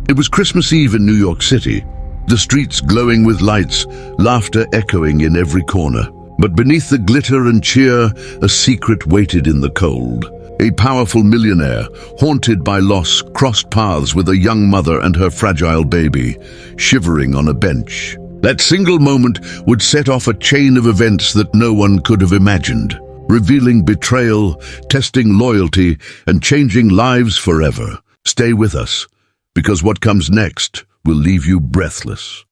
It was Christmas Eve in New York City, the streets glowing with lights, laughter echoing in every corner. But beneath the glitter and cheer, a secret waited in the cold. A powerful millionaire, haunted by loss, crossed paths with a young mother and her fragile baby, shivering on a bench. That single moment would set off a chain of events that no one could have imagined, revealing betrayal, testing loyalty, and changing lives forever. Stay with us, because what comes next will leave you breathless.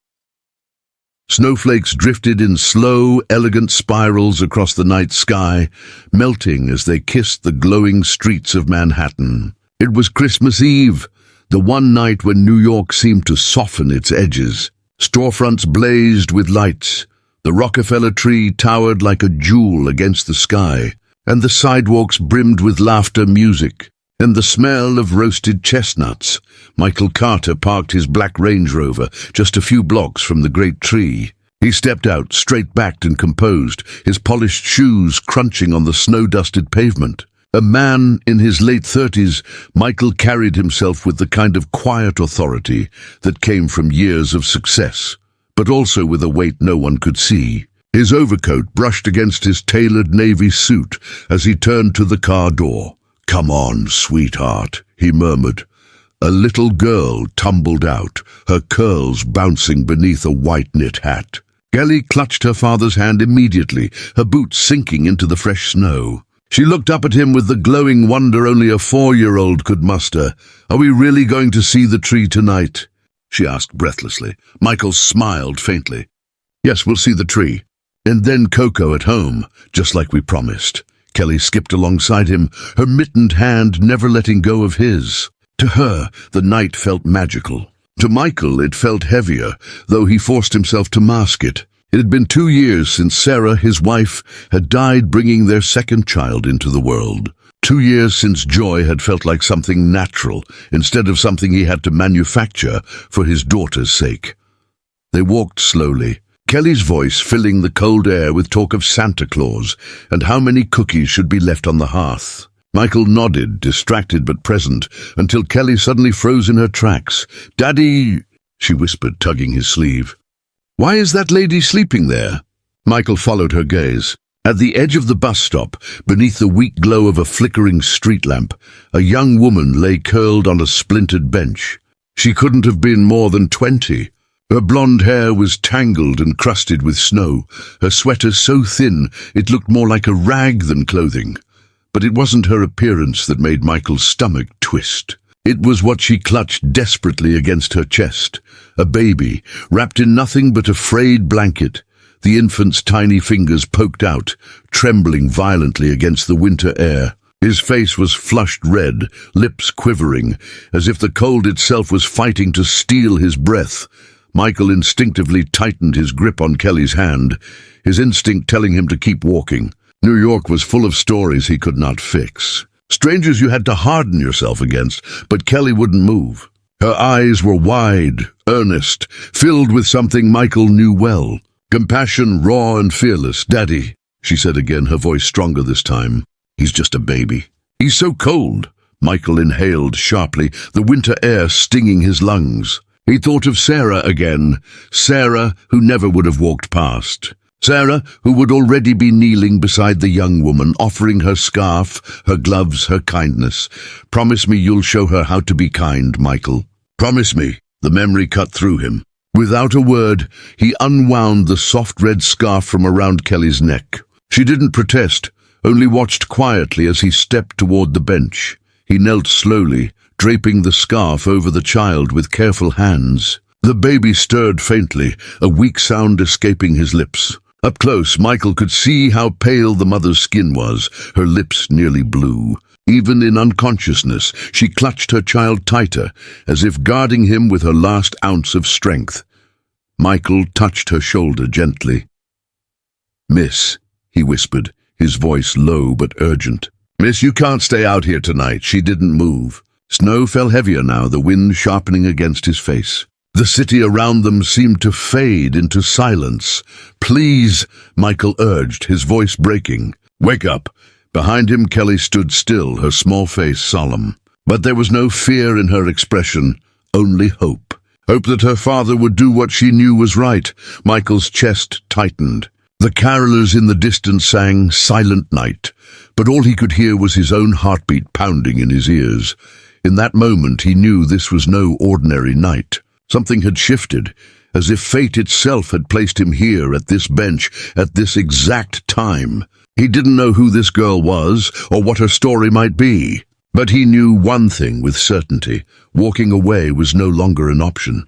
Snowflakes drifted in slow, elegant spirals across the night sky, melting as they kissed the glowing streets of Manhattan. It was Christmas Eve, the one night when New York seemed to soften its edges. Storefronts blazed with lights, the Rockefeller tree towered like a jewel against the sky, and the sidewalks brimmed with laughter, music, and the smell of roasted chestnuts. Michael Carter parked his black Range Rover just a few blocks from the great tree. He stepped out, straight-backed and composed, his polished shoes crunching on the snow-dusted pavement. A man in his late 30s, Michael carried himself with the kind of quiet authority that came from years of success, but also with a weight no one could see. His overcoat brushed against his tailored navy suit as he turned to the car door. "Come on, sweetheart," he murmured. A little girl tumbled out, her curls bouncing beneath a white knit hat. Kelly clutched her father's hand immediately, her boots sinking into the fresh snow. She looked up at him with the glowing wonder only a 4-year-old could muster. "Are we really going to see the tree tonight?" she asked breathlessly. Michael smiled faintly. "Yes, we'll see the tree. And then Coco at home, just like we promised." Kelly skipped alongside him, her mittened hand never letting go of his. To her, the night felt magical. To Michael, it felt heavier, though he forced himself to mask it. It had been 2 years since Sarah, his wife, had died, bringing their second child into the world. 2 years since joy had felt like something natural, instead of something he had to manufacture for his daughter's sake. They walked slowly, Kelly's voice filling the cold air with talk of Santa Claus and how many cookies should be left on the hearth. Michael nodded, distracted but present, until Kelly suddenly froze in her tracks. "Daddy," she whispered, tugging his sleeve. "Why is that lady sleeping there?" Michael followed her gaze. At the edge of the bus stop, beneath the weak glow of a flickering street lamp, a young woman lay curled on a splintered bench. She couldn't have been more than 20. Her blonde hair was tangled and crusted with snow, her sweater so thin it looked more like a rag than clothing. But it wasn't her appearance that made Michael's stomach twist. It was what she clutched desperately against her chest, a baby, wrapped in nothing but a frayed blanket. The infant's tiny fingers poked out, trembling violently against the winter air. His face was flushed red, lips quivering, as if the cold itself was fighting to steal his breath. Michael instinctively tightened his grip on Kelly's hand, his instinct telling him to keep walking. New York was full of stories he could not fix. Strangers you had to harden yourself against, but Kelly wouldn't move. Her eyes were wide, earnest, filled with something Michael knew well. Compassion, raw and fearless. "Daddy," she said again, her voice stronger this time. "He's just a baby." "He's so cold." Michael inhaled sharply, the winter air stinging his lungs. He thought of Sarah again, Sarah who never would have walked past. Sarah, who would already be kneeling beside the young woman, offering her scarf, her gloves, her kindness. "Promise me you'll show her how to be kind, Michael. Promise me." The memory cut through him. Without a word, he unwound the soft red scarf from around Kelly's neck. She didn't protest, only watched quietly as he stepped toward the bench. He knelt slowly, draping the scarf over the child with careful hands. The baby stirred faintly, a weak sound escaping his lips. Up close, Michael could see how pale the mother's skin was, her lips nearly blue. Even in unconsciousness, she clutched her child tighter, as if guarding him with her last ounce of strength. Michael touched her shoulder gently. "Miss," he whispered, his voice low but urgent. "Miss, you can't stay out here tonight." She didn't move. Snow fell heavier now, the wind sharpening against his face. The city around them seemed to fade into silence. "Please," Michael urged, his voice breaking. "Wake up." Behind him, Kelly stood still, her small face solemn. But there was no fear in her expression, only hope. Hope that her father would do what she knew was right. Michael's chest tightened. The carolers in the distance sang Silent Night, but all he could hear was his own heartbeat pounding in his ears. In that moment he knew this was no ordinary night. Something had shifted, as if fate itself had placed him here at this bench at this exact time. He didn't know who this girl was or what her story might be, but he knew one thing with certainty: walking away was no longer an option.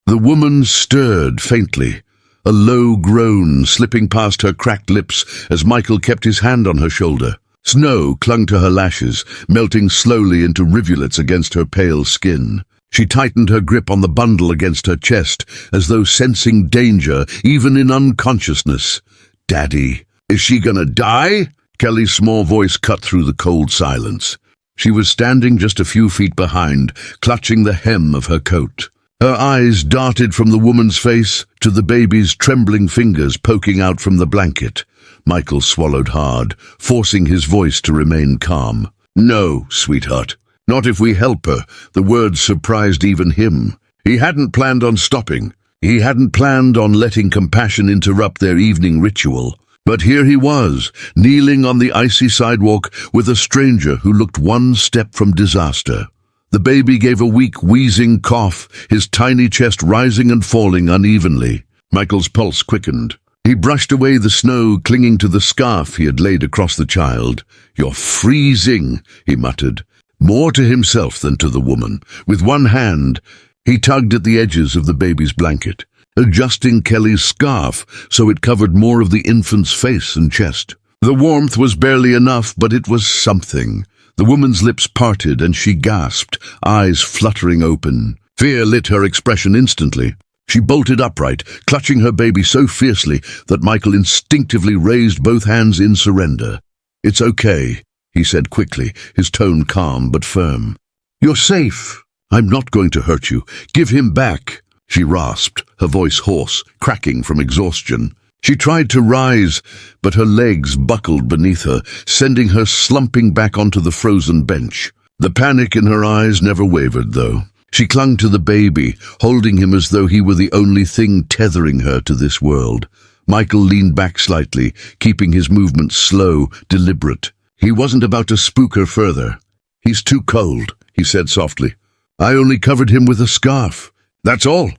The woman stirred faintly, a low groan slipping past her cracked lips as Michael kept his hand on her shoulder. Snow clung to her lashes, melting slowly into rivulets against her pale skin. She tightened her grip on the bundle against her chest, as though sensing danger, even in unconsciousness. "Daddy, is she gonna die?" Kelly's small voice cut through the cold silence. She was standing just a few feet behind, clutching the hem of her coat. Her eyes darted from the woman's face to the baby's trembling fingers poking out from the blanket. Michael swallowed hard, forcing his voice to remain calm. "No, sweetheart. Not if we help her." The words surprised even him. He hadn't planned on stopping. He hadn't planned on letting compassion interrupt their evening ritual. But here he was, kneeling on the icy sidewalk with a stranger who looked one step from disaster. The baby gave a weak, wheezing cough, his tiny chest rising and falling unevenly. Michael's pulse quickened. He brushed away the snow clinging to the scarf he had laid across the child. "You're freezing," he muttered, more to himself than to the woman. With one hand, he tugged at the edges of the baby's blanket, adjusting Kelly's scarf so it covered more of the infant's face and chest. The warmth was barely enough, but it was something. The woman's lips parted and she gasped, eyes fluttering open. Fear lit her expression instantly. She bolted upright, clutching her baby so fiercely that Michael instinctively raised both hands in surrender. "It's okay," he said quickly, his tone calm but firm. "You're safe. I'm not going to hurt you. Give him back," she rasped, her voice hoarse, cracking from exhaustion. She tried to rise, but her legs buckled beneath her, sending her slumping back onto the frozen bench. The panic in her eyes never wavered, though. She clung to the baby, holding him as though he were the only thing tethering her to this world. Michael leaned back slightly, keeping his movements slow, deliberate. He wasn't about to spook her further. "He's too cold," he said softly. "I only covered him with a scarf. That's all."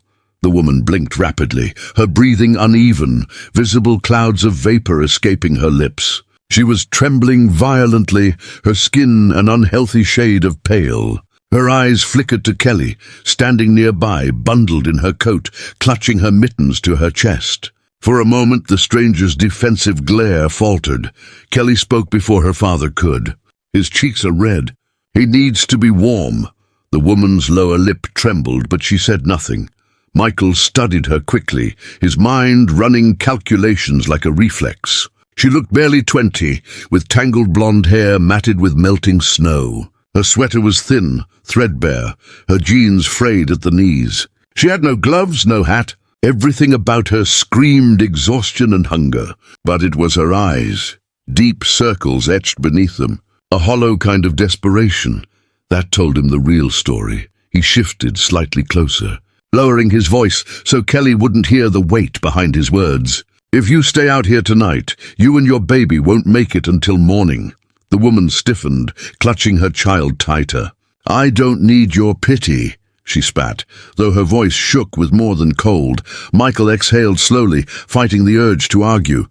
The woman blinked rapidly, her breathing uneven, visible clouds of vapor escaping her lips. She was trembling violently, her skin an unhealthy shade of pale. Her eyes flickered to Kelly, standing nearby, bundled in her coat, clutching her mittens to her chest. For a moment the stranger's defensive glare faltered. Kelly spoke before her father could. "His cheeks are red. He needs to be warm." The woman's lower lip trembled, but she said nothing. Michael studied her quickly, his mind running calculations like a reflex. She looked barely 20, with tangled blonde hair matted with melting snow. Her sweater was thin, threadbare, her jeans frayed at the knees. She had no gloves, no hat. Everything about her screamed exhaustion and hunger. But it was her eyes, deep circles etched beneath them, a hollow kind of desperation. That told him the real story. He shifted slightly closer, lowering his voice so Kelly wouldn't hear the weight behind his words. "If you stay out here tonight, you and your baby won't make it until morning." The woman stiffened, clutching her child tighter. "I don't need your pity," she spat, though her voice shook with more than cold. Michael exhaled slowly, fighting the urge to argue.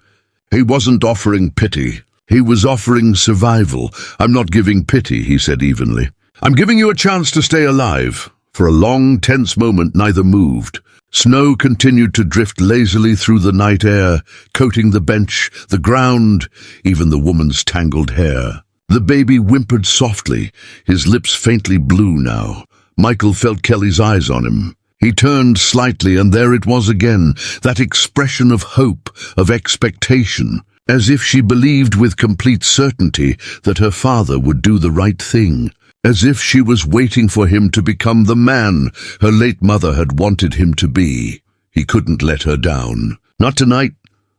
He wasn't offering pity. He was offering survival. "I'm not giving pity," he said evenly. "I'm giving you a chance to stay alive." For a long, tense moment, neither moved. Snow continued to drift lazily through the night air, coating the bench, the ground, even the woman's tangled hair. The baby whimpered softly, his lips faintly blue now. Michael felt Kelly's eyes on him. He turned slightly, and there it was again, that expression of hope, of expectation, as if she believed with complete certainty that her father would do the right thing. As if she was waiting for him to become the man her late mother had wanted him to be. He couldn't let her down. "Not tonight."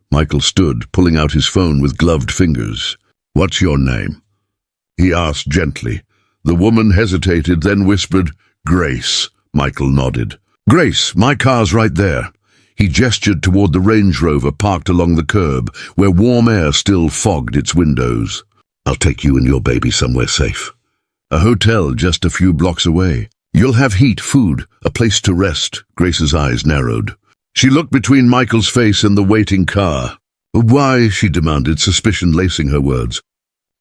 Michael stood, pulling out his phone with gloved fingers. "What's your name?" he asked gently. The woman hesitated, then whispered, "Grace." Michael nodded. "Grace, my car's right there." He gestured toward the Range Rover parked along the curb, where warm air still fogged its windows. "I'll take you and your baby somewhere safe. A hotel just a few blocks away. You'll have heat, food, a place to rest." Grace's eyes narrowed. She looked between Michael's face and the waiting car. "Why?" she demanded, suspicion lacing her words.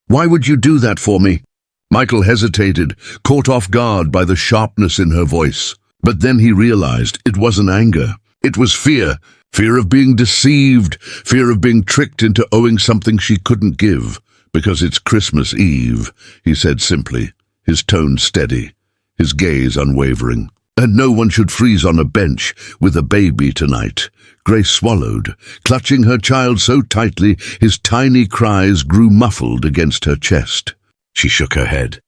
"Why would you do that for me?" Michael hesitated, caught off guard by the sharpness in her voice. But then he realized it wasn't anger. It was fear. Fear of being deceived, fear of being tricked into owing something she couldn't give. "Because it's Christmas Eve," he said simply, his tone steady, his gaze unwavering. "And no one should freeze on a bench with a baby tonight." Grace swallowed, clutching her child so tightly his tiny cries grew muffled against her chest. She shook her head.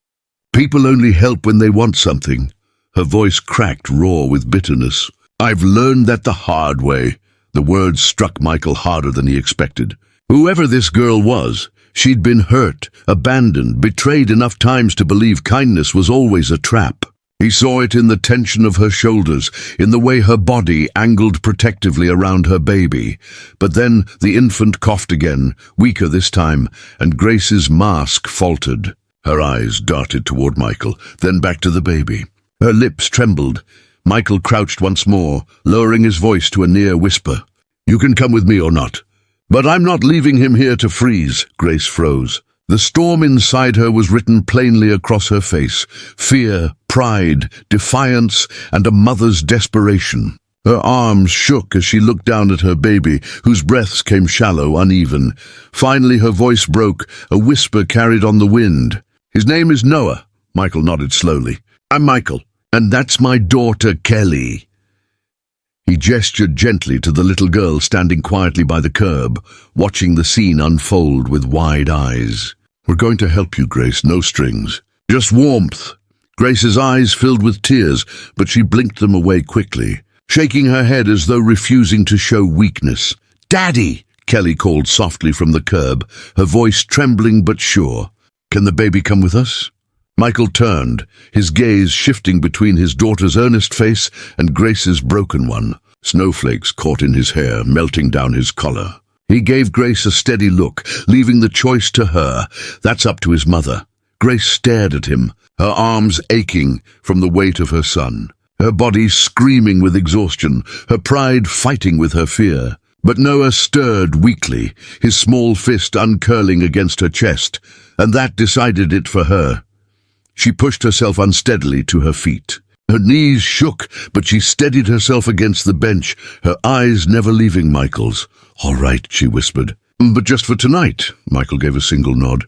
"People only help when they want something." Her voice cracked raw with bitterness. "I've learned that the hard way." The words struck Michael harder than he expected. Whoever this girl was, she'd been hurt, abandoned, betrayed enough times to believe kindness was always a trap. He saw it in the tension of her shoulders, in the way her body angled protectively around her baby. But then the infant coughed again, weaker this time, and Grace's mask faltered. Her eyes darted toward Michael, then back to the baby. Her lips trembled. Michael crouched once more, lowering his voice to a near whisper. "You can come with me or not." "But I'm not leaving him here to freeze." Grace froze. The storm inside her was written plainly across her face. Fear, pride, defiance, and a mother's desperation. Her arms shook as she looked down at her baby, whose breaths came shallow, uneven. Finally her voice broke, a whisper carried on the wind. "His name is Noah." Michael nodded slowly. "I'm Michael, and that's my daughter, Kelly." He gestured gently to the little girl standing quietly by the curb, watching the scene unfold with wide eyes. "We're going to help you, Grace, no strings. Just warmth." Grace's eyes filled with tears, but she blinked them away quickly, shaking her head as though refusing to show weakness. "Daddy!" Kelly called softly from the curb, her voice trembling but sure. "Can the baby come with us?" Michael turned, his gaze shifting between his daughter's earnest face and Grace's broken one. Snowflakes caught in his hair, melting down his collar. He gave Grace a steady look, leaving the choice to her. That's up to his mother. Grace stared at him, her arms aching from the weight of her son, her body screaming with exhaustion, her pride fighting with her fear. But Noah stirred weakly, his small fist uncurling against her chest, and that decided it for her. She pushed herself unsteadily to her feet. Her knees shook, but she steadied herself against the bench, her eyes never leaving Michael's. "All right," she whispered. "But just for tonight." Michael gave a single nod.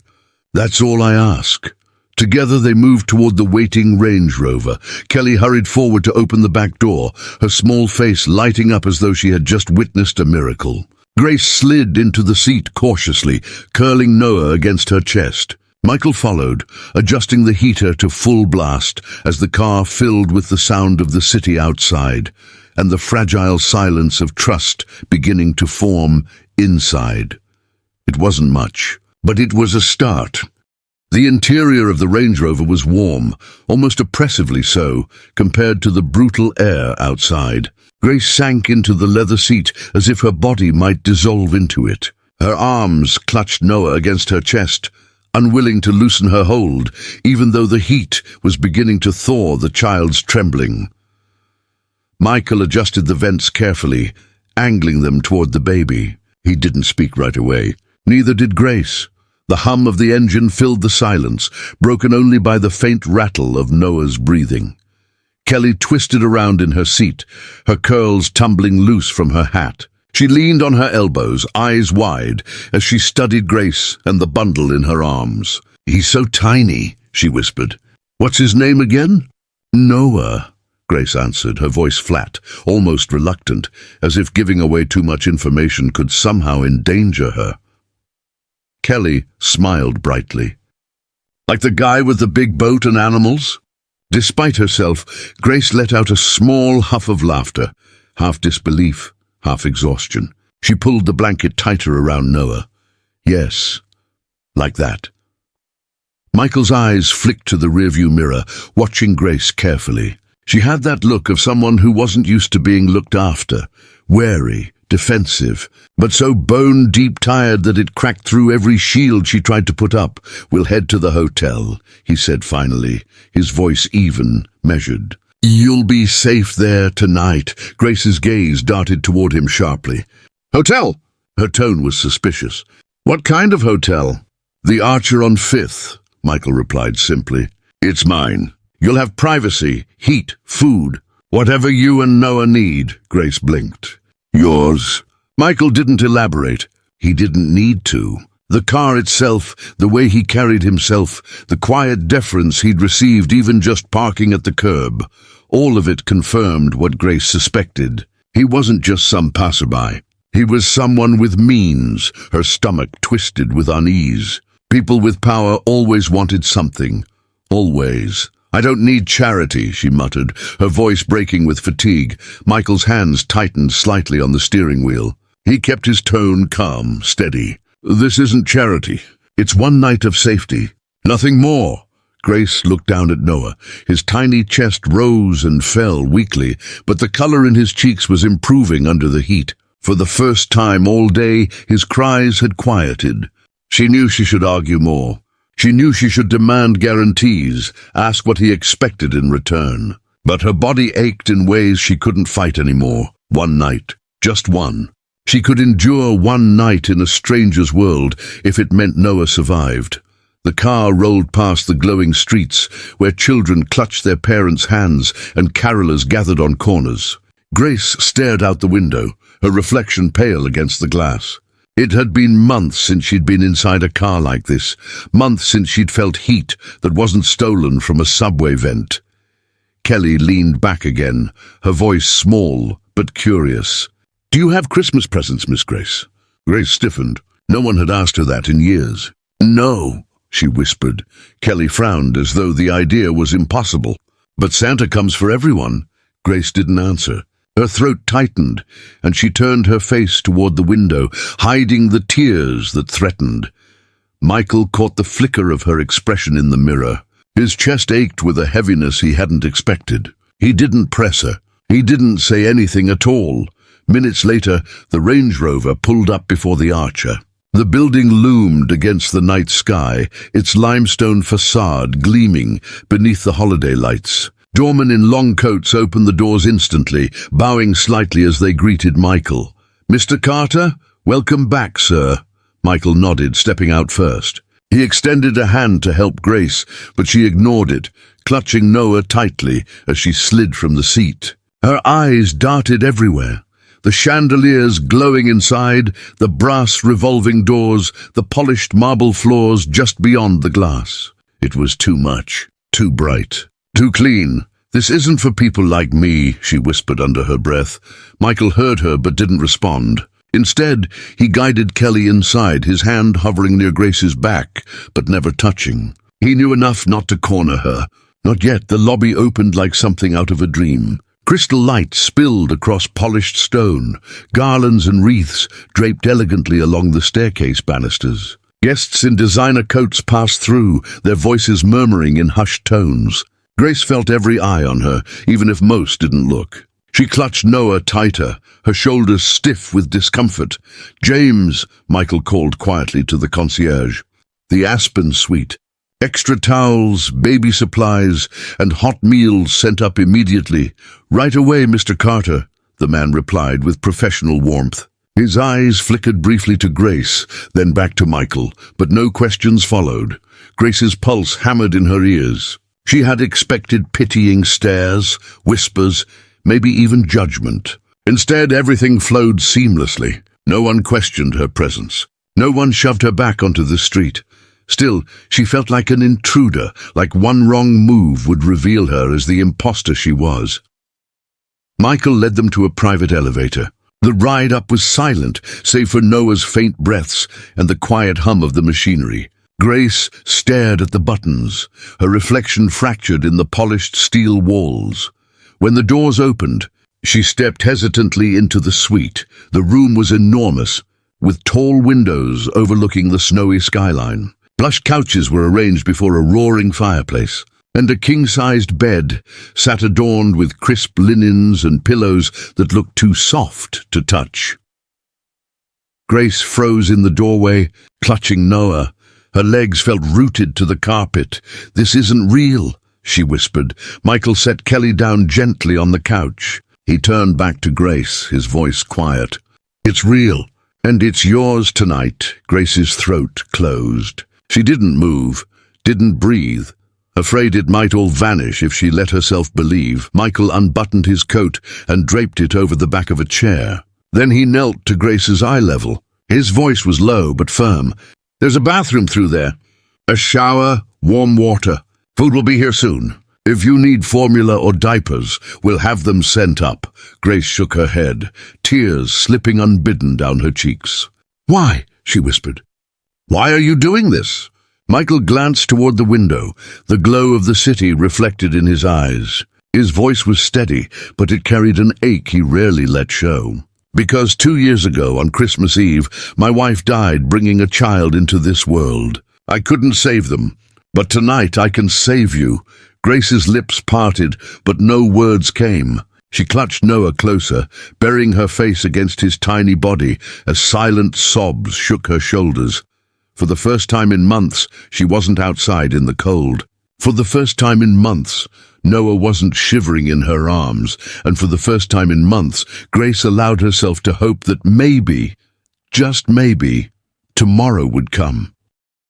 "That's all I ask." Together they moved toward the waiting Range Rover. Kelly hurried forward to open the back door, her small face lighting up as though she had just witnessed a miracle. Grace slid into the seat cautiously, curling Noah against her chest. Michael followed, adjusting the heater to full blast as the car filled with the sound of the city outside and the fragile silence of trust beginning to form inside. It wasn't much, but it was a start. The interior of the Range Rover was warm, almost oppressively so, compared to the brutal air outside. Grace sank into the leather seat as if her body might dissolve into it. Her arms clutched Noah against her chest, unwilling to loosen her hold, even though the heat was beginning to thaw the child's trembling. Michael adjusted the vents carefully, angling them toward the baby. He didn't speak right away. Neither did Grace. The hum of the engine filled the silence, broken only by the faint rattle of Noah's breathing. Kelly twisted around in her seat, her curls tumbling loose from her hat. She leaned on her elbows, eyes wide, as she studied Grace and the bundle in her arms. "He's so tiny," she whispered. "What's his name again?" "Noah," Grace answered, her voice flat, almost reluctant, as if giving away too much information could somehow endanger her. Kelly smiled brightly. "Like the guy with the big boat and animals?" Despite herself, Grace let out a small huff of laughter, half disbelief, half exhaustion. She pulled the blanket tighter around Noah. "Yes, like that." Michael's eyes flicked to the rearview mirror, watching Grace carefully. She had that look of someone who wasn't used to being looked after, wary, defensive, but so bone-deep tired that it cracked through every shield she tried to put up. "We'll head to the hotel," he said finally, his voice even, measured. "You'll be safe there tonight." Grace's gaze darted toward him sharply. "Hotel?" Her tone was suspicious. "What kind of hotel?" "The Archer on 5th, Michael replied simply. "It's mine. You'll have privacy, heat, food, whatever you and Noah need," Grace blinked. "Yours?" Michael didn't elaborate. He didn't need to. The car itself, the way he carried himself, the quiet deference he'd received even just parking at the curb, all of it confirmed what Grace suspected. He wasn't just some passerby. He was someone with means, her stomach twisted with unease. People with power always wanted something. Always. "I don't need charity," she muttered, her voice breaking with fatigue. Michael's hands tightened slightly on the steering wheel. He kept his tone calm, steady. "This isn't charity. It's one night of safety. Nothing more." Grace looked down at Noah. His tiny chest rose and fell weakly, but the color in his cheeks was improving under the heat. For the first time all day, his cries had quieted. She knew she should argue more. She knew she should demand guarantees, ask what he expected in return. But her body ached in ways she couldn't fight anymore. One night. Just one. She could endure one night in a stranger's world if it meant Noah survived. The car rolled past the glowing streets, where children clutched their parents' hands and carolers gathered on corners. Grace stared out the window, her reflection pale against the glass. It had been months since she'd been inside a car like this, months since she'd felt heat that wasn't stolen from a subway vent. Kelly leaned back again, her voice small but curious. "Do you have Christmas presents, Miss Grace?" Grace stiffened. No one had asked her that in years. "No," she whispered. Kelly frowned as though the idea was impossible. "But Santa comes for everyone." Grace didn't answer. Her throat tightened, and she turned her face toward the window, hiding the tears that threatened. Michael caught the flicker of her expression in the mirror. His chest ached with a heaviness he hadn't expected. He didn't press her. He didn't say anything at all. Minutes later, the Range Rover pulled up before the Archer. The building loomed against the night sky, its limestone facade gleaming beneath the holiday lights. Doormen in long coats opened the doors instantly, bowing slightly as they greeted Michael. "Mr. Carter? Welcome back, sir." Michael nodded, stepping out first. He extended a hand to help Grace, but she ignored it, clutching Noah tightly as she slid from the seat. Her eyes darted everywhere. The chandeliers glowing inside, the brass revolving doors, the polished marble floors just beyond the glass. It was too much, too bright. "Too clean. This isn't for people like me," she whispered under her breath. Michael heard her but didn't respond. Instead, he guided Kelly inside, his hand hovering near Grace's back, but never touching. He knew enough not to corner her. Not yet. The lobby opened like something out of a dream. Crystal light spilled across polished stone, garlands and wreaths draped elegantly along the staircase banisters. Guests in designer coats passed through, their voices murmuring in hushed tones. Grace felt every eye on her, even if most didn't look. She clutched Noah tighter, her shoulders stiff with discomfort. "James," Michael called quietly to the concierge. "The Aspen Suite. Extra towels, baby supplies, and hot meals sent up immediately." "Right away, Mr. Carter," the man replied with professional warmth. His eyes flickered briefly to Grace, then back to Michael, but no questions followed. Grace's pulse hammered in her ears. She had expected pitying stares, whispers, maybe even judgment. Instead, everything flowed seamlessly. No one questioned her presence. No one shoved her back onto the street. Still, she felt like an intruder, like one wrong move would reveal her as the imposter she was. Michael led them to a private elevator. The ride up was silent, save for Noah's faint breaths and the quiet hum of the machinery. Grace stared at the buttons, her reflection fractured in the polished steel walls. When the doors opened, she stepped hesitantly into the suite. The room was enormous, with tall windows overlooking the snowy skyline. Plush couches were arranged before a roaring fireplace. and a king-sized bed sat adorned with crisp linens and pillows that looked too soft to touch. Grace froze in the doorway, clutching Noah. Her legs felt rooted to the carpet. "This isn't real," she whispered. Michael set Kelly down gently on the couch. He turned back to Grace, his voice quiet. "It's real, and it's yours tonight." Grace's throat closed. She didn't move, didn't breathe. Afraid it might all vanish if she let herself believe, Michael unbuttoned his coat and draped it over the back of a chair. Then he knelt to Grace's eye level. His voice was low but firm. "There's a bathroom through there. A shower, warm water. Food will be here soon. If you need formula or diapers, we'll have them sent up." Grace shook her head, tears slipping unbidden down her cheeks. "Why?" she whispered. "Why are you doing this?" Michael glanced toward the window, the glow of the city reflected in his eyes. His voice was steady, but it carried an ache he rarely let show. "Because 2 years ago, on Christmas Eve, my wife died bringing a child into this world. I couldn't save them, but tonight I can save you." Grace's lips parted, but no words came. She clutched Noah closer, burying her face against his tiny body as silent sobs shook her shoulders. For the first time in months, she wasn't outside in the cold. For the first time in months, Noah wasn't shivering in her arms, and for the first time in months, Grace allowed herself to hope that maybe, just maybe, tomorrow would come.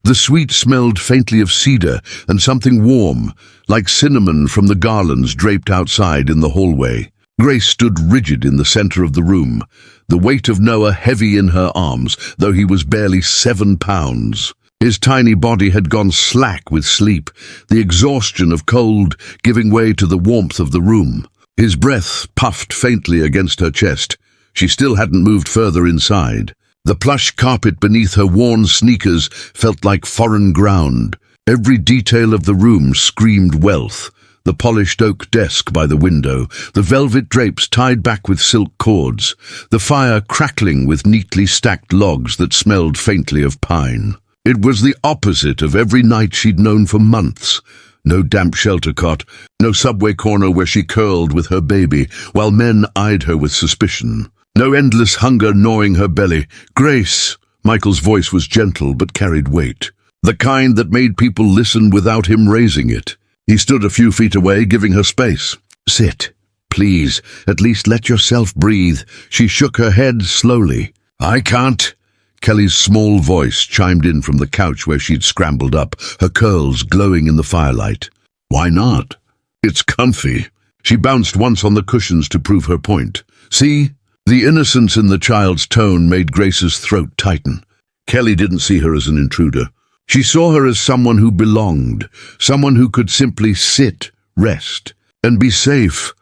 The suite smelled faintly of cedar and something warm, like cinnamon from the garlands draped outside in the hallway. Grace stood rigid in the center of the room, the weight of Noah heavy in her arms, though he was barely 7 pounds. His tiny body had gone slack with sleep, the exhaustion of cold giving way to the warmth of the room. His breath puffed faintly against her chest. She still hadn't moved further inside. The plush carpet beneath her worn sneakers felt like foreign ground. Every detail of the room screamed wealth. The polished oak desk by the window, the velvet drapes tied back with silk cords, the fire crackling with neatly stacked logs that smelled faintly of pine. It was the opposite of every night she'd known for months. No damp shelter cot, no subway corner where she curled with her baby, while men eyed her with suspicion. No endless hunger gnawing her belly. "Grace!" Michael's voice was gentle but carried weight. The kind that made people listen without him raising it. He stood a few feet away, giving her space. "Sit, please. At least let yourself breathe." She shook her head slowly. "I can't." Kelly's small voice chimed in from the couch where she'd scrambled up, her curls glowing in the firelight. "Why not?" "It's comfy." She bounced once on the cushions to prove her point. "See?" The innocence in the child's tone made Grace's throat tighten. Kelly didn't see her as an intruder. She saw her as someone who belonged, someone who could simply sit, rest, and be safe.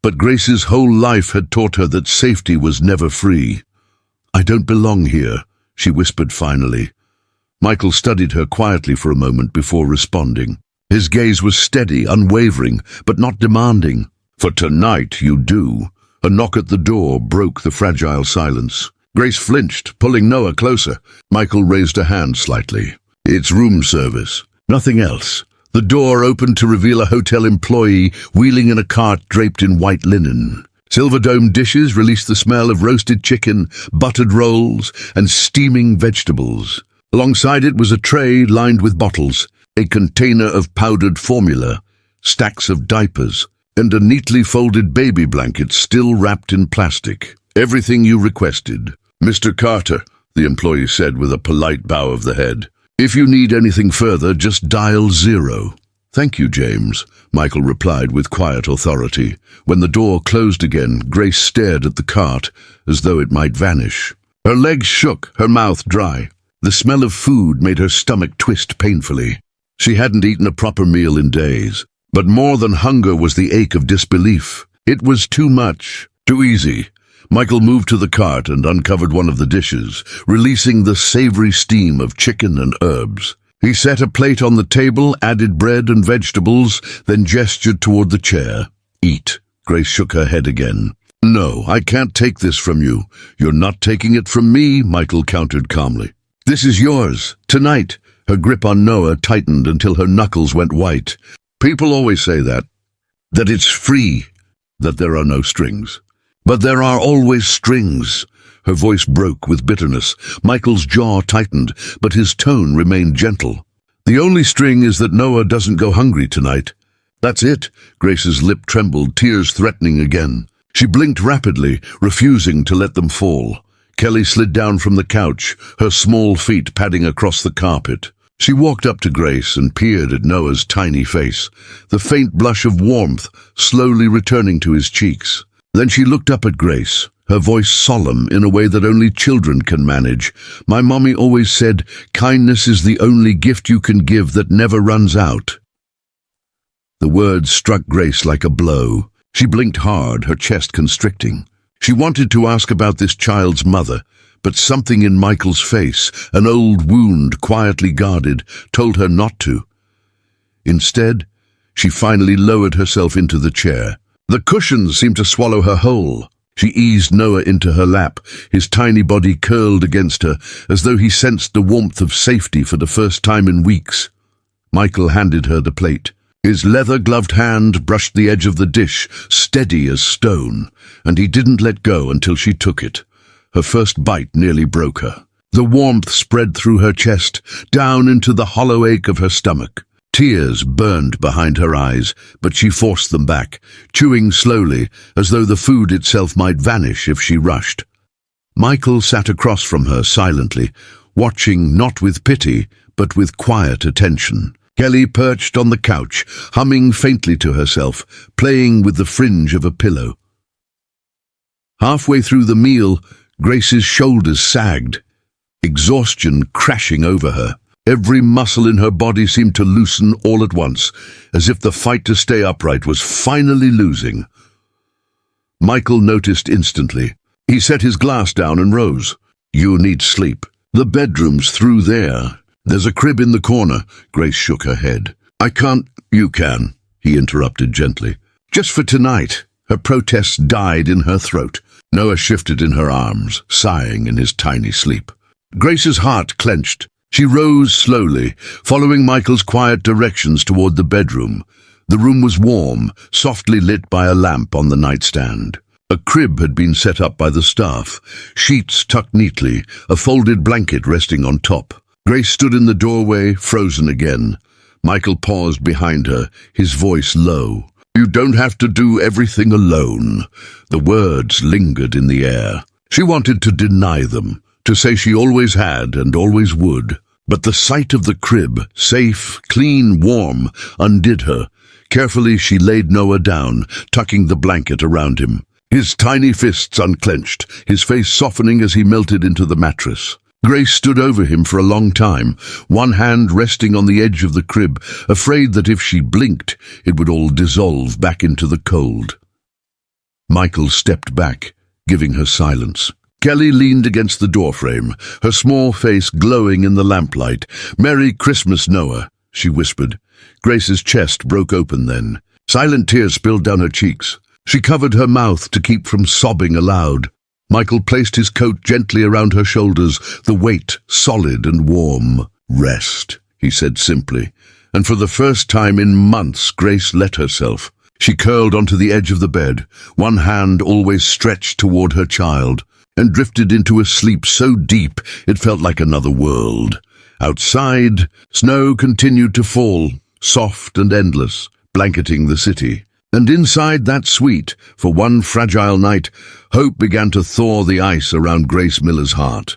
But Grace's whole life had taught her that safety was never free. "I don't belong here," she whispered finally. Michael studied her quietly for a moment before responding. His gaze was steady, unwavering, but not demanding. "For tonight you do." A knock at the door broke the fragile silence. Grace flinched, pulling Noah closer. Michael raised a hand slightly. "It's room service. Nothing else." The door opened to reveal a hotel employee wheeling in a cart draped in white linen. Silver-domed dishes released the smell of roasted chicken, buttered rolls, and steaming vegetables. Alongside it was a tray lined with bottles, a container of powdered formula, stacks of diapers, and a neatly folded baby blanket still wrapped in plastic. "Everything you requested." "Mr. Carter," the employee said with a polite bow of the head. "If you need anything further, just dial 0. "Thank you, James," Michael replied with quiet authority. When the door closed again, Grace stared at the cart as though it might vanish. Her legs shook, her mouth dry. The smell of food made her stomach twist painfully. She hadn't eaten a proper meal in days. But more than hunger was the ache of disbelief. It was too much, too easy. Michael moved to the cart and uncovered one of the dishes, releasing the savory steam of chicken and herbs. He set a plate on the table, added bread and vegetables, then gestured toward the chair. "Eat." Grace shook her head again. "No, I can't take this from you." "You're not taking it from me," Michael countered calmly. "This is yours, tonight." Her grip on Noah tightened until her knuckles went white. People always say that it's free, that there are no strings. But there are always strings. Her voice broke with bitterness. Michael's jaw tightened, but his tone remained gentle. The only string is that Noah doesn't go hungry tonight. That's it. Grace's lip trembled, tears threatening again. She blinked rapidly, refusing to let them fall. Kelly slid down from the couch, her small feet padding across the carpet. She walked up to Grace and peered at Noah's tiny face, the faint blush of warmth slowly returning to his cheeks. Then she looked up at Grace, her voice solemn in a way that only children can manage. My mommy always said, kindness is the only gift you can give that never runs out. The words struck Grace like a blow. She blinked hard, her chest constricting. She wanted to ask about this child's mother, but something in Michael's face, an old wound quietly guarded, told her not to. Instead, she finally lowered herself into the chair. The cushions seemed to swallow her whole. She eased Noah into her lap, his tiny body curled against her, as though he sensed the warmth of safety for the first time in weeks. Michael handed her the plate. His leather-gloved hand brushed the edge of the dish, steady as stone, and he didn't let go until she took it. Her first bite nearly broke her. The warmth spread through her chest, down into the hollow ache of her stomach. Tears burned behind her eyes, but she forced them back, chewing slowly, as though the food itself might vanish if she rushed. Michael sat across from her silently, watching not with pity, but with quiet attention. Kelly perched on the couch, humming faintly to herself, playing with the fringe of a pillow. Halfway through the meal, Grace's shoulders sagged, exhaustion crashing over her. Every muscle in her body seemed to loosen all at once, as if the fight to stay upright was finally losing. Michael noticed instantly. He set his glass down and rose. You need sleep. The bedroom's through there. There's a crib in the corner. Grace shook her head. I can't. You can, he interrupted gently. Just for tonight. Her protests died in her throat. Noah shifted in her arms, sighing in his tiny sleep. Grace's heart clenched. She rose slowly, following Michael's quiet directions toward the bedroom. The room was warm, softly lit by a lamp on the nightstand. A crib had been set up by the staff, sheets tucked neatly, a folded blanket resting on top. Grace stood in the doorway, frozen again. Michael paused behind her, his voice low. You don't have to do everything alone. The words lingered in the air. She wanted to deny them, to say she always had and always would. But the sight of the crib, safe, clean, warm, undid her. Carefully she laid Noah down, tucking the blanket around him. His tiny fists unclenched, his face softening as he melted into the mattress. Grace stood over him for a long time, one hand resting on the edge of the crib, afraid that if she blinked, it would all dissolve back into the cold. Michael stepped back, giving her silence. Kelly leaned against the doorframe, her small face glowing in the lamplight. Merry Christmas, Noah, she whispered. Grace's chest broke open then. Silent tears spilled down her cheeks. She covered her mouth to keep from sobbing aloud. Michael placed his coat gently around her shoulders, the weight solid and warm. Rest, he said simply, and for the first time in months Grace let herself. She curled onto the edge of the bed, one hand always stretched toward her child, and drifted into a sleep so deep it felt like another world. Outside, snow continued to fall, soft and endless, blanketing the city. And inside that suite, for one fragile night, hope began to thaw the ice around Grace Miller's heart.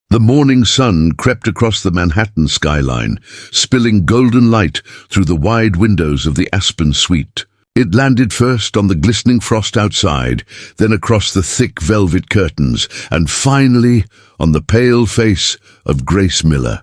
The morning sun crept across the Manhattan skyline, spilling golden light through the wide windows of the Aspen suite. It landed first on the glistening frost outside, then across the thick velvet curtains, and finally on the pale face of Grace Miller.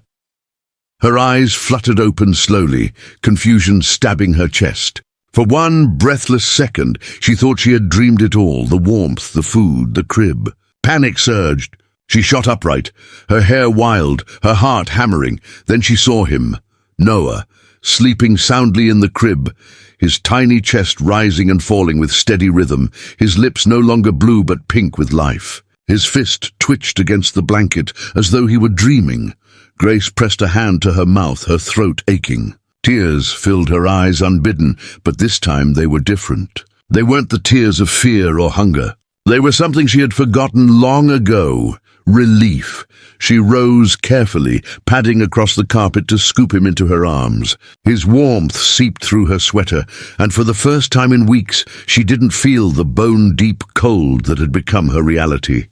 Her eyes fluttered open slowly, confusion stabbing her chest. For one breathless second, she thought she had dreamed it all, the warmth, the food, the crib. Panic surged. She shot upright, her hair wild, her heart hammering. Then she saw him, Noah, sleeping soundly in the crib, his tiny chest rising and falling with steady rhythm, his lips no longer blue but pink with life. His fist twitched against the blanket as though he were dreaming. Grace pressed a hand to her mouth, her throat aching. Tears filled her eyes unbidden, but this time they were different. They weren't the tears of fear or hunger. They were something she had forgotten long ago. Relief. She rose carefully, padding across the carpet to scoop him into her arms. His warmth seeped through her sweater, and for the first time in weeks, she didn't feel the bone-deep cold that had become her reality.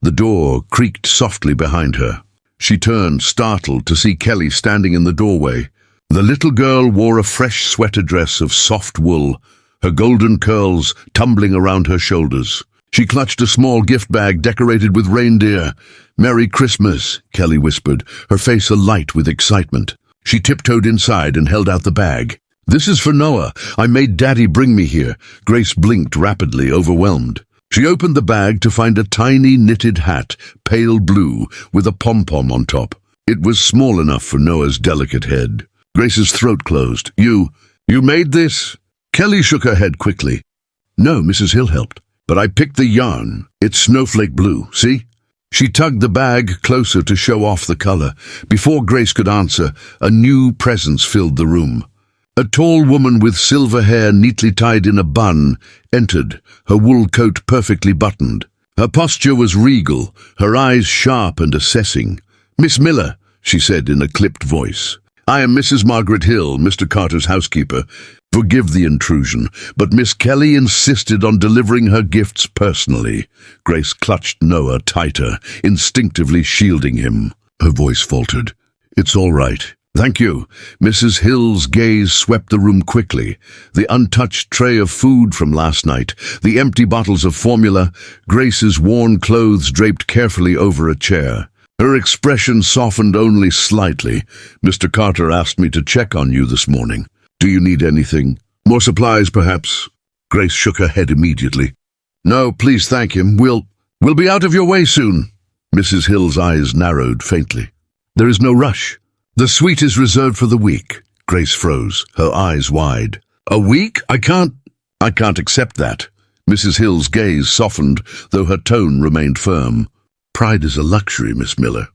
The door creaked softly behind her. She turned, startled, to see Kelly standing in the doorway. The little girl wore a fresh sweater dress of soft wool, her golden curls tumbling around her shoulders. She clutched a small gift bag decorated with reindeer. "Merry Christmas," Kelly whispered, her face alight with excitement. She tiptoed inside and held out the bag. "This is for Noah. I made Daddy bring me here." Grace blinked rapidly, overwhelmed. She opened the bag to find a tiny knitted hat, pale blue, with a pom-pom on top. It was small enough for Noah's delicate head. Grace's throat closed. You made this?" Kelly shook her head quickly. "No, Mrs. Hill helped. But I picked the yarn. It's snowflake blue, see?" She tugged the bag closer to show off the color. Before Grace could answer, a new presence filled the room. A tall woman with silver hair neatly tied in a bun entered, her wool coat perfectly buttoned. Her posture was regal, her eyes sharp and assessing. "Miss Miller," she said in a clipped voice. "I am Mrs. Margaret Hill, Mr. Carter's housekeeper. Forgive the intrusion, but Miss Kelly insisted on delivering her gifts personally." Grace clutched Noah tighter, instinctively shielding him. Her voice faltered. "It's all right. Thank you." Mrs. Hill's gaze swept the room quickly. The untouched tray of food from last night, the empty bottles of formula, Grace's worn clothes draped carefully over a chair. Her expression softened only slightly. "Mr. Carter asked me to check on you this morning. Do you need anything? More supplies, perhaps?" Grace shook her head immediately. "No, please thank him. We'll be out of your way soon." Mrs. Hill's eyes narrowed faintly. "There is no rush. The suite is reserved for the week." Grace froze, her eyes wide. "A week? I can't accept that." Mrs. Hill's gaze softened, though her tone remained firm. "Pride is a luxury, Miss Miller.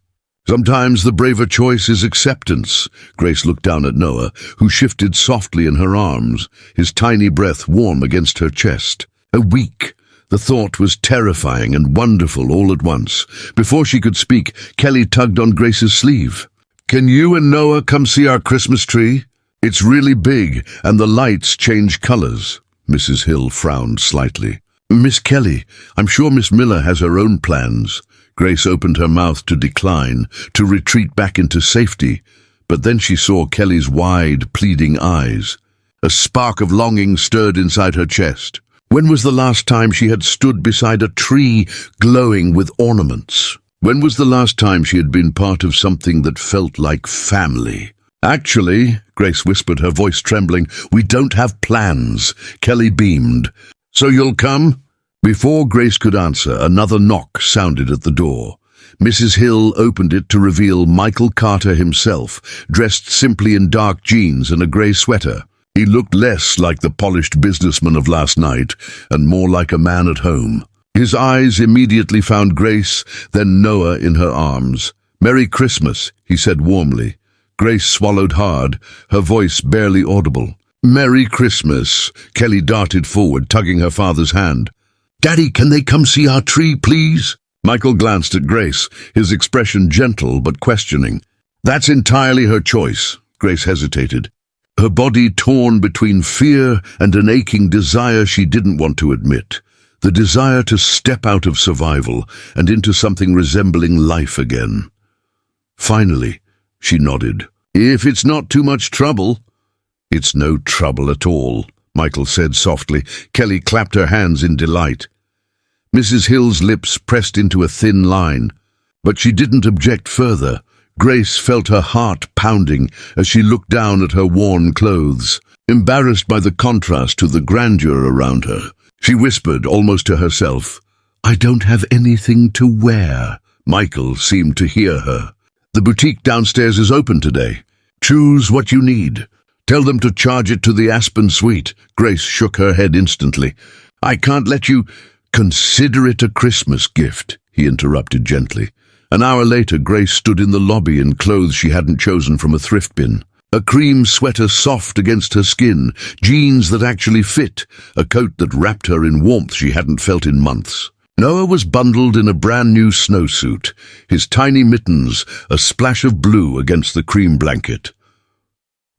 Sometimes the braver choice is acceptance." Grace looked down at Noah, who shifted softly in her arms, his tiny breath warm against her chest. A week. The thought was terrifying and wonderful all at once. Before she could speak, Kelly tugged on Grace's sleeve. "Can you and Noah come see our Christmas tree? It's really big, and the lights change colors." Mrs. Hill frowned slightly. "Miss Kelly, I'm sure Miss Miller has her own plans." Grace opened her mouth to decline, to retreat back into safety, but then she saw Kelly's wide, pleading eyes. A spark of longing stirred inside her chest. When was the last time she had stood beside a tree glowing with ornaments? When was the last time she had been part of something that felt like family? "Actually," Grace whispered, her voice trembling, "we don't have plans." Kelly beamed. "So you'll come?" Before Grace could answer, another knock sounded at the door. Mrs. Hill opened it to reveal Michael Carter himself, dressed simply in dark jeans and a grey sweater. He looked less like the polished businessman of last night and more like a man at home. His eyes immediately found Grace, then Noah in her arms. "Merry Christmas," he said warmly. Grace swallowed hard, her voice barely audible. "Merry Christmas." Kelly darted forward, tugging her father's hand. "Daddy, can they come see our tree, please?" Michael glanced at Grace, his expression gentle but questioning. "That's entirely her choice." Grace hesitated, her body torn between fear and an aching desire she didn't want to admit. The desire to step out of survival and into something resembling life again. Finally, she nodded. "If it's not too much trouble." "It's no trouble at all," Michael said softly. Kelly clapped her hands in delight. Mrs. Hill's lips pressed into a thin line, but she didn't object further. Grace felt her heart pounding as she looked down at her worn clothes, embarrassed by the contrast to the grandeur around her. She whispered, almost to herself, "I don't have anything to wear." Michael seemed to hear her. "The boutique downstairs is open today. Choose what you need. Tell them to charge it to the Aspen Suite." Grace shook her head instantly. "I can't let you—" "Consider it a Christmas gift," he interrupted gently. An hour later, Grace stood in the lobby in clothes she hadn't chosen from a thrift bin. A cream sweater soft against her skin, jeans that actually fit, a coat that wrapped her in warmth she hadn't felt in months. Noah was bundled in a brand-new snowsuit, his tiny mittens a splash of blue against the cream blanket.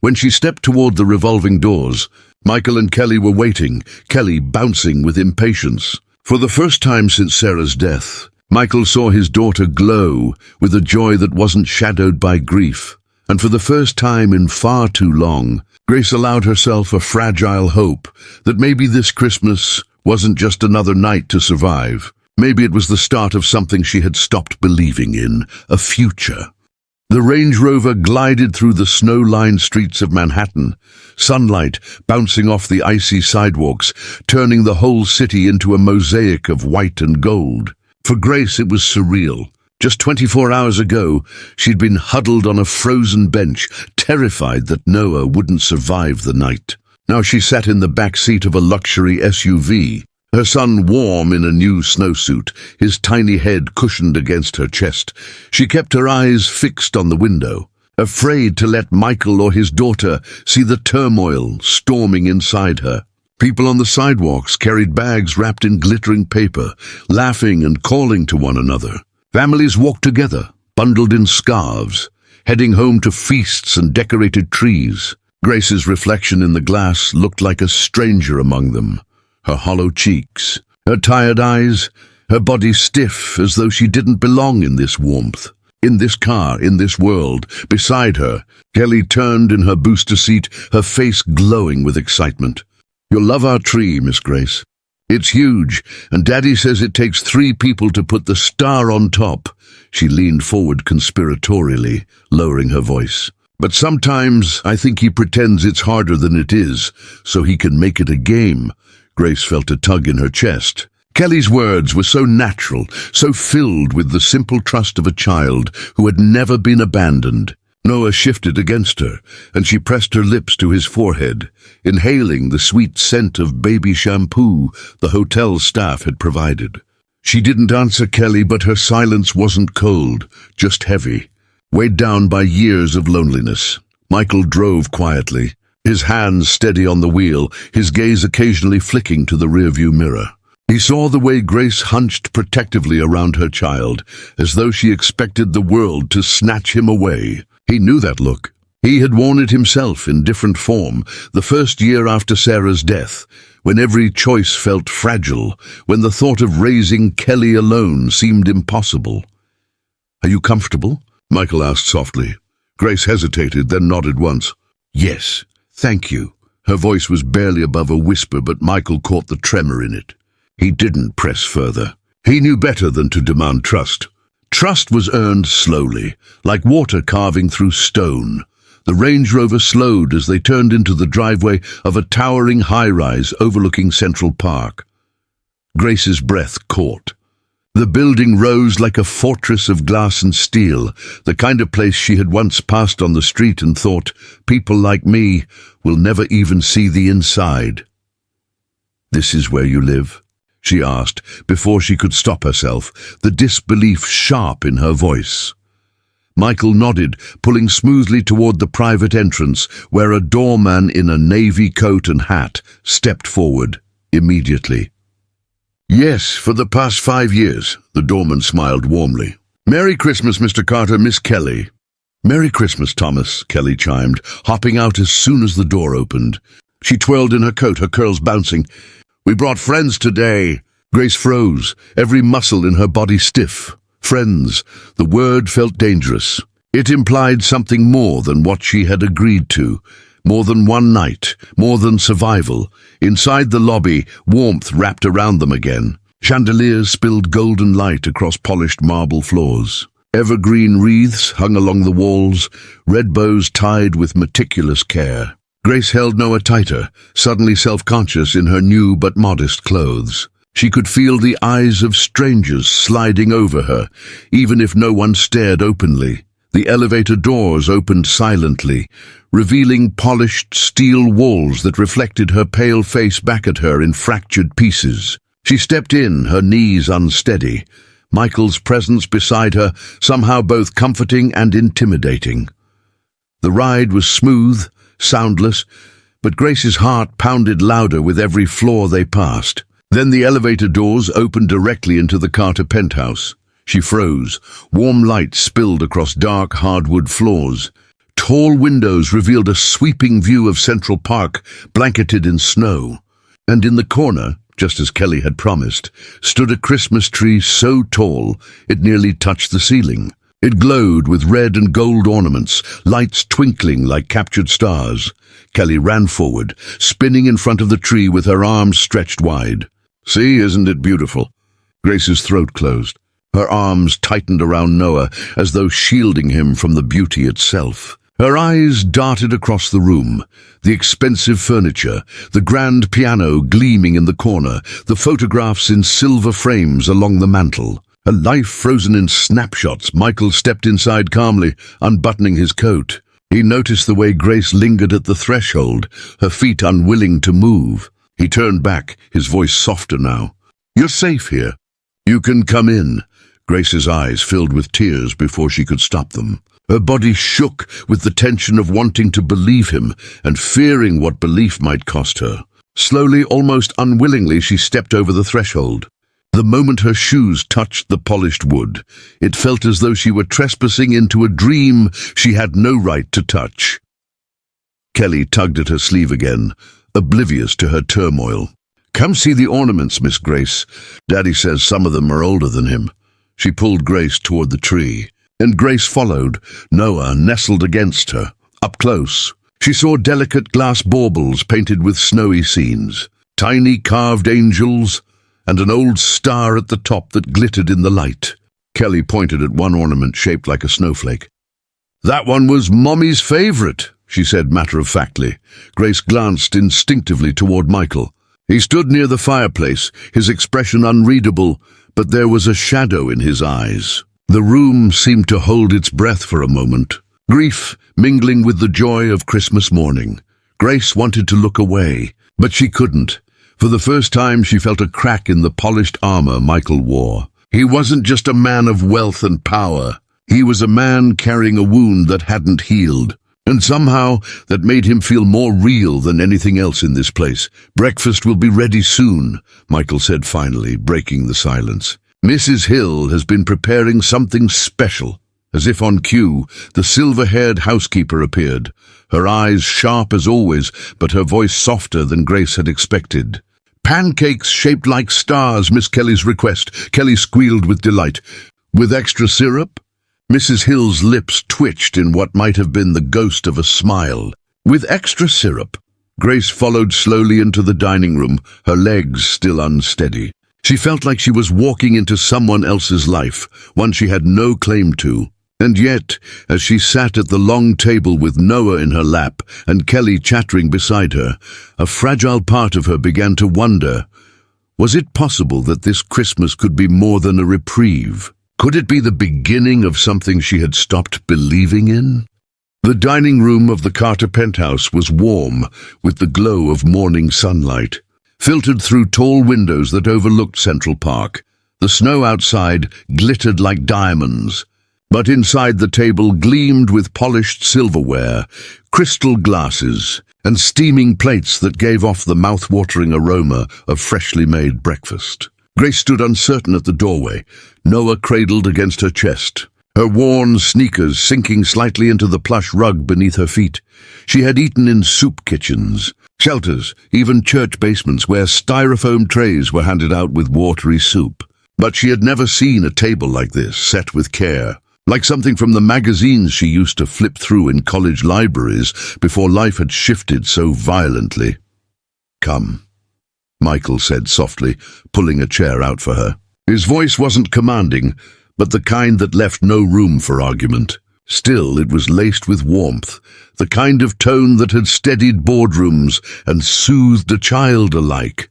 When she stepped toward the revolving doors, Michael and Kelly were waiting, Kelly bouncing with impatience. For the first time since Sarah's death, Michael saw his daughter glow with a joy that wasn't shadowed by grief. And for the first time in far too long, Grace allowed herself a fragile hope that maybe this Christmas wasn't just another night to survive. Maybe it was the start of something she had stopped believing in, a future. The Range Rover glided through the snow-lined streets of Manhattan, sunlight bouncing off the icy sidewalks, turning the whole city into a mosaic of white and gold. For Grace, it was surreal. Just 24 hours ago, she'd been huddled on a frozen bench, terrified that Noah wouldn't survive the night. Now she sat in the back seat of a luxury SUV, her son warm in a new snowsuit, his tiny head cushioned against her chest. She kept her eyes fixed on the window, afraid to let Michael or his daughter see the turmoil storming inside her. People on the sidewalks carried bags wrapped in glittering paper, laughing and calling to one another. Families walked together, bundled in scarves, heading home to feasts and decorated trees. Grace's reflection in the glass looked like a stranger among them, her hollow cheeks, her tired eyes, her body stiff as though she didn't belong in this warmth. In this car, in this world, beside her, Kelly turned in her booster seat, her face glowing with excitement. "You'll love our tree, Miss Grace. It's huge, and Daddy says it takes 3 people to put the star on top." She leaned forward conspiratorially, lowering her voice. "But sometimes I think he pretends it's harder than it is, so he can make it a game." Grace felt a tug in her chest. Kelly's words were so natural, so filled with the simple trust of a child who had never been abandoned. Noah shifted against her, and she pressed her lips to his forehead, inhaling the sweet scent of baby shampoo the hotel staff had provided. She didn't answer Kelly, but her silence wasn't cold, just heavy, weighed down by years of loneliness. Michael drove quietly, his hands steady on the wheel, his gaze occasionally flicking to the rearview mirror. He saw the way Grace hunched protectively around her child, as though she expected the world to snatch him away. He knew that look. He had worn it himself in different form, the first year after Sarah's death, when every choice felt fragile, when the thought of raising Kelly alone seemed impossible. "Are you comfortable?" Michael asked softly. Grace hesitated, then nodded once. "Yes, thank you." Her voice was barely above a whisper, but Michael caught the tremor in it. He didn't press further. He knew better than to demand trust. Trust was earned slowly, like water carving through stone. The Range Rover slowed as they turned into the driveway of a towering high-rise overlooking Central Park. Grace's breath caught. The building rose like a fortress of glass and steel, the kind of place she had once passed on the street and thought, "People like me will never even see the inside." "This is where you live?" she asked, before she could stop herself, the disbelief sharp in her voice. Michael nodded, pulling smoothly toward the private entrance, where a doorman in a navy coat and hat stepped forward immediately. "Yes, for the past 5 years," the doorman smiled warmly. "Merry Christmas, Mr. Carter, Miss Kelly." "Merry Christmas, Thomas," Kelly chimed, hopping out as soon as the door opened. She twirled in her coat, her curls bouncing. "We brought friends today." Grace froze, every muscle in her body stiff. Friends. The word felt dangerous. It implied something more than what she had agreed to, more than one night, more than survival. Inside the lobby, warmth wrapped around them again. Chandeliers spilled golden light across polished marble floors. Evergreen wreaths hung along the walls, red bows tied with meticulous care. Grace held Noah tighter, suddenly self-conscious in her new but modest clothes. She could feel the eyes of strangers sliding over her, even if no one stared openly. The elevator doors opened silently, revealing polished steel walls that reflected her pale face back at her in fractured pieces. She stepped in, her knees unsteady, Michael's presence beside her somehow both comforting and intimidating. The ride was smooth, soundless, but Grace's heart pounded louder with every floor they passed. Then the elevator doors opened directly into the Carter penthouse. She froze. Warm light spilled across dark hardwood floors. Tall windows revealed a sweeping view of Central Park, blanketed in snow. And in the corner, just as Kelly had promised, stood a Christmas tree so tall it nearly touched the ceiling. It glowed with red and gold ornaments, lights twinkling like captured stars. Kelly ran forward, spinning in front of the tree with her arms stretched wide. "See, isn't it beautiful?" Grace's throat closed. Her arms tightened around Noah as though shielding him from the beauty itself. Her eyes darted across the room, the expensive furniture, the grand piano gleaming in the corner, the photographs in silver frames along the mantel. Her life frozen in snapshots, Michael stepped inside calmly, unbuttoning his coat. He noticed the way Grace lingered at the threshold, her feet unwilling to move. He turned back, his voice softer now. "You're safe here. You can come in." Grace's eyes filled with tears before she could stop them. Her body shook with the tension of wanting to believe him and fearing what belief might cost her. Slowly, almost unwillingly, she stepped over the threshold. The moment her shoes touched the polished wood, it felt as though she were trespassing into a dream she had no right to touch. Kelly tugged at her sleeve again, oblivious to her turmoil. "Come see the ornaments, Miss Grace. Daddy says some of them are older than him." She pulled Grace toward the tree, and Grace followed, Noah nestled against her, up close. She saw delicate glass baubles painted with snowy scenes, tiny carved angels, and an old star at the top that glittered in the light. Kelly pointed at one ornament shaped like a snowflake. "That one was Mommy's favorite," she said matter-of-factly. Grace glanced instinctively toward Michael. He stood near the fireplace, his expression unreadable, but there was a shadow in his eyes. The room seemed to hold its breath for a moment, grief mingling with the joy of Christmas morning. Grace wanted to look away, but she couldn't. For the first time she felt a crack in the polished armor Michael wore. He wasn't just a man of wealth and power. He was a man carrying a wound that hadn't healed. And somehow that made him feel more real than anything else in this place. "Breakfast will be ready soon," Michael said finally, breaking the silence. "Mrs. Hill has been preparing something special." As if on cue, the silver-haired housekeeper appeared, her eyes sharp as always, but her voice softer than Grace had expected. "Pancakes shaped like stars, Miss Kelly's request," Kelly squealed with delight. "With extra syrup?" Mrs. Hill's lips twitched in what might have been the ghost of a smile. "With extra syrup." Grace followed slowly into the dining room, her legs still unsteady. She felt like she was walking into someone else's life, one she had no claim to. And yet, as she sat at the long table with Noah in her lap and Kelly chattering beside her, a fragile part of her began to wonder, was it possible that this Christmas could be more than a reprieve? Could it be the beginning of something she had stopped believing in? The dining room of the Carter penthouse was warm with the glow of morning sunlight, filtered through tall windows that overlooked Central Park. The snow outside glittered like diamonds, but inside the table gleamed with polished silverware, crystal glasses, and steaming plates that gave off the mouth-watering aroma of freshly made breakfast. Grace stood uncertain at the doorway, Noah cradled against her chest, her worn sneakers sinking slightly into the plush rug beneath her feet. She had eaten in soup kitchens, shelters, even church basements where styrofoam trays were handed out with watery soup. But she had never seen a table like this, set with care, like something from the magazines she used to flip through in college libraries before life had shifted so violently. "Come," Michael said softly, pulling a chair out for her. His voice wasn't commanding, but the kind that left no room for argument. Still, it was laced with warmth, the kind of tone that had steadied boardrooms and soothed a child alike.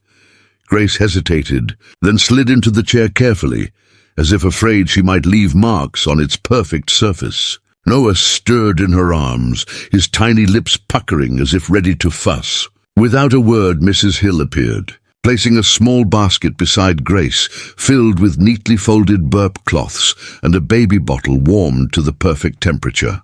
Grace hesitated, then slid into the chair carefully, as if afraid she might leave marks on its perfect surface. Noah stirred in her arms, his tiny lips puckering as if ready to fuss. Without a word, Mrs. Hill appeared, placing a small basket beside Grace, filled with neatly folded burp cloths and a baby bottle warmed to the perfect temperature.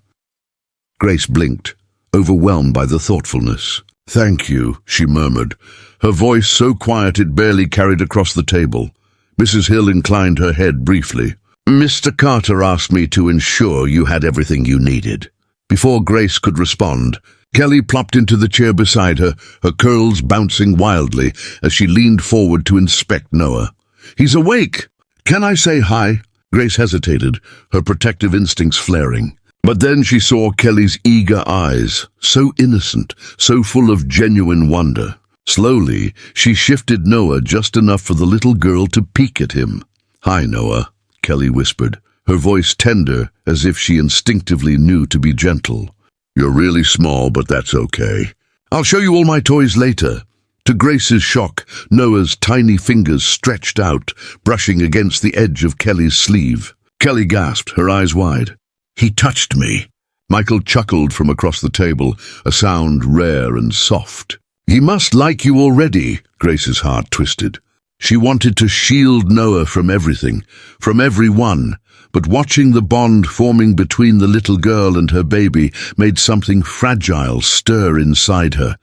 Grace blinked, overwhelmed by the thoughtfulness. "Thank you," she murmured, her voice so quiet it barely carried across the table. Mrs. Hill inclined her head briefly. "Mr. Carter asked me to ensure you had everything you needed." Before Grace could respond, Kelly plopped into the chair beside her, her curls bouncing wildly as she leaned forward to inspect Noah. "He's awake! Can I say hi?" Grace hesitated, her protective instincts flaring. But then she saw Kelly's eager eyes, so innocent, so full of genuine wonder. Slowly, she shifted Noah just enough for the little girl to peek at him. "Hi, Noah," Kelly whispered, her voice tender as if she instinctively knew to be gentle. "You're really small, but that's okay. I'll show you all my toys later." To Grace's shock, Noah's tiny fingers stretched out, brushing against the edge of Kelly's sleeve. Kelly gasped, her eyes wide. "He touched me." Michael chuckled from across the table, a sound rare and soft. "He must like you already," Grace's heart twisted. She wanted to shield Noah from everything, from everyone, but watching the bond forming between the little girl and her baby made something fragile stir inside her,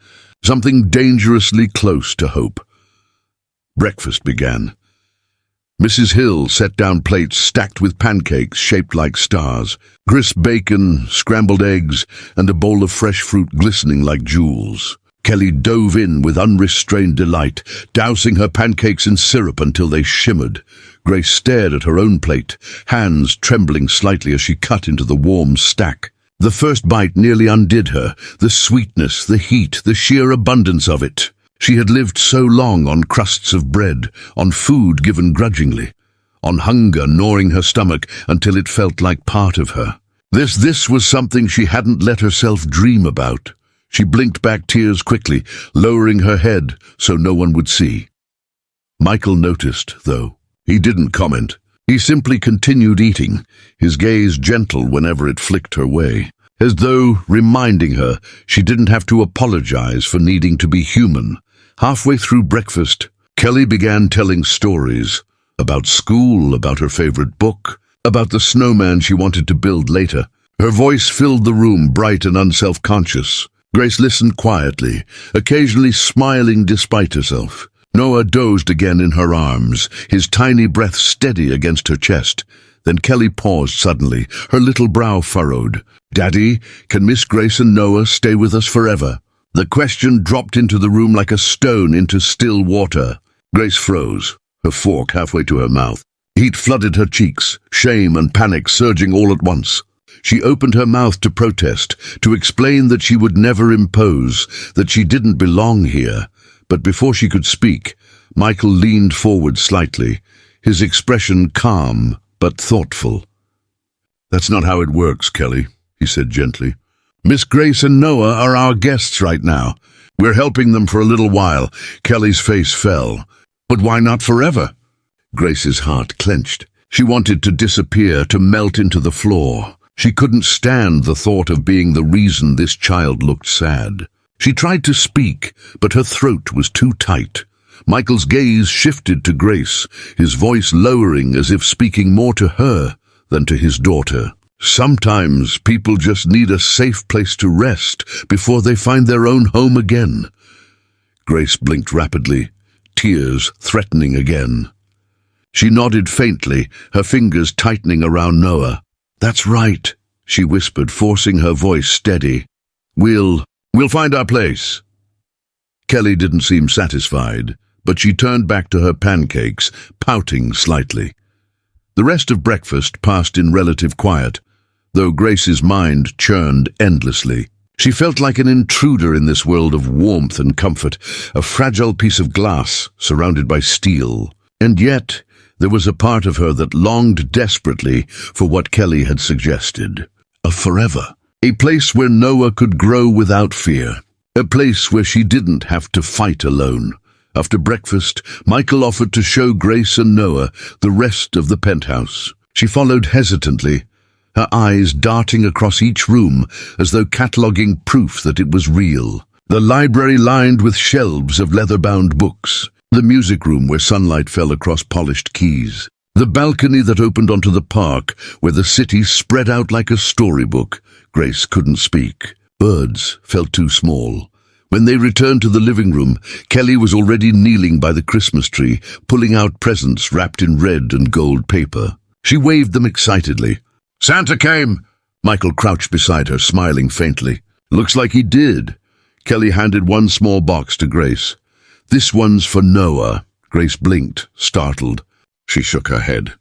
something dangerously close to hope. Breakfast began. Mrs. Hill set down plates stacked with pancakes shaped like stars, crisp bacon, scrambled eggs, and a bowl of fresh fruit glistening like jewels. Kelly dove in with unrestrained delight, dousing her pancakes in syrup until they shimmered. Grace stared at her own plate, hands trembling slightly as she cut into the warm stack. The first bite nearly undid her, the sweetness, the heat, the sheer abundance of it. She had lived so long on crusts of bread, on food given grudgingly, on hunger gnawing her stomach until it felt like part of her. This was something she hadn't let herself dream about. She blinked back tears quickly, lowering her head so no one would see. Michael noticed, though. He didn't comment. He simply continued eating, his gaze gentle whenever it flicked her way, as though reminding her she didn't have to apologize for needing to be human. Halfway through breakfast, Kelly began telling stories about school, about her favorite book, about the snowman she wanted to build later. Her voice filled the room, bright and unself-conscious. Grace listened quietly, occasionally smiling despite herself. Noah dozed again in her arms, his tiny breath steady against her chest. Then Kelly paused suddenly, her little brow furrowed. "Daddy, can Miss Grace and Noah stay with us forever?" The question dropped into the room like a stone into still water. Grace froze, her fork halfway to her mouth. Heat flooded her cheeks, shame and panic surging all at once. She opened her mouth to protest, to explain that she would never impose, that she didn't belong here. But before she could speak, Michael leaned forward slightly, his expression calm but thoughtful. "That's not how it works, Kelly," he said gently. "Miss Grace and Noah are our guests right now. We're helping them for a little while." Kelly's face fell. "But why not forever?" Grace's heart clenched. She wanted to disappear, to melt into the floor. She couldn't stand the thought of being the reason this child looked sad. She tried to speak, but her throat was too tight. Michael's gaze shifted to Grace, his voice lowering as if speaking more to her than to his daughter. "Sometimes people just need a safe place to rest before they find their own home again." Grace blinked rapidly, tears threatening again. She nodded faintly, her fingers tightening around Noah. "That's right," she whispered, forcing her voice steady. We'll find our place." Kelly didn't seem satisfied, but she turned back to her pancakes, pouting slightly. The rest of breakfast passed in relative quiet, though Grace's mind churned endlessly. She felt like an intruder in this world of warmth and comfort, a fragile piece of glass surrounded by steel. And yet, there was a part of her that longed desperately for what Kelly had suggested. A forever. A place where Noah could grow without fear. A place where she didn't have to fight alone. After breakfast, Michael offered to show Grace and Noah the rest of the penthouse. She followed hesitantly, her eyes darting across each room as though cataloguing proof that it was real. The library lined with shelves of leather-bound books. The music room where sunlight fell across polished keys. The balcony that opened onto the park, where the city spread out like a storybook. Grace couldn't speak. Birds felt too small. When they returned to the living room, Kelly was already kneeling by the Christmas tree, pulling out presents wrapped in red and gold paper. She waved them excitedly. "Santa came!" Michael crouched beside her, smiling faintly. "Looks like he did." Kelly handed one small box to Grace. "This one's for Noah." Grace blinked, startled. She shook her head.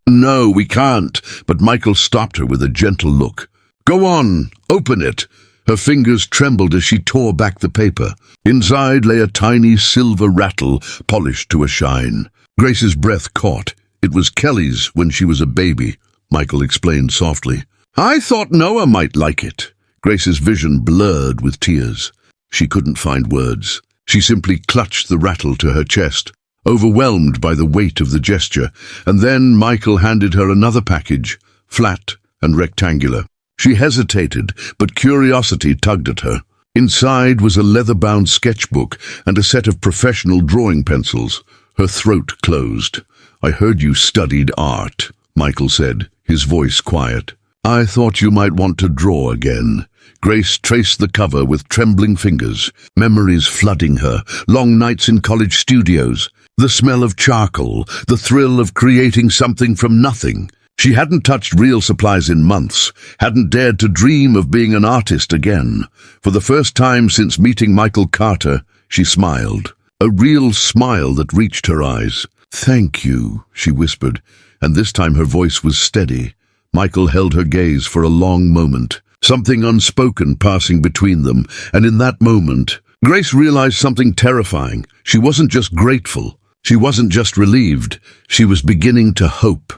"No, we can't," but Michael stopped her with a gentle look. "Go on, open it." Her fingers trembled as she tore back the paper. Inside lay a tiny silver rattle, polished to a shine. Grace's breath caught. It was Kelly's when she was a baby, Michael explained softly. "I thought Noah might like it." Grace's vision blurred with tears. She couldn't find words. She simply clutched the rattle to her chest, overwhelmed by the weight of the gesture, and then Michael handed her another package, flat and rectangular. She hesitated, but curiosity tugged at her. Inside was a leather-bound sketchbook and a set of professional drawing pencils. Her throat closed. "I heard you studied art," Michael said, his voice quiet. "I thought you might want to draw again." Grace traced the cover with trembling fingers, memories flooding her, long nights in college studios, the smell of charcoal, the thrill of creating something from nothing. She hadn't touched real supplies in months, hadn't dared to dream of being an artist again. For the first time since meeting Michael Carter, she smiled, a real smile that reached her eyes. "Thank you," she whispered, and this time her voice was steady. Michael held her gaze for a long moment, something unspoken passing between them, and in that moment, Grace realized something terrifying. She wasn't just grateful. She wasn't just relieved. She was beginning to hope.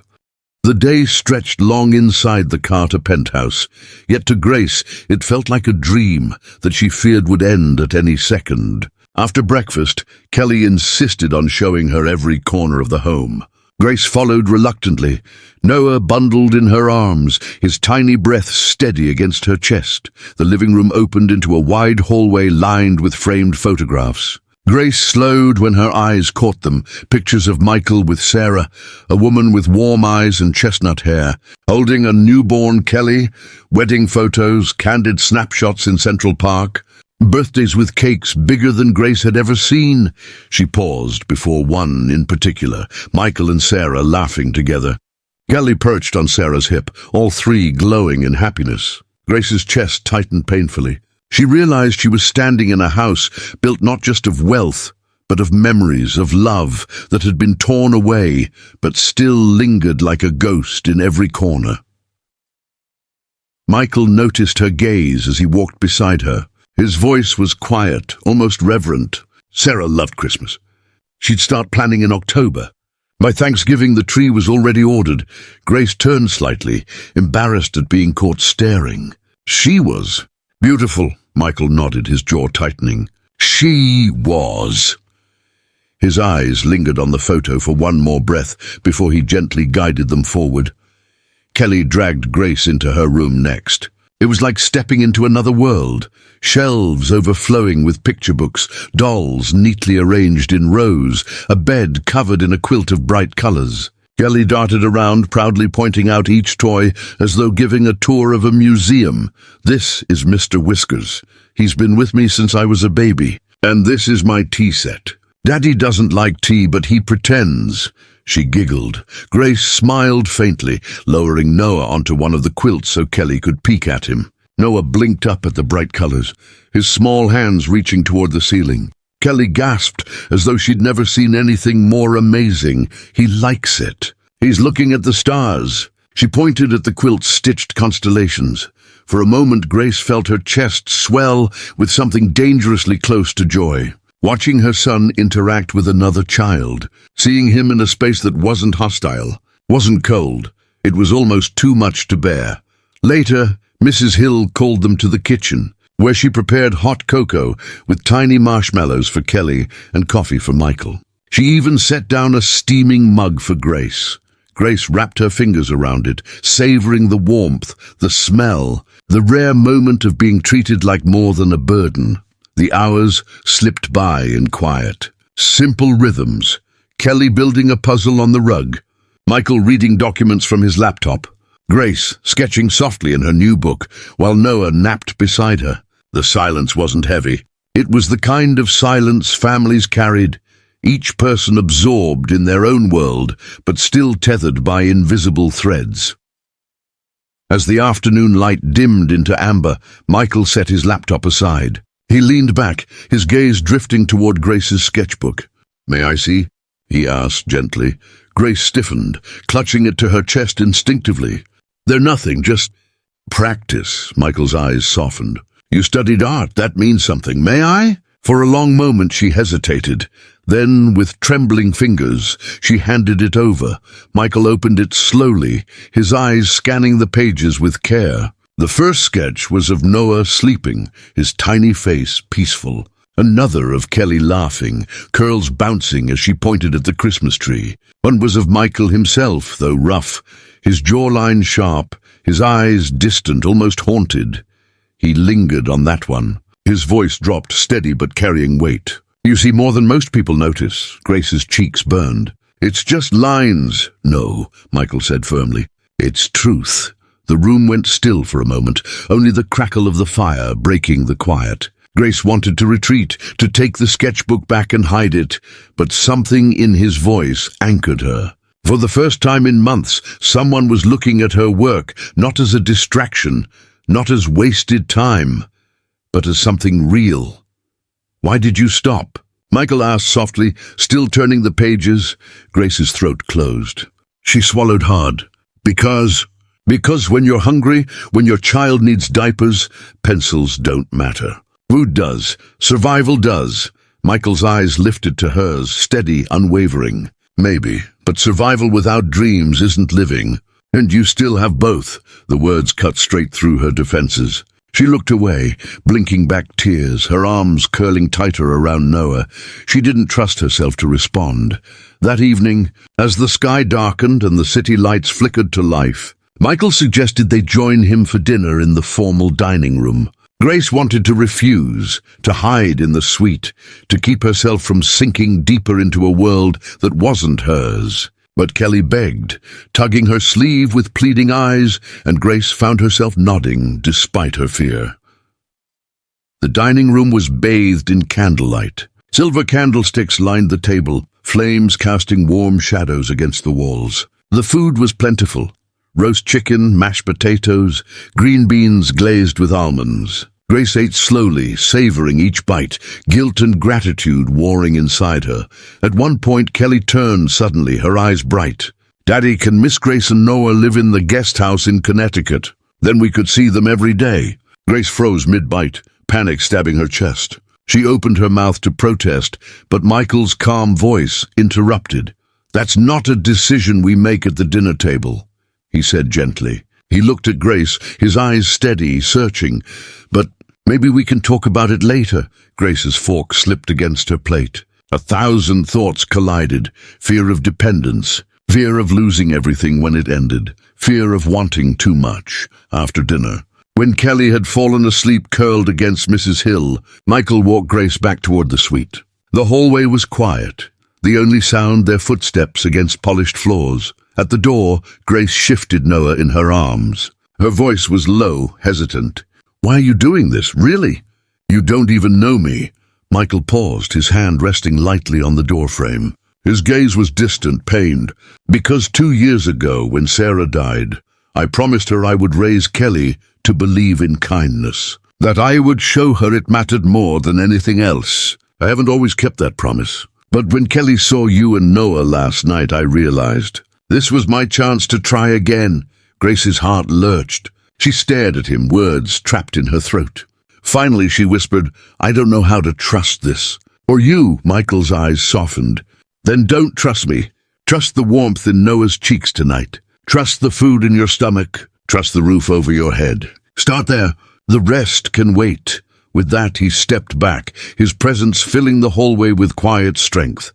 The day stretched long inside the Carter penthouse, yet to Grace it felt like a dream that she feared would end at any second. After breakfast, Kelly insisted on showing her every corner of the home. Grace followed reluctantly, Noah bundled in her arms, his tiny breath steady against her chest. The living room opened into a wide hallway lined with framed photographs. Grace slowed when her eyes caught them, pictures of Michael with Sarah, a woman with warm eyes and chestnut hair, holding a newborn Kelly, wedding photos, candid snapshots in Central Park, birthdays with cakes bigger than Grace had ever seen. She paused before one in particular, Michael and Sarah laughing together. Kelly perched on Sarah's hip, all three glowing in happiness. Grace's chest tightened painfully. She realized she was standing in a house built not just of wealth, but of memories, of love that had been torn away, but still lingered like a ghost in every corner. Michael noticed her gaze as he walked beside her. His voice was quiet, almost reverent. Sarah loved Christmas. She'd start planning in October. By Thanksgiving, the tree was already ordered. Grace turned slightly, embarrassed at being caught staring. She was. "Beautiful," Michael nodded, his jaw tightening. "She was." His eyes lingered on the photo for one more breath before he gently guided them forward. Kelly dragged Grace into her room next. It was like stepping into another world. Shelves overflowing with picture books, dolls neatly arranged in rows, a bed covered in a quilt of bright colors. Kelly darted around, proudly pointing out each toy as though giving a tour of a museum. "This is Mr. Whiskers. He's been with me since I was a baby. And this is my tea set. Daddy doesn't like tea, but he pretends." She giggled. Grace smiled faintly, lowering Noah onto one of the quilts so Kelly could peek at him. Noah blinked up at the bright colors, his small hands reaching toward the ceiling. Kelly gasped, as though she'd never seen anything more amazing. "He likes it. He's looking at the stars." She pointed at the quilt's stitched constellations. For a moment, Grace felt her chest swell with something dangerously close to joy. Watching her son interact with another child, seeing him in a space that wasn't hostile, wasn't cold. It was almost too much to bear. Later, Mrs. Hill called them to the kitchen, where she prepared hot cocoa with tiny marshmallows for Kelly and coffee for Michael. She even set down a steaming mug for Grace. Grace wrapped her fingers around it, savoring the warmth, the smell, the rare moment of being treated like more than a burden. The hours slipped by in quiet. Simple rhythms. Kelly building a puzzle on the rug. Michael reading documents from his laptop. Grace sketching softly in her new book, while Noah napped beside her. The silence wasn't heavy. It was the kind of silence families carried, each person absorbed in their own world, but still tethered by invisible threads. As the afternoon light dimmed into amber, Michael set his laptop aside. He leaned back, his gaze drifting toward Grace's sketchbook. "May I see?" he asked gently. Grace stiffened, clutching it to her chest instinctively. "They're nothing, just practice." Michael's eyes softened. "You studied art, that means something. May I?" For a long moment she hesitated. Then, with trembling fingers, she handed it over. Michael opened it slowly, his eyes scanning the pages with care. The first sketch was of Noah sleeping, his tiny face peaceful. Another of Kelly laughing, curls bouncing as she pointed at the Christmas tree. One was of Michael himself, though rough, his jawline sharp, his eyes distant, almost haunted. He lingered on that one. His voice dropped, steady but carrying weight. "You see more than most people notice." Grace's cheeks burned. "It's just lines." "No," Michael said firmly. "It's truth." The room went still for a moment, only the crackle of the fire breaking the quiet. Grace wanted to retreat, to take the sketchbook back and hide it, but something in his voice anchored her. For the first time in months, someone was looking at her work, not as a distraction, not as wasted time, but as something real. "Why did you stop?" Michael asked softly, still turning the pages. Grace's throat closed. She swallowed hard. Because when you're hungry, when your child needs diapers, pencils don't matter. Food does. Survival does." Michael's eyes lifted to hers, steady, unwavering. "Maybe, but survival without dreams isn't living. And you still have both." The words cut straight through her defenses. She looked away, blinking back tears, her arms curling tighter around Noah. She didn't trust herself to respond. That evening, as the sky darkened and the city lights flickered to life, Michael suggested they join him for dinner in the formal dining room. Grace wanted to refuse, to hide in the suite, to keep herself from sinking deeper into a world that wasn't hers. But Kelly begged, tugging her sleeve with pleading eyes, and Grace found herself nodding despite her fear. The dining room was bathed in candlelight. Silver candlesticks lined the table, flames casting warm shadows against the walls. The food was plentiful. Roast chicken, mashed potatoes, green beans glazed with almonds. Grace ate slowly, savoring each bite, guilt and gratitude warring inside her. At one point, Kelly turned suddenly, her eyes bright. "Daddy, can Miss Grace and Noah live in the guest house in Connecticut? Then we could see them every day." Grace froze mid-bite, panic stabbing her chest. She opened her mouth to protest, but Michael's calm voice interrupted. "That's not a decision we make at the dinner table," he said gently. He looked at Grace, his eyes steady, searching. "But maybe we can talk about it later." Grace's fork slipped against her plate. 1,000 thoughts collided. Fear of dependence, fear of losing everything when it ended, fear of wanting too much. After dinner, when Kelly had fallen asleep curled against Mrs. Hill, Michael walked Grace back toward the suite. The hallway was quiet, the only sound their footsteps against polished floors. At the door, Grace shifted Noah in her arms. Her voice was low, hesitant. "Why are you doing this, really? You don't even know me." Michael paused, his hand resting lightly on the doorframe. His gaze was distant, pained. "Because 2 years ago, when Sarah died, I promised her I would raise Kelly to believe in kindness, that I would show her it mattered more than anything else. I haven't always kept that promise. But when Kelly saw you and Noah last night, I realized this was my chance to try again." Grace's heart lurched. She stared at him, words trapped in her throat. Finally she whispered, "I don't know how to trust this." "Or you?" Michael's eyes softened. "Then don't trust me. Trust the warmth in Noah's cheeks tonight. Trust the food in your stomach. Trust the roof over your head. Start there. The rest can wait." With that he stepped back, his presence filling the hallway with quiet strength.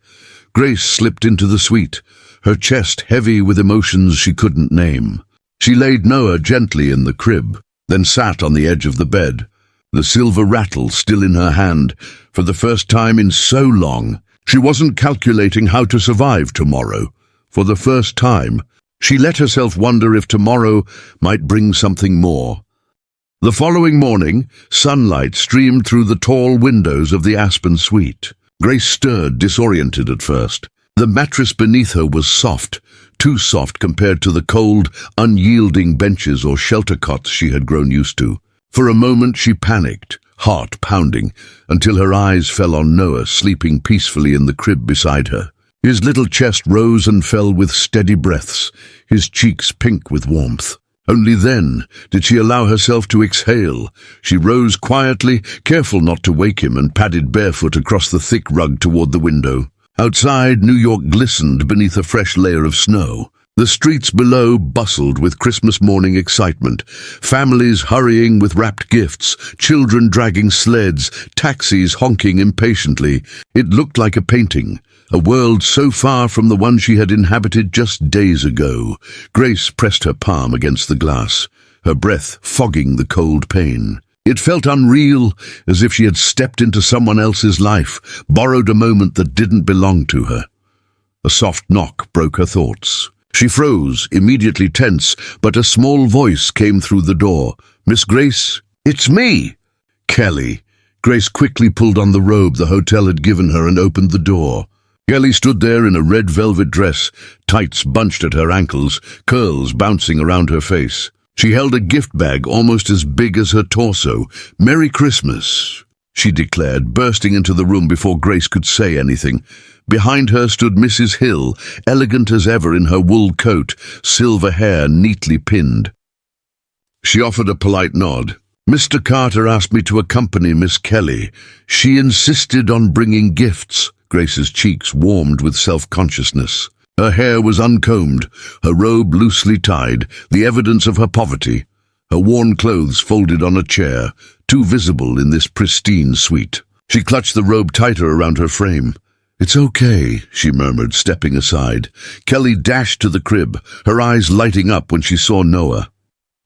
Grace slipped into the suite, her chest heavy with emotions she couldn't name. She laid Noah gently in the crib, then sat on the edge of the bed, the silver rattle still in her hand. For the first time in so long, she wasn't calculating how to survive tomorrow, For the first time, she let herself wonder if tomorrow might bring something more. The following morning, sunlight streamed through the tall windows of the Aspen suite. Grace stirred, disoriented at first. The mattress beneath her was soft, too soft compared to the cold, unyielding benches or shelter cots she had grown used to. For a moment she panicked, heart pounding, until her eyes fell on Noah sleeping peacefully in the crib beside her. His little chest rose and fell with steady breaths, his cheeks pink with warmth. Only then did she allow herself to exhale. She rose quietly, careful not to wake him, and padded barefoot across the thick rug toward the window. Outside, New York glistened beneath a fresh layer of snow. The streets below bustled with Christmas morning excitement, families hurrying with wrapped gifts, children dragging sleds, taxis honking impatiently. It looked like a painting, a world so far from the one she had inhabited just days ago. Grace pressed her palm against the glass, her breath fogging the cold pane. It felt unreal, as if she had stepped into someone else's life, borrowed a moment that didn't belong to her. A soft knock broke her thoughts. She froze, immediately tense, but a small voice came through the door. "Miss Grace?" "It's me." "Kelly." Grace quickly pulled on the robe the hotel had given her and opened the door. Kelly stood there in a red velvet dress, tights bunched at her ankles, curls bouncing around her face. She held a gift bag almost as big as her torso. "Merry Christmas," she declared, bursting into the room before Grace could say anything. Behind her stood Mrs. Hill, elegant as ever in her wool coat, silver hair neatly pinned. She offered a polite nod. "Mr. Carter asked me to accompany Miss Kelly. She insisted on bringing gifts." Grace's cheeks warmed with self-consciousness. Her hair was uncombed, her robe loosely tied, the evidence of her poverty. Her worn clothes folded on a chair, too visible in this pristine suite. She clutched the robe tighter around her frame. "It's okay," she murmured, stepping aside. Kelly dashed to the crib, her eyes lighting up when she saw Noah.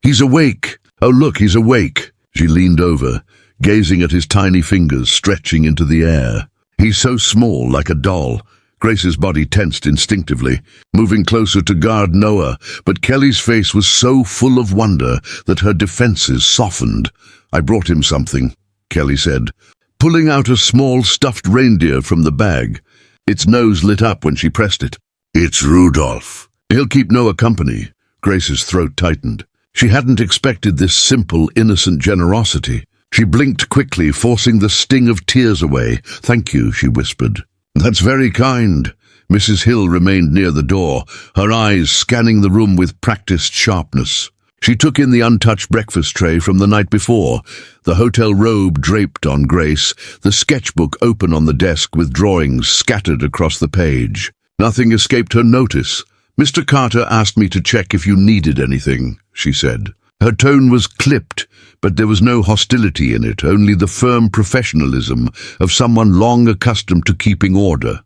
"He's awake! Oh, look, he's awake!" She leaned over, gazing at his tiny fingers stretching into the air. He's so small, like a doll. Grace's body tensed instinctively, moving closer to guard Noah, but Kelly's face was so full of wonder that her defenses softened. "I brought him something," Kelly said, pulling out a small stuffed reindeer from the bag. Its nose lit up when she pressed it. "It's Rudolph. He'll keep Noah company." Grace's throat tightened. She hadn't expected this simple, innocent generosity. She blinked quickly, forcing the sting of tears away. "Thank you," she whispered. "That's very kind." Mrs. Hill remained near the door, her eyes scanning the room with practiced sharpness. She took in the untouched breakfast tray from the night before, the hotel robe draped on Grace, the sketchbook open on the desk with drawings scattered across the page. Nothing escaped her notice. "Mr. Carter asked me to check if you needed anything," she said. Her tone was clipped, but there was no hostility in it, only the firm professionalism of someone long accustomed to keeping order.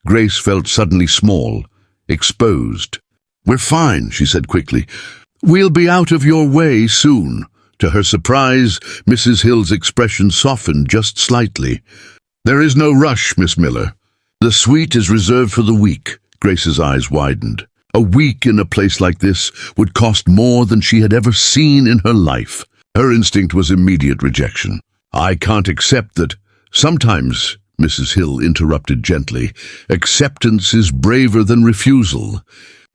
Grace felt suddenly small, exposed. "We're fine," she said quickly. "We'll be out of your way soon." To her surprise, Mrs. Hill's expression softened just slightly. "There is no rush, Miss Miller. The suite is reserved for the week." Grace's eyes widened. A week in a place like this would cost more than she had ever seen in her life. Her instinct was immediate rejection. "I can't accept that." "Sometimes," Mrs. Hill interrupted gently, "acceptance is braver than refusal.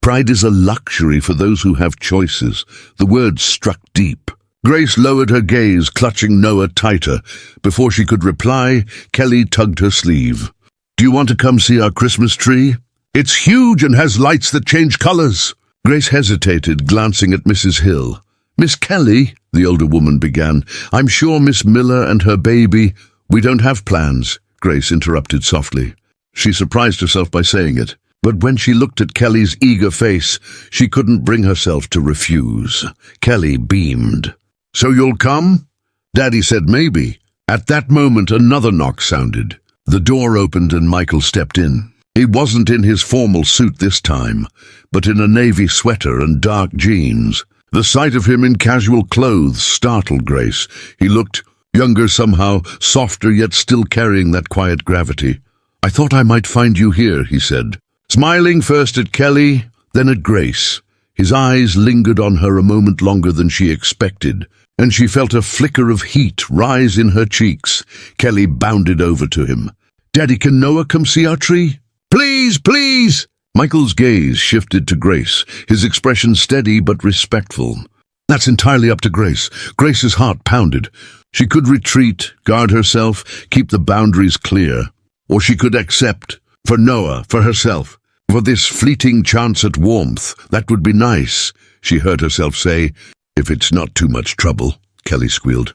Pride is a luxury for those who have choices." The words struck deep. Grace lowered her gaze, clutching Noah tighter. Before she could reply, Kelly tugged her sleeve. "Do you want to come see our Christmas tree? It's huge and has lights that change colors." Grace hesitated, glancing at Mrs. Hill. "Miss Kelly," the older woman began, "I'm sure Miss Miller and her baby—" "We don't have plans," Grace interrupted softly. She surprised herself by saying it, but when she looked at Kelly's eager face, she couldn't bring herself to refuse. Kelly beamed. "So you'll come?" Daddy said maybe. At that moment, another knock sounded. The door opened and Michael stepped in. He wasn't in his formal suit this time, but in a navy sweater and dark jeans. The sight of him in casual clothes startled Grace. He looked younger somehow, softer yet still carrying that quiet gravity. "I thought I might find you here," he said. smiling first at Kelly, then at Grace. His eyes lingered on her a moment longer than she expected, and she felt a flicker of heat rise in her cheeks. Kelly bounded over to him. "Daddy, can Noah come see our tree?" "Please, please!" Michael's gaze shifted to Grace, his expression steady but respectful. That's entirely up to Grace. Grace's heart pounded. She could retreat, guard herself, keep the boundaries clear. Or she could accept, for Noah, for herself. For this fleeting chance at warmth, that would be nice, she heard herself say. "If it's not too much trouble," Kelly squealed,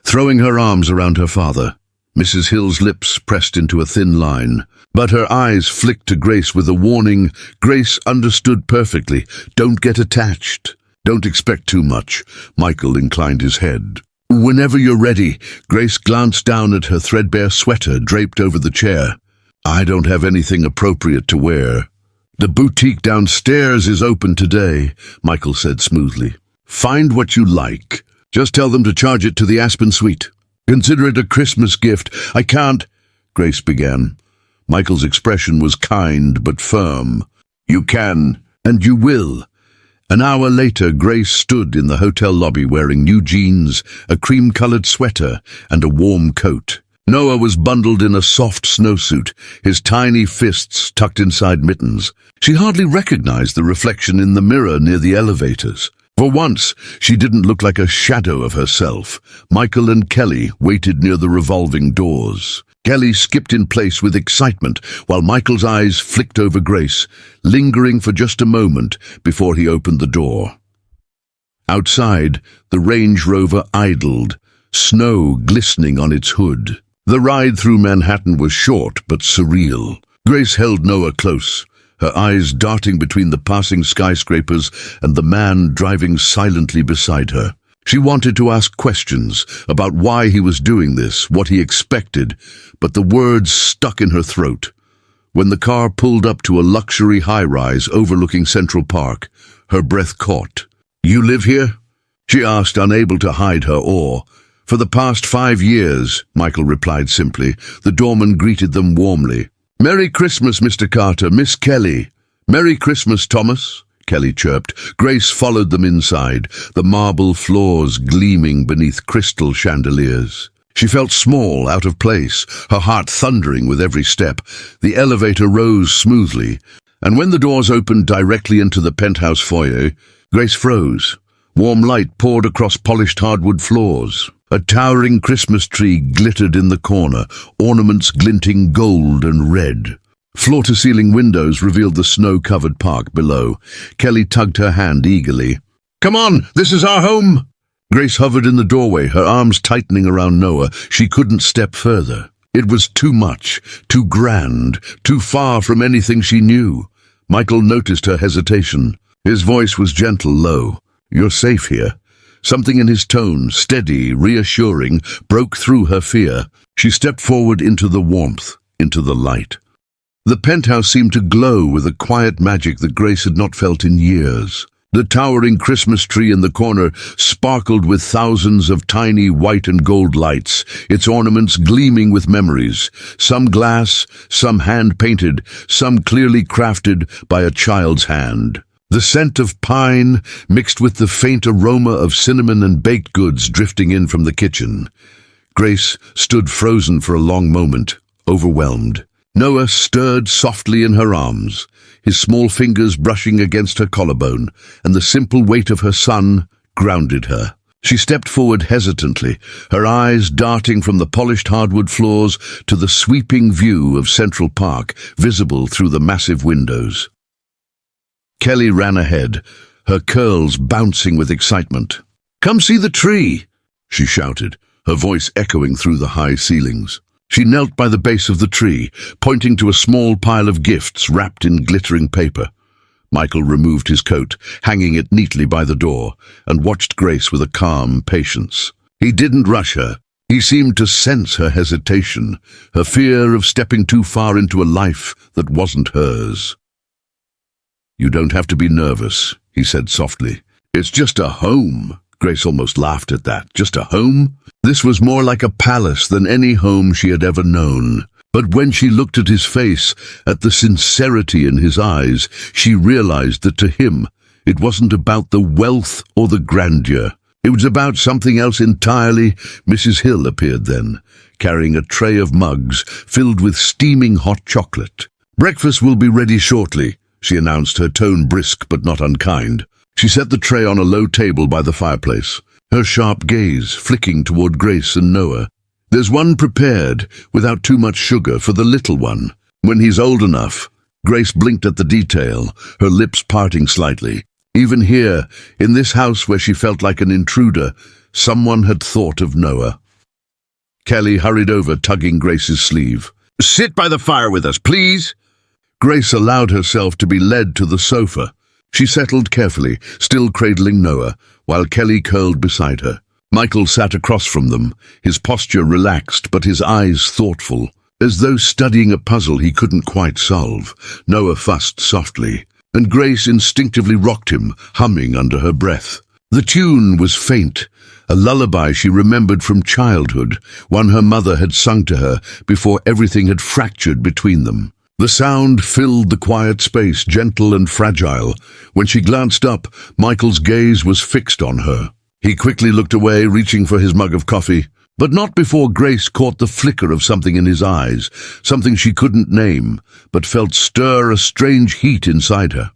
throwing her arms around her father. Mrs. Hill's lips pressed into a thin line, but her eyes flicked to Grace with a warning. Grace understood perfectly. Don't get attached. Don't expect too much. Michael inclined his head. "Whenever you're ready." Grace glanced down at her threadbare sweater draped over the chair. "I don't have anything appropriate to wear." "The boutique downstairs is open today," Michael said smoothly. "Find what you like. Just tell them to charge it to the Aspen Suite. Consider it a Christmas gift." "I can't," Grace began. Michael's expression was kind but firm. "You can, and you will." An hour later, Grace stood in the hotel lobby wearing new jeans, a cream-colored sweater, and a warm coat. Noah was bundled in a soft snowsuit, his tiny fists tucked inside mittens. She hardly recognized the reflection in the mirror near the elevators. For once, she didn't look like a shadow of herself. Michael and Kelly waited near the revolving doors. Kelly skipped in place with excitement, while Michael's eyes flicked over Grace, lingering for just a moment before he opened the door. Outside, the Range Rover idled, snow glistening on its hood. The ride through Manhattan was short but surreal. Grace held Noah close, her eyes darting between the passing skyscrapers and the man driving silently beside her. She wanted to ask questions about why he was doing this, what he expected, but the words stuck in her throat. When the car pulled up to a luxury high-rise overlooking Central Park, her breath caught. "You live here?" she asked, unable to hide her awe. "For the past 5 years," Michael replied simply. The doorman greeted them warmly. "Merry Christmas, Mr. Carter, Miss Kelly." "Merry Christmas, Thomas," Kelly chirped. Grace followed them inside, the marble floors gleaming beneath crystal chandeliers. She felt small, out of place, her heart thundering with every step. The elevator rose smoothly, and when the doors opened directly into the penthouse foyer, Grace froze. Warm light poured across polished hardwood floors. A towering Christmas tree glittered in the corner, ornaments glinting gold and red. Floor-to-ceiling windows revealed the snow-covered park below. Kelly tugged her hand eagerly. "Come on, this is our home!" Grace hovered in the doorway, her arms tightening around Noah. She couldn't step further. It was too much, too grand, too far from anything she knew. Michael noticed her hesitation. His voice was gentle, low. "You're safe here." Something in his tone, steady, reassuring, broke through her fear. She stepped forward into the warmth, into the light. The penthouse seemed to glow with a quiet magic that Grace had not felt in years. The towering Christmas tree in the corner sparkled with thousands of tiny white and gold lights, its ornaments gleaming with memories, some glass, some hand-painted, some clearly crafted by a child's hand. The scent of pine mixed with the faint aroma of cinnamon and baked goods drifting in from the kitchen. Grace stood frozen for a long moment, overwhelmed. Noah stirred softly in her arms, his small fingers brushing against her collarbone, and the simple weight of her son grounded her. She stepped forward hesitantly, her eyes darting from the polished hardwood floors to the sweeping view of Central Park, visible through the massive windows. Kelly ran ahead, her curls bouncing with excitement. "Come see the tree," she shouted, her voice echoing through the high ceilings. She knelt by the base of the tree, pointing to a small pile of gifts wrapped in glittering paper. Michael removed his coat, hanging it neatly by the door, and watched Grace with a calm patience. He didn't rush her. He seemed to sense her hesitation, her fear of stepping too far into a life that wasn't hers. "You don't have to be nervous," he said softly. "It's just a home." Grace almost laughed at that. Just a home? This was more like a palace than any home she had ever known. But when she looked at his face, at the sincerity in his eyes, she realized that to him, it wasn't about the wealth or the grandeur. It was about something else entirely. Mrs. Hill appeared then, carrying a tray of mugs filled with steaming hot chocolate. "Breakfast will be ready shortly," she announced, her tone brisk but not unkind. She set the tray on a low table by the fireplace, her sharp gaze flicking toward Grace and Noah. "There's one prepared, without too much sugar, for the little one. When he's old enough." Grace blinked at the detail, her lips parting slightly. Even here, in this house where she felt like an intruder, someone had thought of Noah. Kelly hurried over, tugging Grace's sleeve. "Sit by the fire with us, please." Grace allowed herself to be led to the sofa. She settled carefully, still cradling Noah, while Kelly curled beside her. Michael sat across from them, his posture relaxed but his eyes thoughtful. As though studying a puzzle he couldn't quite solve, Noah fussed softly, and Grace instinctively rocked him, humming under her breath. The tune was faint, a lullaby she remembered from childhood, one her mother had sung to her before everything had fractured between them. The sound filled the quiet space, gentle and fragile. When she glanced up, Michael's gaze was fixed on her. He quickly looked away, reaching for his mug of coffee, but not before Grace caught the flicker of something in his eyes, something she couldn't name, but felt stir a strange heat inside her.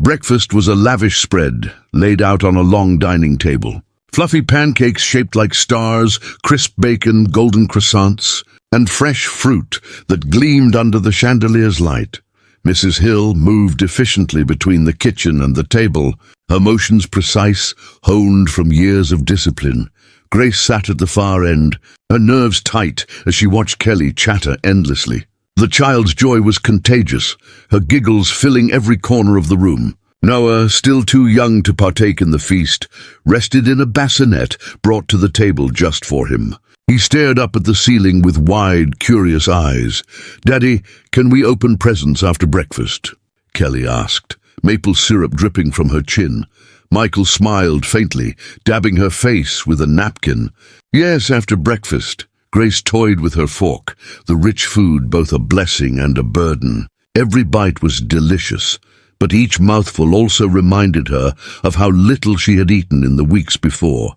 Breakfast was a lavish spread, laid out on a long dining table. Fluffy pancakes shaped like stars, crisp bacon, golden croissants, and fresh fruit that gleamed under the chandelier's light. Mrs. Hill moved efficiently between the kitchen and the table, her motions precise, honed from years of discipline. Grace sat at the far end, her nerves tight as she watched Kelly chatter endlessly. The child's joy was contagious, her giggles filling every corner of the room. Noah, still too young to partake in the feast, rested in a bassinet brought to the table just for him. He stared up at the ceiling with wide, curious eyes. "Daddy, can we open presents after breakfast?" Kelly asked, maple syrup dripping from her chin. Michael smiled faintly, dabbing her face with a napkin. "Yes, after breakfast." Grace toyed with her fork, the rich food both a blessing and a burden. Every bite was delicious, but each mouthful also reminded her of how little she had eaten in the weeks before,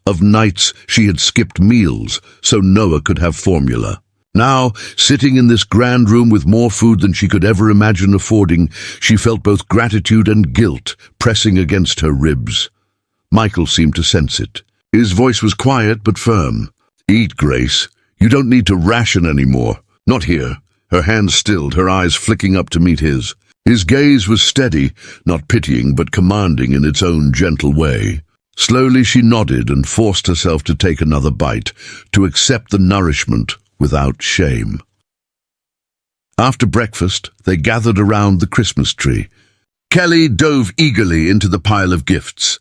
of nights she had skipped meals so Noah could have formula. Now, sitting in this grand room with more food than she could ever imagine affording, she felt both gratitude and guilt pressing against her ribs. Michael seemed to sense it. His voice was quiet but firm. "Eat, Grace. You don't need to ration anymore. Not here." Her hands stilled, her eyes flicking up to meet his. His gaze was steady, not pitying but commanding in its own gentle way. Slowly she nodded and forced herself to take another bite, to accept the nourishment without shame. After breakfast, they gathered around the Christmas tree. Kelly dove eagerly into the pile of gifts,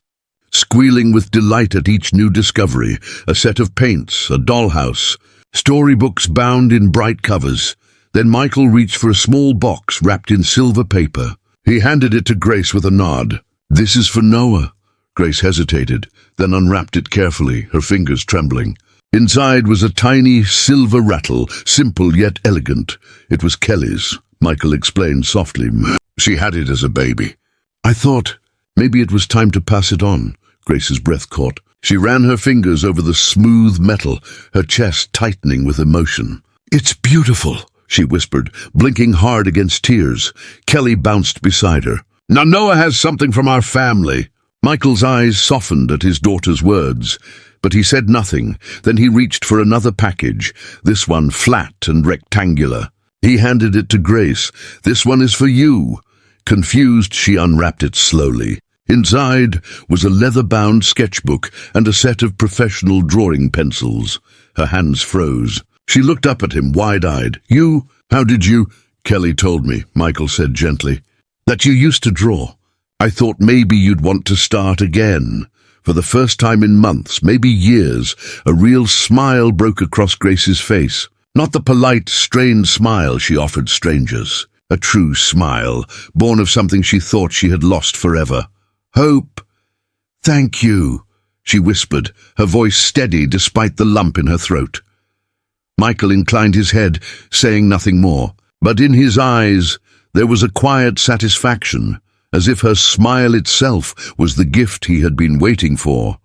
squealing with delight at each new discovery, a set of paints, a dollhouse, storybooks bound in bright covers. Then Michael reached for a small box wrapped in silver paper. He handed it to Grace with a nod. "This is for Noah." Grace hesitated, then unwrapped it carefully, her fingers trembling. Inside was a tiny silver rattle, simple yet elegant. It was Kelly's, Michael explained softly. "She had it as a baby." "I thought maybe it was time to pass it on." Grace's breath caught. She ran her fingers over the smooth metal, her chest tightening with emotion. "It's beautiful," she whispered, blinking hard against tears. Kelly bounced beside her. "Now Noah has something from our family." Michael's eyes softened at his daughter's words, but he said nothing. Then he reached for another package, this one flat and rectangular. He handed it to Grace. "This one is for you." Confused, she unwrapped it slowly. Inside was a leather-bound sketchbook and a set of professional drawing pencils. Her hands froze. She looked up at him, wide-eyed. "You? How did you?" "Kelly told me," Michael said gently, "that you used to draw. I thought maybe you'd want to start again." For the first time in months, maybe years, a real smile broke across Grace's face. Not the polite, strained smile she offered strangers. A true smile, born of something she thought she had lost forever. "Hope." "Thank you," she whispered, her voice steady despite the lump in her throat. Michael inclined his head, saying nothing more. But in his eyes there was a quiet satisfaction, as if her smile itself was the gift he had been waiting for.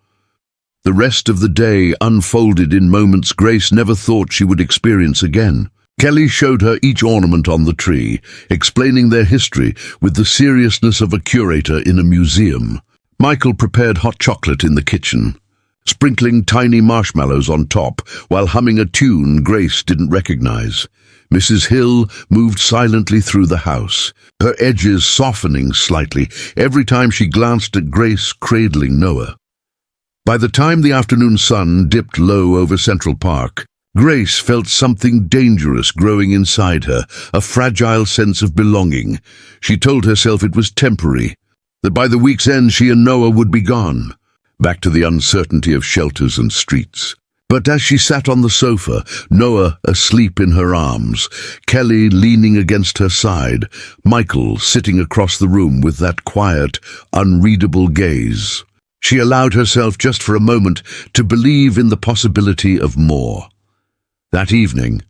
The rest of the day unfolded in moments Grace never thought she would experience again. Kelly showed her each ornament on the tree, explaining their history with the seriousness of a curator in a museum. Michael prepared hot chocolate in the kitchen, sprinkling tiny marshmallows on top while humming a tune Grace didn't recognize. Mrs. Hill moved silently through the house, her edges softening slightly every time she glanced at Grace cradling Noah. By the time the afternoon sun dipped low over Central Park, Grace felt something dangerous growing inside her, a fragile sense of belonging. She told herself it was temporary, that by the week's end she and Noah would be gone, back to the uncertainty of shelters and streets. But as she sat on the sofa, Noah asleep in her arms, Kelly leaning against her side, Michael sitting across the room with that quiet, unreadable gaze, she allowed herself just for a moment to believe in the possibility of more. That evening,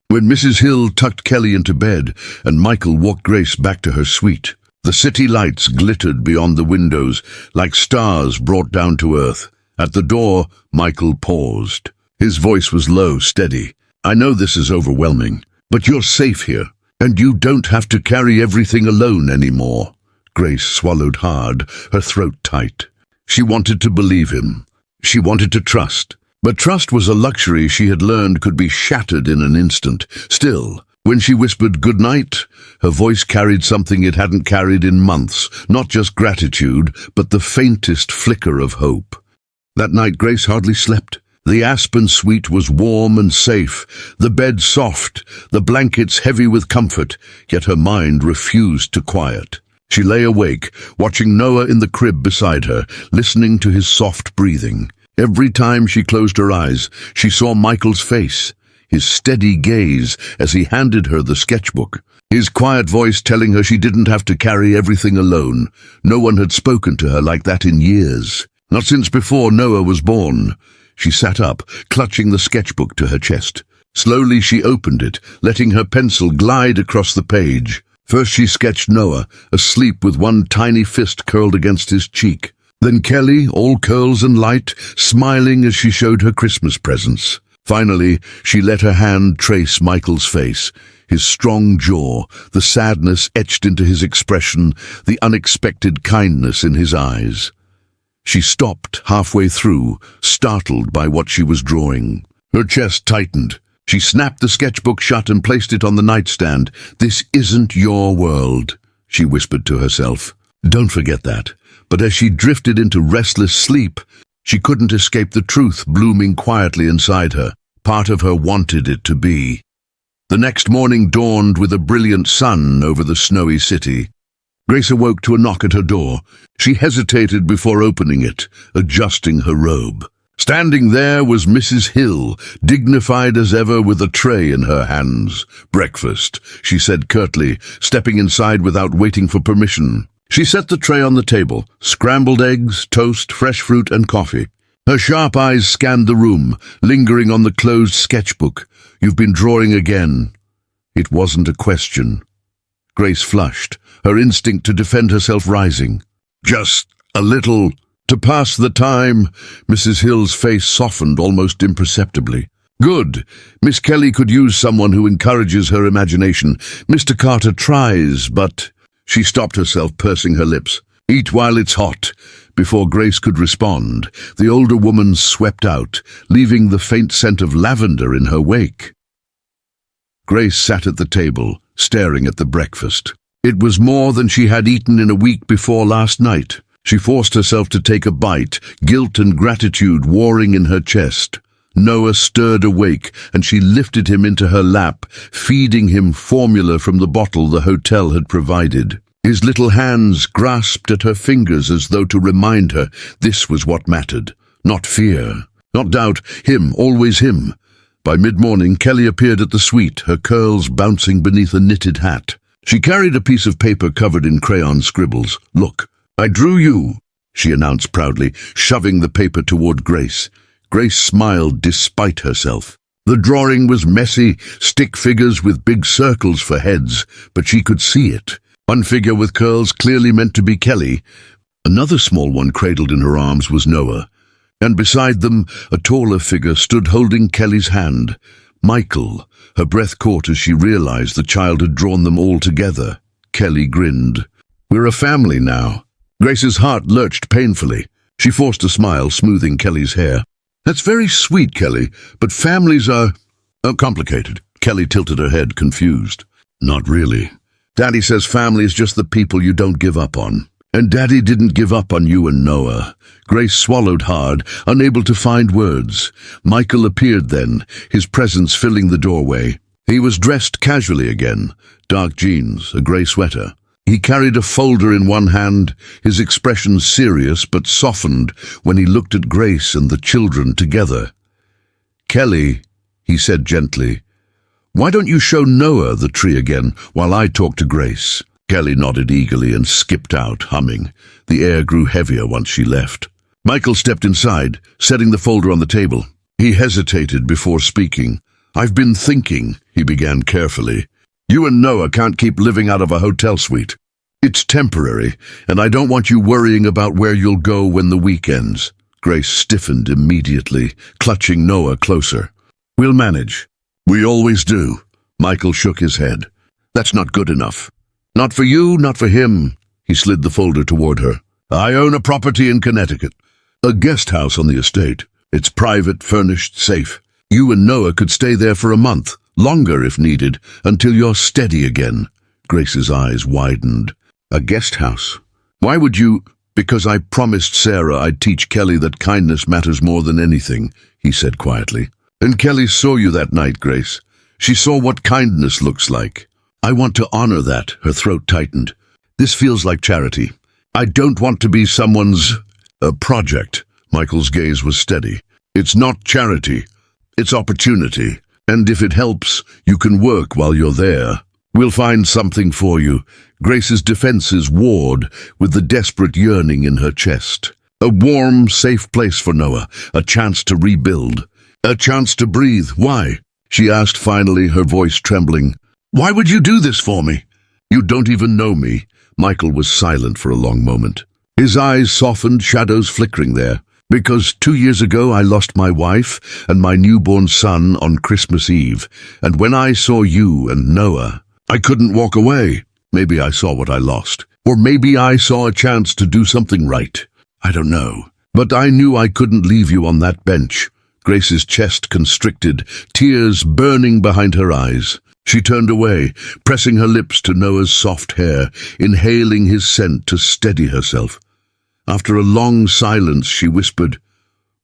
when Mrs. Hill tucked Kelly into bed and Michael walked Grace back to her suite, the city lights glittered beyond the windows like stars brought down to earth. At the door, Michael paused. His voice was low, steady. "I know this is overwhelming, but you're safe here, and you don't have to carry everything alone anymore." Grace swallowed hard, her throat tight. She wanted to believe him. She wanted to trust. But trust was a luxury she had learned could be shattered in an instant. Still, when she whispered good night, her voice carried something it hadn't carried in months, not just gratitude, but the faintest flicker of hope. That night Grace hardly slept. The Aspen suite was warm and safe, the bed soft, the blankets heavy with comfort, yet her mind refused to quiet. She lay awake, watching Noah in the crib beside her, listening to his soft breathing. Every time she closed her eyes, she saw Michael's face, his steady gaze as he handed her the sketchbook, his quiet voice telling her she didn't have to carry everything alone. No one had spoken to her like that in years, not since before Noah was born. She sat up, clutching the sketchbook to her chest. Slowly she opened it, letting her pencil glide across the page. First she sketched Noah, asleep with one tiny fist curled against his cheek. Then Kelly, all curls and light, smiling as she showed her Christmas presents. Finally, she let her hand trace Michael's face, his strong jaw, the sadness etched into his expression, the unexpected kindness in his eyes. She stopped halfway through, startled by what she was drawing. Her chest tightened. She snapped the sketchbook shut and placed it on the nightstand. "This isn't your world," she whispered to herself. "Don't forget that." But as she drifted into restless sleep, she couldn't escape the truth blooming quietly inside her. Part of her wanted it to be. The next morning dawned with a brilliant sun over the snowy city. Grace awoke to a knock at her door. She hesitated before opening it, adjusting her robe. Standing there was Mrs. Hill, dignified as ever with a tray in her hands. "Breakfast," she said curtly, stepping inside without waiting for permission. She set the tray on the table, scrambled eggs, toast, fresh fruit, and coffee. Her sharp eyes scanned the room, lingering on the closed sketchbook. "You've been drawing again." It wasn't a question. Grace flushed, her instinct to defend herself rising. "Just a little." To pass the time, Mrs. Hill's face softened almost imperceptibly. "Good. Miss Kelly could use someone who encourages her imagination. Mr. Carter tries, but—" She stopped herself, pursing her lips. "Eat while it's hot." Before Grace could respond, the older woman swept out, leaving the faint scent of lavender in her wake. Grace sat at the table, staring at the breakfast. It was more than she had eaten in a week before last night. She forced herself to take a bite, guilt and gratitude warring in her chest. Noah stirred awake, and she lifted him into her lap, feeding him formula from the bottle the hotel had provided. His little hands grasped at her fingers as though to remind her this was what mattered. Not fear, not doubt, him, always him. By mid-morning, Kelly appeared at the suite, her curls bouncing beneath a knitted hat. She carried a piece of paper covered in crayon scribbles. "Look, I drew you," she announced proudly, shoving the paper toward Grace. Grace smiled despite herself. The drawing was messy, stick figures with big circles for heads, but she could see it. One figure with curls clearly meant to be Kelly. Another small one cradled in her arms was Noah, and beside them a taller figure stood holding Kelly's hand. Michael. Her breath caught as she realized the child had drawn them all together. Kelly grinned. "We're a family now." Grace's heart lurched painfully. She forced a smile, smoothing Kelly's hair. "That's very sweet, Kelly, but families are complicated." Kelly tilted her head, confused. "Not really. Daddy says family is just the people you don't give up on. And Daddy didn't give up on you and Noah." Grace swallowed hard, unable to find words. Michael appeared then, his presence filling the doorway. He was dressed casually again, dark jeans, a grey sweater. He carried a folder in one hand, his expression serious but softened when he looked at Grace and the children together. "Kelly," he said gently, "why don't you show Noah the tree again while I talk to Grace?" Kelly nodded eagerly and skipped out, humming. The air grew heavier once she left. Michael stepped inside, setting the folder on the table. He hesitated before speaking. "I've been thinking," he began carefully. "You and Noah can't keep living out of a hotel suite. It's temporary, and I don't want you worrying about where you'll go when the week ends." Grace stiffened immediately, clutching Noah closer. "We'll manage." "We always do." Michael shook his head. "That's not good enough. Not for you, not for him." He slid the folder toward her. "I own a property in Connecticut. A guest house on the estate. It's private, furnished, safe. You and Noah could stay there for a month, longer if needed, until you're steady again." Grace's eyes widened. "A guest house? Why would you—" "Because I promised Sarah I'd teach Kelly that kindness matters more than anything," he said quietly. "And Kelly saw you that night, Grace. She saw what kindness looks like. I want to honor that." Her throat tightened. "This feels like charity. I don't want to be someone's project." Michael's gaze was steady. "It's not charity. It's opportunity. And if it helps, you can work while you're there. We'll find something for you." Grace's defenses warred with the desperate yearning in her chest. A warm, safe place for Noah, a chance to rebuild, a chance to breathe. "Why?" she asked finally, her voice trembling. "Why would you do this for me?" "You don't even know me." Michael was silent for a long moment. His eyes softened, shadows flickering there. "Because 2 years ago I lost my wife and my newborn son on Christmas Eve, and when I saw you and Noah, I couldn't walk away. Maybe I saw what I lost, or maybe I saw a chance to do something right. I don't know. But I knew I couldn't leave you on that bench." Grace's chest constricted, tears burning behind her eyes. She turned away, pressing her lips to Noah's soft hair, inhaling his scent to steady herself. After a long silence, she whispered,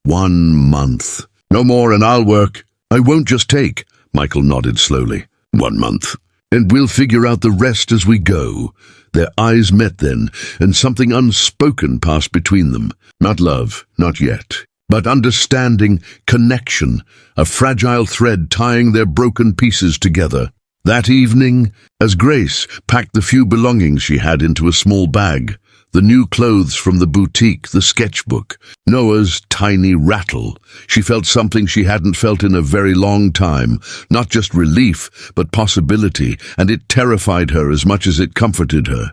"1 month. No more and I'll work." "I won't just take." Michael nodded slowly. 1 month. "And we'll figure out the rest as we go." Their eyes met then, and something unspoken passed between them. Not love, not yet, but understanding, connection, a fragile thread tying their broken pieces together. That evening, as Grace packed the few belongings she had into a small bag, the new clothes from the boutique, the sketchbook, Noah's tiny rattle, she felt something she hadn't felt in a very long time, not just relief, but possibility, and it terrified her as much as it comforted her.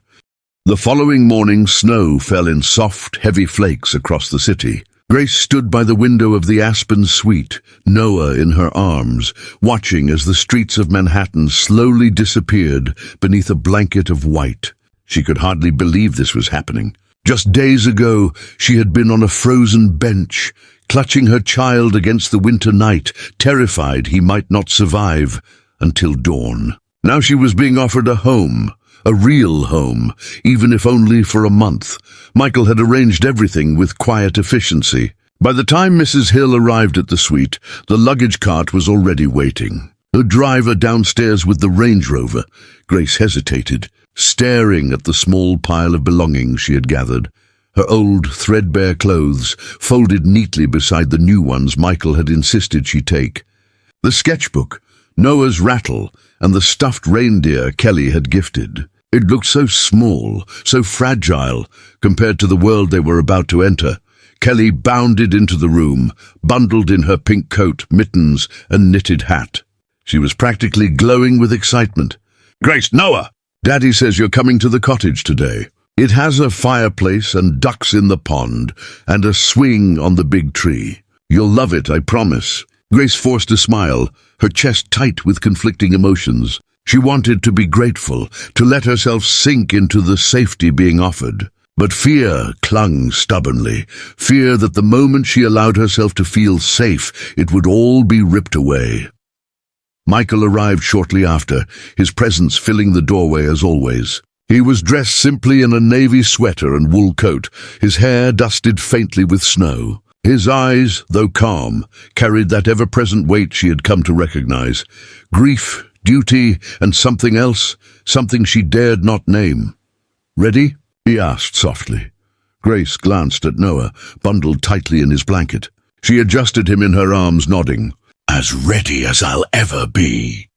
The following morning, snow fell in soft, heavy flakes across the city. Grace stood by the window of the Aspen suite, Noah in her arms, watching as the streets of Manhattan slowly disappeared beneath a blanket of white. She could hardly believe this was happening. Just days ago, she had been on a frozen bench, clutching her child against the winter night, terrified he might not survive until dawn. Now she was being offered a home, a real home, even if only for a month. Michael had arranged everything with quiet efficiency. By the time Mrs. Hill arrived at the suite, the luggage cart was already waiting. The driver downstairs with the Range Rover. Grace hesitated, staring at the small pile of belongings she had gathered. Her old, threadbare clothes folded neatly beside the new ones Michael had insisted she take. The sketchbook, Noah's rattle, and the stuffed reindeer Kelly had gifted. It looked so small, so fragile, compared to the world they were about to enter. Kelly bounded into the room, bundled in her pink coat, mittens, and knitted hat. She was practically glowing with excitement. "Grace, Noah! Daddy says you're coming to the cottage today. It has a fireplace and ducks in the pond, and a swing on the big tree. You'll love it, I promise." Grace forced a smile, her chest tight with conflicting emotions. She wanted to be grateful, to let herself sink into the safety being offered. But fear clung stubbornly, fear that the moment she allowed herself to feel safe, it would all be ripped away. Michael arrived shortly after, his presence filling the doorway as always. He was dressed simply in a navy sweater and wool coat, his hair dusted faintly with snow. His eyes, though calm, carried that ever-present weight she had come to recognize. Grief, duty, and something else, something she dared not name. "Ready?" he asked softly. Grace glanced at Noah, bundled tightly in his blanket. She adjusted him in her arms, nodding. "As ready as I'll ever be."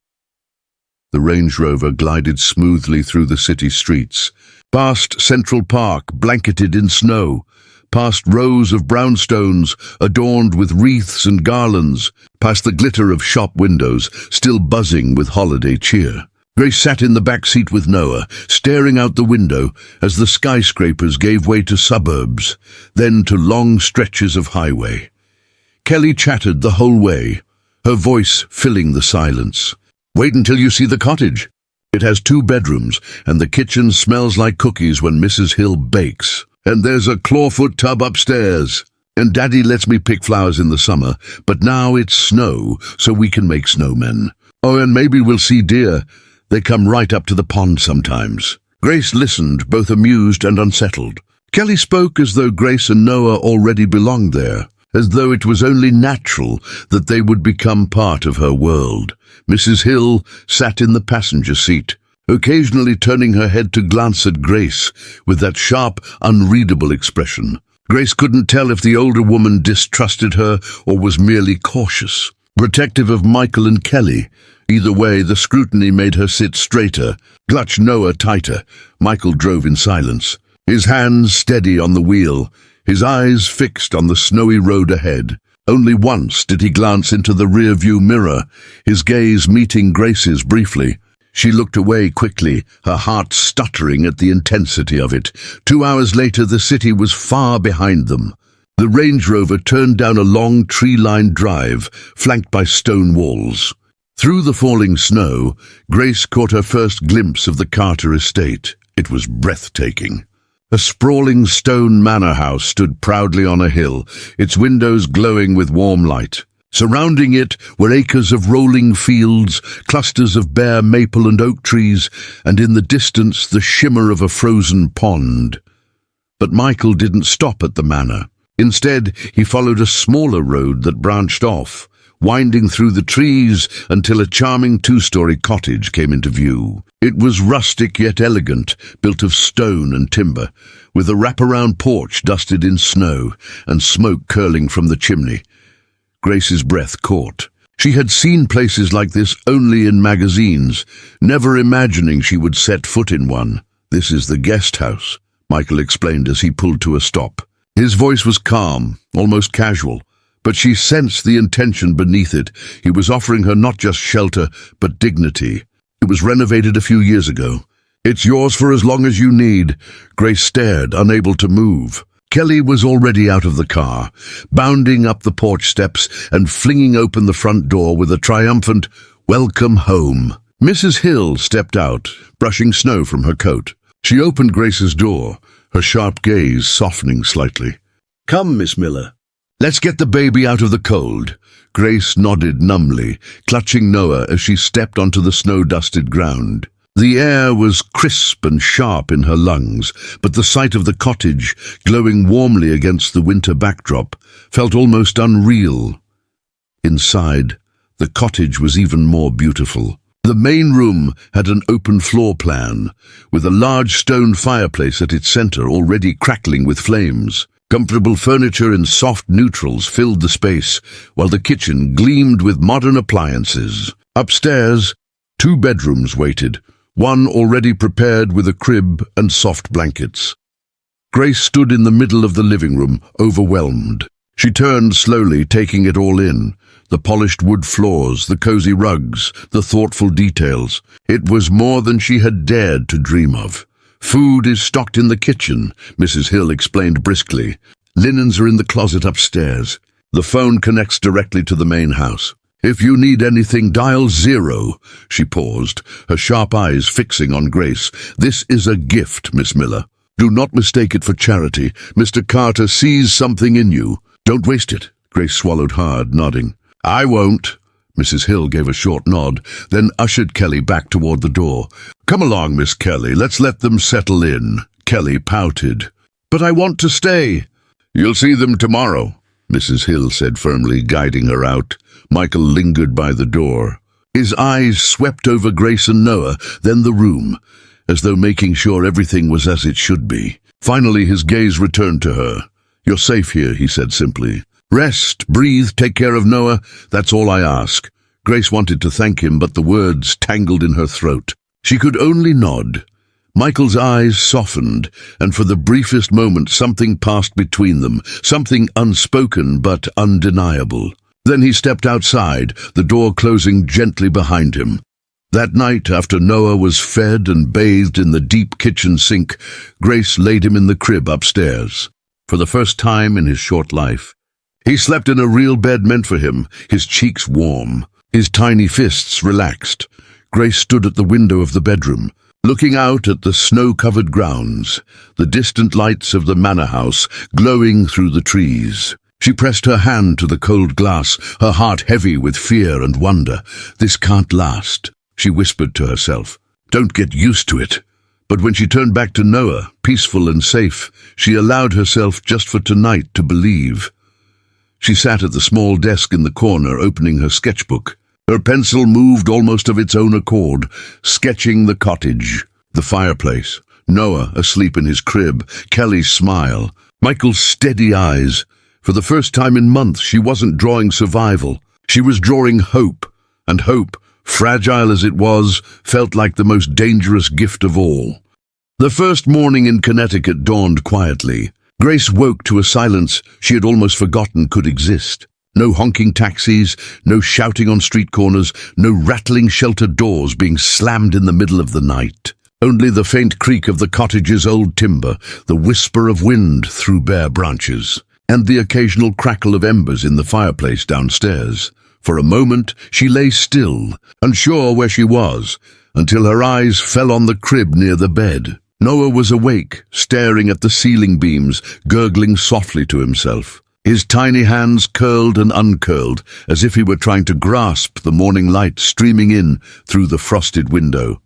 The Range Rover glided smoothly through the city streets, past Central Park, blanketed in snow, past rows of brownstones adorned with wreaths and garlands, past the glitter of shop windows still buzzing with holiday cheer. Grace sat in the back seat with Noah, staring out the window as the skyscrapers gave way to suburbs, then to long stretches of highway. Kelly chattered the whole way, her voice filling the silence. "Wait until you see the cottage. It has 2 bedrooms, and the kitchen smells like cookies when Mrs. Hill bakes. And there's a clawfoot tub upstairs. And Daddy lets me pick flowers in the summer, but now it's snow, so we can make snowmen. Oh, and maybe we'll see deer. They come right up to the pond sometimes." Grace listened, both amused and unsettled. Kelly spoke as though Grace and Noah already belonged there, as though it was only natural that they would become part of her world. Mrs. Hill sat in the passenger seat, occasionally turning her head to glance at Grace with that sharp, unreadable expression. Grace couldn't tell if the older woman distrusted her or was merely cautious, protective of Michael and Kelly. Either way, the scrutiny made her sit straighter, clutch Noah tighter. Michael drove in silence, his hands steady on the wheel, his eyes fixed on the snowy road ahead. Only once did he glance into the rear-view mirror, his gaze meeting Grace's briefly. She looked away quickly, her heart stuttering at the intensity of it. 2 hours later, the city was far behind them. The Range Rover turned down a long tree-lined drive, flanked by stone walls. Through the falling snow, Grace caught her first glimpse of the Carter estate. It was breathtaking. A sprawling stone manor house stood proudly on a hill, its windows glowing with warm light. Surrounding it were acres of rolling fields, clusters of bare maple and oak trees, and in the distance the shimmer of a frozen pond. But Michael didn't stop at the manor. Instead, he followed a smaller road that branched off, winding through the trees until a charming 2-story cottage came into view. It was rustic yet elegant, built of stone and timber, with a wraparound porch dusted in snow and smoke curling from the chimney. Grace's breath caught. She had seen places like this only in magazines, never imagining she would set foot in one. "This is the guest house," Michael explained as he pulled to a stop. His voice was calm, almost casual, but she sensed the intention beneath it. He was offering her not just shelter, but dignity. It was renovated a few years ago. "It's yours for as long as you need." Grace stared, unable to move. Kelly was already out of the car, bounding up the porch steps and flinging open the front door with a triumphant, "Welcome home." Mrs. Hill stepped out, brushing snow from her coat. She opened Grace's door, her sharp gaze softening slightly. "Come, Miss Miller. Let's get the baby out of the cold." Grace nodded numbly, clutching Noah as she stepped onto the snow-dusted ground. The air was crisp and sharp in her lungs, but the sight of the cottage, glowing warmly against the winter backdrop, felt almost unreal. Inside, the cottage was even more beautiful. The main room had an open floor plan, with a large stone fireplace at its center already crackling with flames. Comfortable furniture in soft neutrals filled the space, while the kitchen gleamed with modern appliances. Upstairs, 2 bedrooms waited, one already prepared with a crib and soft blankets. Grace stood in the middle of the living room, overwhelmed. She turned slowly, taking it all in. The polished wood floors, the cozy rugs, the thoughtful details. It was more than she had dared to dream of. "Food is stocked in the kitchen," Mrs. Hill explained briskly. "Linens are in the closet upstairs. The phone connects directly to the main house. If you need anything, dial 0. She paused, her sharp eyes fixing on Grace. "This is a gift, Miss Miller. Do not mistake it for charity. Mr. Carter sees something in you. Don't waste it." Grace swallowed hard, nodding. "I won't." Mrs. Hill gave a short nod, then ushered Kelly back toward the door. "Come along, Miss Kelly. Let's let them settle in." Kelly pouted. "But I want to stay." "You'll see them tomorrow," Mrs. Hill said firmly, guiding her out. Michael lingered by the door. His eyes swept over Grace and Noah, then the room, as though making sure everything was as it should be. Finally, his gaze returned to her. "You're safe here," he said simply. "Rest, breathe, take care of Noah. That's all I ask." Grace wanted to thank him, but the words tangled in her throat. She could only nod. Michael's eyes softened, and for the briefest moment something passed between them, something unspoken but undeniable. Then he stepped outside, the door closing gently behind him. That night, after Noah was fed and bathed in the deep kitchen sink, Grace laid him in the crib upstairs. For the first time in his short life, he slept in a real bed meant for him, his cheeks warm, his tiny fists relaxed. Grace stood at the window of the bedroom, looking out at the snow-covered grounds, the distant lights of the manor house glowing through the trees. She pressed her hand to the cold glass, her heart heavy with fear and wonder. "This can't last," she whispered to herself. "Don't get used to it." But when she turned back to Noah, peaceful and safe, she allowed herself just for tonight to believe. She sat at the small desk in the corner, opening her sketchbook. Her pencil moved almost of its own accord, sketching the cottage, the fireplace, Noah asleep in his crib, Kelly's smile, Michael's steady eyes. For the first time in months, she wasn't drawing survival. She was drawing hope, and hope, fragile as it was, felt like the most dangerous gift of all. The first morning in Connecticut dawned quietly. Grace woke to a silence she had almost forgotten could exist. No honking taxis, no shouting on street corners, no rattling shelter doors being slammed in the middle of the night. Only the faint creak of the cottage's old timber, the whisper of wind through bare branches, and the occasional crackle of embers in the fireplace downstairs. For a moment she lay still, unsure where she was, until her eyes fell on the crib near the bed. Noah was awake, staring at the ceiling beams, gurgling softly to himself. His tiny hands curled and uncurled, as if he were trying to grasp the morning light streaming in through the frosted window.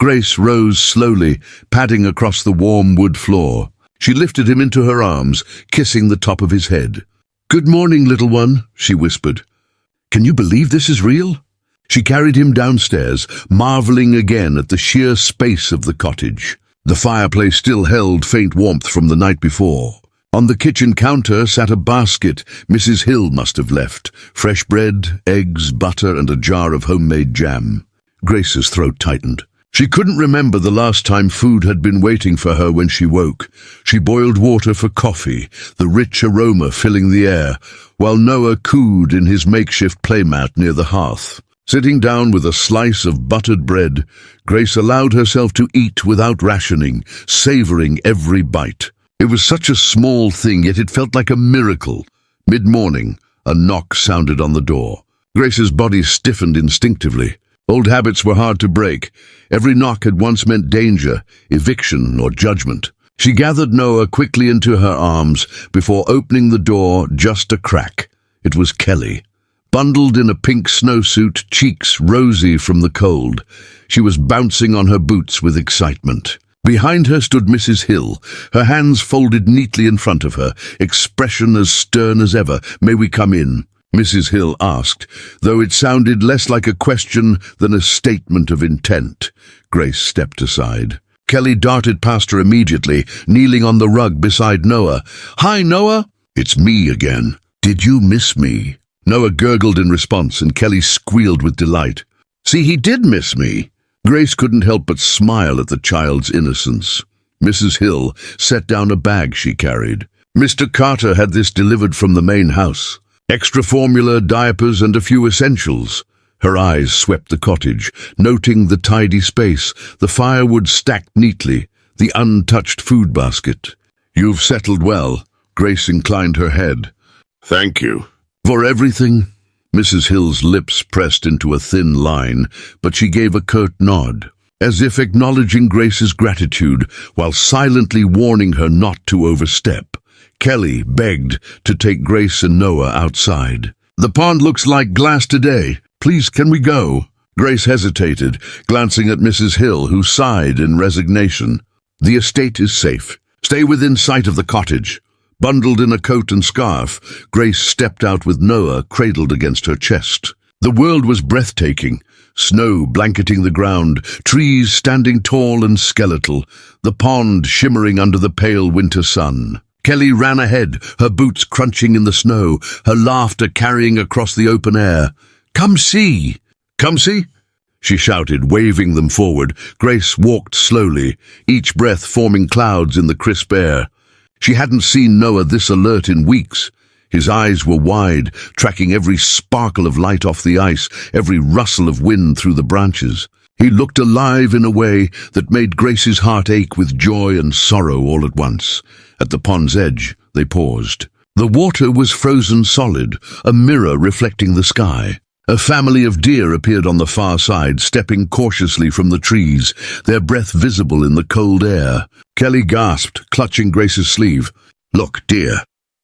Grace rose slowly, padding across the warm wood floor. She lifted him into her arms, kissing the top of his head. "Good morning, little one," she whispered. "Can you believe this is real?" She carried him downstairs, marveling again at the sheer space of the cottage. The fireplace still held faint warmth from the night before. On the kitchen counter sat a basket Mrs. Hill must have left, fresh bread, eggs, butter, and a jar of homemade jam. Grace's throat tightened. She couldn't remember the last time food had been waiting for her when she woke. She boiled water for coffee, the rich aroma filling the air, while Noah cooed in his makeshift playmat near the hearth. Sitting down with a slice of buttered bread, Grace allowed herself to eat without rationing, savoring every bite. It was such a small thing, yet it felt like a miracle. Mid-morning, a knock sounded on the door. Grace's body stiffened instinctively. Old habits were hard to break. Every knock had once meant danger, eviction, or judgment. She gathered Noah quickly into her arms before opening the door just a crack. It was Kelly. Bundled in a pink snowsuit, cheeks rosy from the cold, she was bouncing on her boots with excitement. Behind her stood Mrs. Hill, her hands folded neatly in front of her, expression as stern as ever. "May we come in?" Mrs. Hill asked, though it sounded less like a question than a statement of intent. Grace stepped aside. Kelly darted past her immediately, kneeling on the rug beside Noah. "Hi, Noah." "It's me again. Did you miss me?" Noah gurgled in response, and Kelly squealed with delight. "See, he did miss me." Grace couldn't help but smile at the child's innocence. Mrs. Hill set down a bag she carried. Mr. Carter had this delivered from the main house. Extra formula, diapers, and a few essentials. Her eyes swept the cottage, noting the tidy space, the firewood stacked neatly, the untouched food basket. "You've settled well." Grace inclined her head. "Thank you." "For everything?" Mrs. Hill's lips pressed into a thin line, but she gave a curt nod, as if acknowledging Grace's gratitude while silently warning her not to overstep. Kelly begged to take Grace and Noah outside. "The pond looks like glass today. Please, can we go?" Grace hesitated, glancing at Mrs. Hill, who sighed in resignation. "The estate is safe. Stay within sight of the cottage." Bundled in a coat and scarf, Grace stepped out with Noah cradled against her chest. The world was breathtaking. Snow blanketing the ground, trees standing tall and skeletal, the pond shimmering under the pale winter sun. Kelly ran ahead, her boots crunching in the snow, her laughter carrying across the open air. "Come see!" "Come see?" she shouted, waving them forward. Grace walked slowly, each breath forming clouds in the crisp air. She hadn't seen Noah this alert in weeks. His eyes were wide, tracking every sparkle of light off the ice, every rustle of wind through the branches. He looked alive in a way that made Grace's heart ache with joy and sorrow all at once. At the pond's edge, they paused. The water was frozen solid, a mirror reflecting the sky. A family of deer appeared on the far side, stepping cautiously from the trees, their breath visible in the cold air. Kelly gasped, clutching Grace's sleeve. "Look, dear."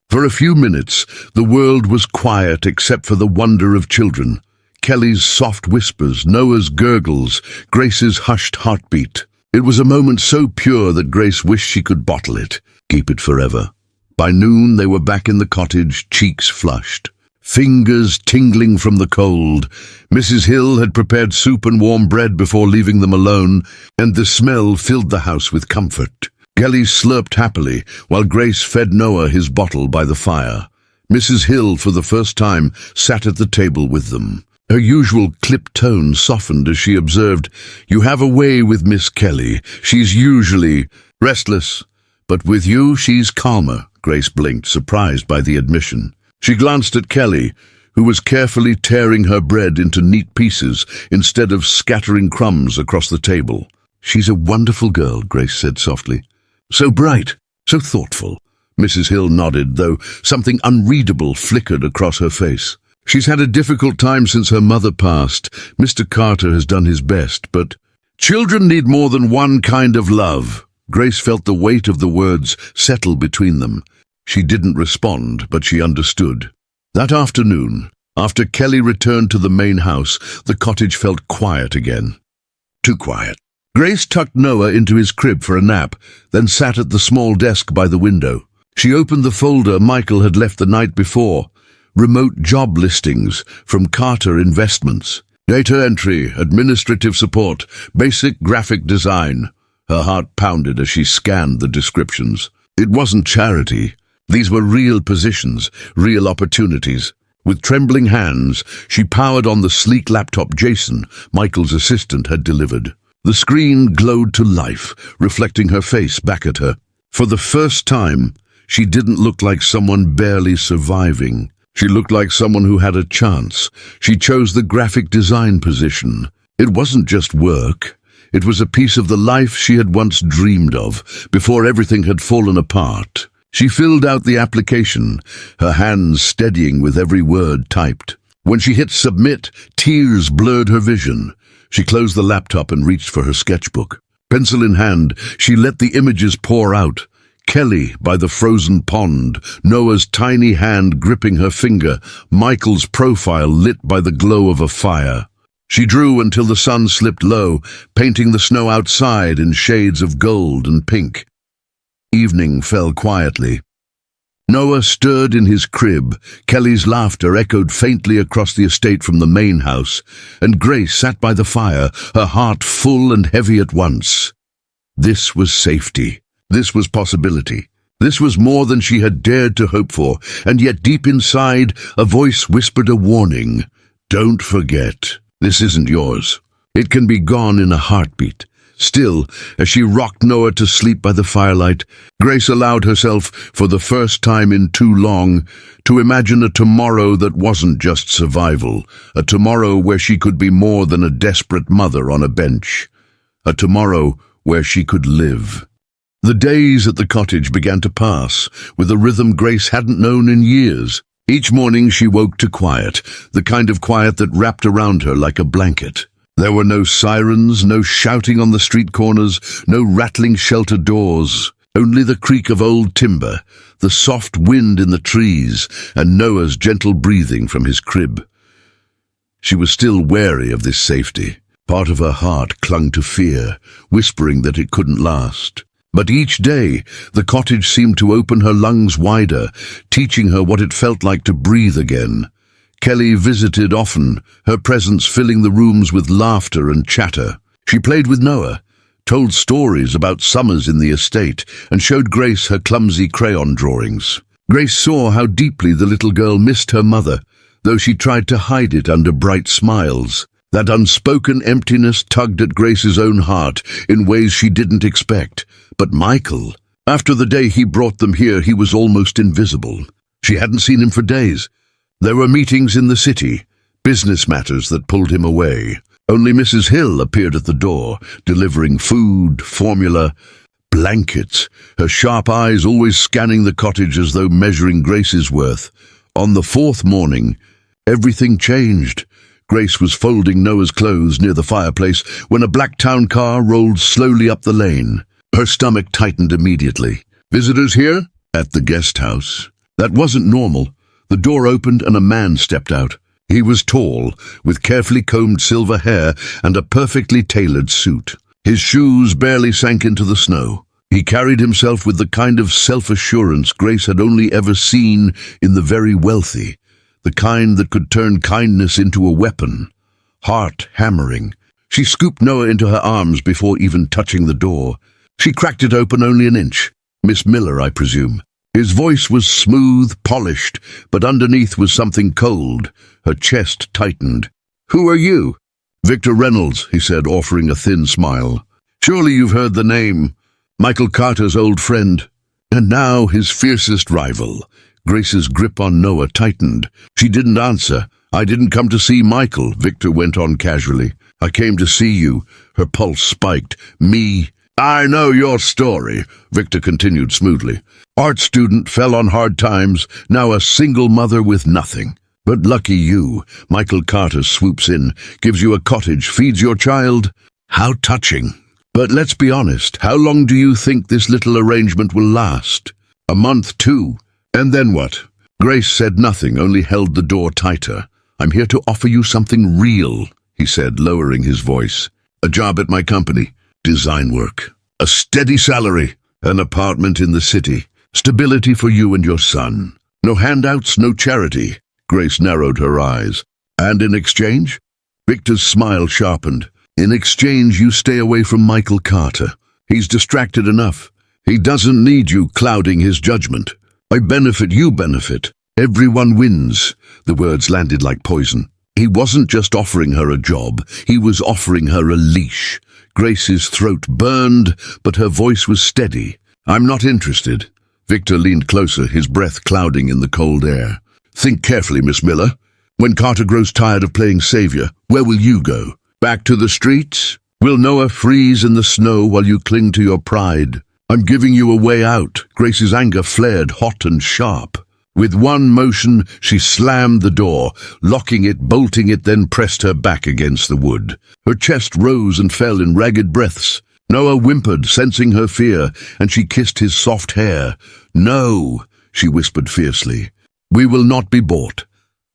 For a few minutes, the world was quiet except for the wonder of children. Kelly's soft whispers, Noah's gurgles, Grace's hushed heartbeat. It was a moment so pure that Grace wished she could bottle it, keep it forever. By noon, they were back in the cottage, cheeks flushed, fingers tingling from the cold. Mrs. Hill had prepared soup and warm bread before leaving them alone, and the smell filled the house with comfort. Kelly slurped happily, while Grace fed Noah his bottle by the fire. Mrs. Hill, for the first time, sat at the table with them. Her usual clipped tone softened as she observed, "You have a way with Miss Kelly. She's usually restless, but with you she's calmer." Grace blinked, surprised by the admission. She glanced at Kelly, who was carefully tearing her bread into neat pieces instead of scattering crumbs across the table. "She's a wonderful girl," Grace said softly. "So bright, so thoughtful." Mrs. Hill nodded, though something unreadable flickered across her face. "She's had a difficult time since her mother passed. Mr. Carter has done his best, but children need more than one kind of love." Grace felt the weight of the words settle between them. She didn't respond, but she understood. That afternoon, after Kelly returned to the main house, the cottage felt quiet again. Too quiet. Grace tucked Noah into his crib for a nap, then sat at the small desk by the window. She opened the folder Michael had left the night before. Remote job listings from Carter Investments. Data entry, administrative support, basic graphic design. Her heart pounded as she scanned the descriptions. It wasn't charity. These were real positions, real opportunities. With trembling hands, she powered on the sleek laptop Jason, Michael's assistant, had delivered. The screen glowed to life, reflecting her face back at her. For the first time, she didn't look like someone barely surviving. She looked like someone who had a chance. She chose the graphic design position. It wasn't just work. It was a piece of the life she had once dreamed of, before everything had fallen apart. She filled out the application, her hands steadying with every word typed. When she hit submit, tears blurred her vision. She closed the laptop and reached for her sketchbook. Pencil in hand, she let the images pour out. Kelly by the frozen pond, Noah's tiny hand gripping her finger, Michael's profile lit by the glow of a fire. She drew until the sun slipped low, painting the snow outside in shades of gold and pink. Evening fell quietly. Noah stirred in his crib. Kelly's laughter echoed faintly across the estate from the main house, and Grace sat by the fire, her heart full and heavy at once. This was safety. This was possibility. This was more than she had dared to hope for, and yet deep inside, a voice whispered a warning. Don't forget, this isn't yours. It can be gone in a heartbeat. Still, as she rocked Noah to sleep by the firelight, Grace allowed herself, for the first time in too long, to imagine a tomorrow that wasn't just survival, a tomorrow where she could be more than a desperate mother on a bench, a tomorrow where she could live. The days at the cottage began to pass, with a rhythm Grace hadn't known in years. Each morning she woke to quiet, the kind of quiet that wrapped around her like a blanket. There were no sirens, no shouting on the street corners, no rattling shelter doors, only the creak of old timber, the soft wind in the trees, and Noah's gentle breathing from his crib. She was still wary of this safety. Part of her heart clung to fear, whispering that it couldn't last. But each day, the cottage seemed to open her lungs wider, teaching her what it felt like to breathe again. Kelly visited often, her presence filling the rooms with laughter and chatter. She played with Noah, told stories about summers in the estate, and showed Grace her clumsy crayon drawings. Grace saw how deeply the little girl missed her mother, though she tried to hide it under bright smiles. That unspoken emptiness tugged at Grace's own heart in ways she didn't expect. But Michael, after the day he brought them here, he was almost invisible. She hadn't seen him for days. There were meetings in the city, business matters that pulled him away. Only Mrs. Hill appeared at the door, delivering food, formula, blankets, her sharp eyes always scanning the cottage as though measuring Grace's worth. On the fourth morning, everything changed. Grace was folding Noah's clothes near the fireplace when a black town car rolled slowly up the lane. Her stomach tightened immediately. Visitors here? At the guest house. That wasn't normal. The door opened and a man stepped out. He was tall, with carefully combed silver hair and a perfectly tailored suit. His shoes barely sank into the snow. He carried himself with the kind of self-assurance Grace had only ever seen in the very wealthy, the kind that could turn kindness into a weapon. Heart hammering. She scooped Noah into her arms before even touching the door. She cracked it open only an inch. Miss Miller, I presume. His voice was smooth, polished, but underneath was something cold. Her chest tightened. Who are you? Victor Reynolds, he said, offering a thin smile. Surely you've heard the name. Michael Carter's old friend. And now his fiercest rival. Grace's grip on Noah tightened. She didn't answer. I didn't come to see Michael, Victor went on casually. I came to see you. Her pulse spiked. Me. I know your story, Victor continued smoothly. Art student, fell on hard times, now a single mother with nothing. But lucky you, Michael Carter swoops in, gives you a cottage, feeds your child. How touching. But let's be honest, how long do you think this little arrangement will last? A month, too. And then what? Grace said nothing, only held the door tighter. I'm here to offer you something real, he said, lowering his voice. A job at my company. Design work. A steady salary. An apartment in the city. Stability for you and your son. No handouts, no charity. Grace narrowed her eyes. And in exchange? Victor's smile sharpened. In exchange, you stay away from Michael Carter. He's distracted enough. He doesn't need you clouding his judgment. I benefit, you benefit. Everyone wins. The words landed like poison. He wasn't just offering her a job. He was offering her a leash. Grace's throat burned, but her voice was steady. I'm not interested. Victor leaned closer, his breath clouding in the cold air. Think carefully, Miss Miller. When Carter grows tired of playing savior, where will you go? Back to the streets? Will Noah freeze in the snow while you cling to your pride? I'm giving you a way out. Grace's anger flared hot and sharp. With one motion, she slammed the door, locking it, bolting it, then pressed her back against the wood. Her chest rose and fell in ragged breaths. Noah whimpered, sensing her fear, and she kissed his soft hair. No, she whispered fiercely. We will not be bought.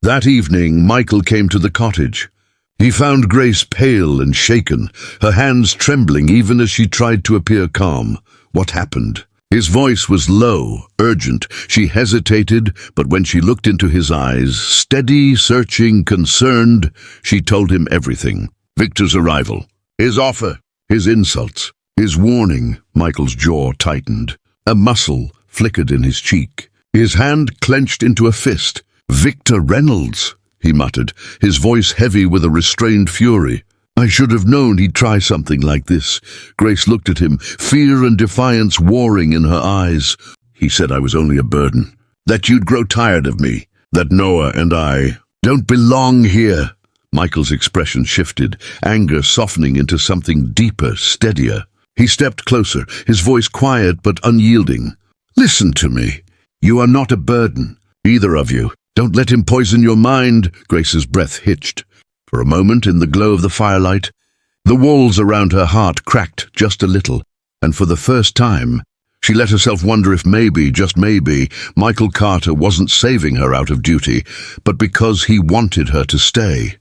That evening, Michael came to the cottage. He found Grace pale and shaken, her hands trembling even as she tried to appear calm. What happened? His voice was low, urgent. She hesitated, but when she looked into his eyes, steady, searching, concerned, she told him everything. Victor's arrival, his offer, his insults, his warning. Michael's jaw tightened. A muscle flickered in his cheek. His hand clenched into a fist. Victor Reynolds, he muttered, his voice heavy with a restrained fury. I should have known he'd try something like this. Grace looked at him, fear and defiance warring in her eyes. He said I was only a burden, that you'd grow tired of me, that Noah and I don't belong here. Michael's expression shifted, anger softening into something deeper, steadier. He stepped closer, his voice quiet but unyielding. Listen to me. You are not a burden, either of you. Don't let him poison your mind. Grace's breath hitched. For a moment, in the glow of the firelight, the walls around her heart cracked just a little, and for the first time, she let herself wonder if maybe, just maybe, Michael Carter wasn't saving her out of duty, but because he wanted her to stay.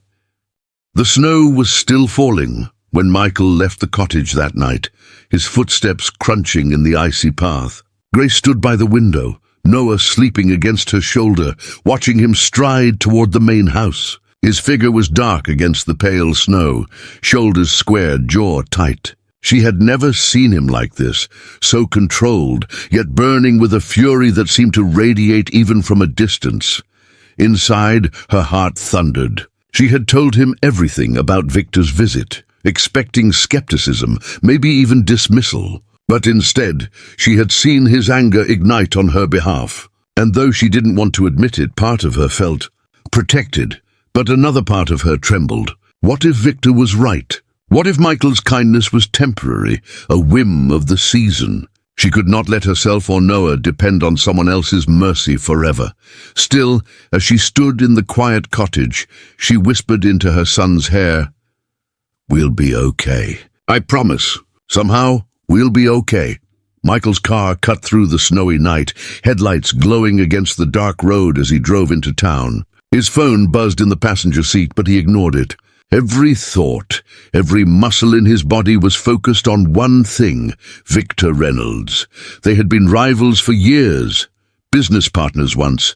The snow was still falling when Michael left the cottage that night, his footsteps crunching in the icy path. Grace stood by the window, Noah sleeping against her shoulder, watching him stride toward the main house. His figure was dark against the pale snow, shoulders squared, jaw tight. She had never seen him like this, so controlled, yet burning with a fury that seemed to radiate even from a distance. Inside, her heart thundered. She had told him everything about Victor's visit, expecting skepticism, maybe even dismissal. But instead, she had seen his anger ignite on her behalf. And though she didn't want to admit it, part of her felt protected, but another part of her trembled. What if Victor was right? What if Michael's kindness was temporary, a whim of the season? She could not let herself or Noah depend on someone else's mercy forever. Still, as she stood in the quiet cottage, she whispered into her son's hair, "We'll be okay. I promise. Somehow, we'll be okay." Michael's car cut through the snowy night, headlights glowing against the dark road as he drove into town. His phone buzzed in the passenger seat, but he ignored it. Every thought, every muscle in his body was focused on one thing, Victor Reynolds. They had been rivals for years, business partners once,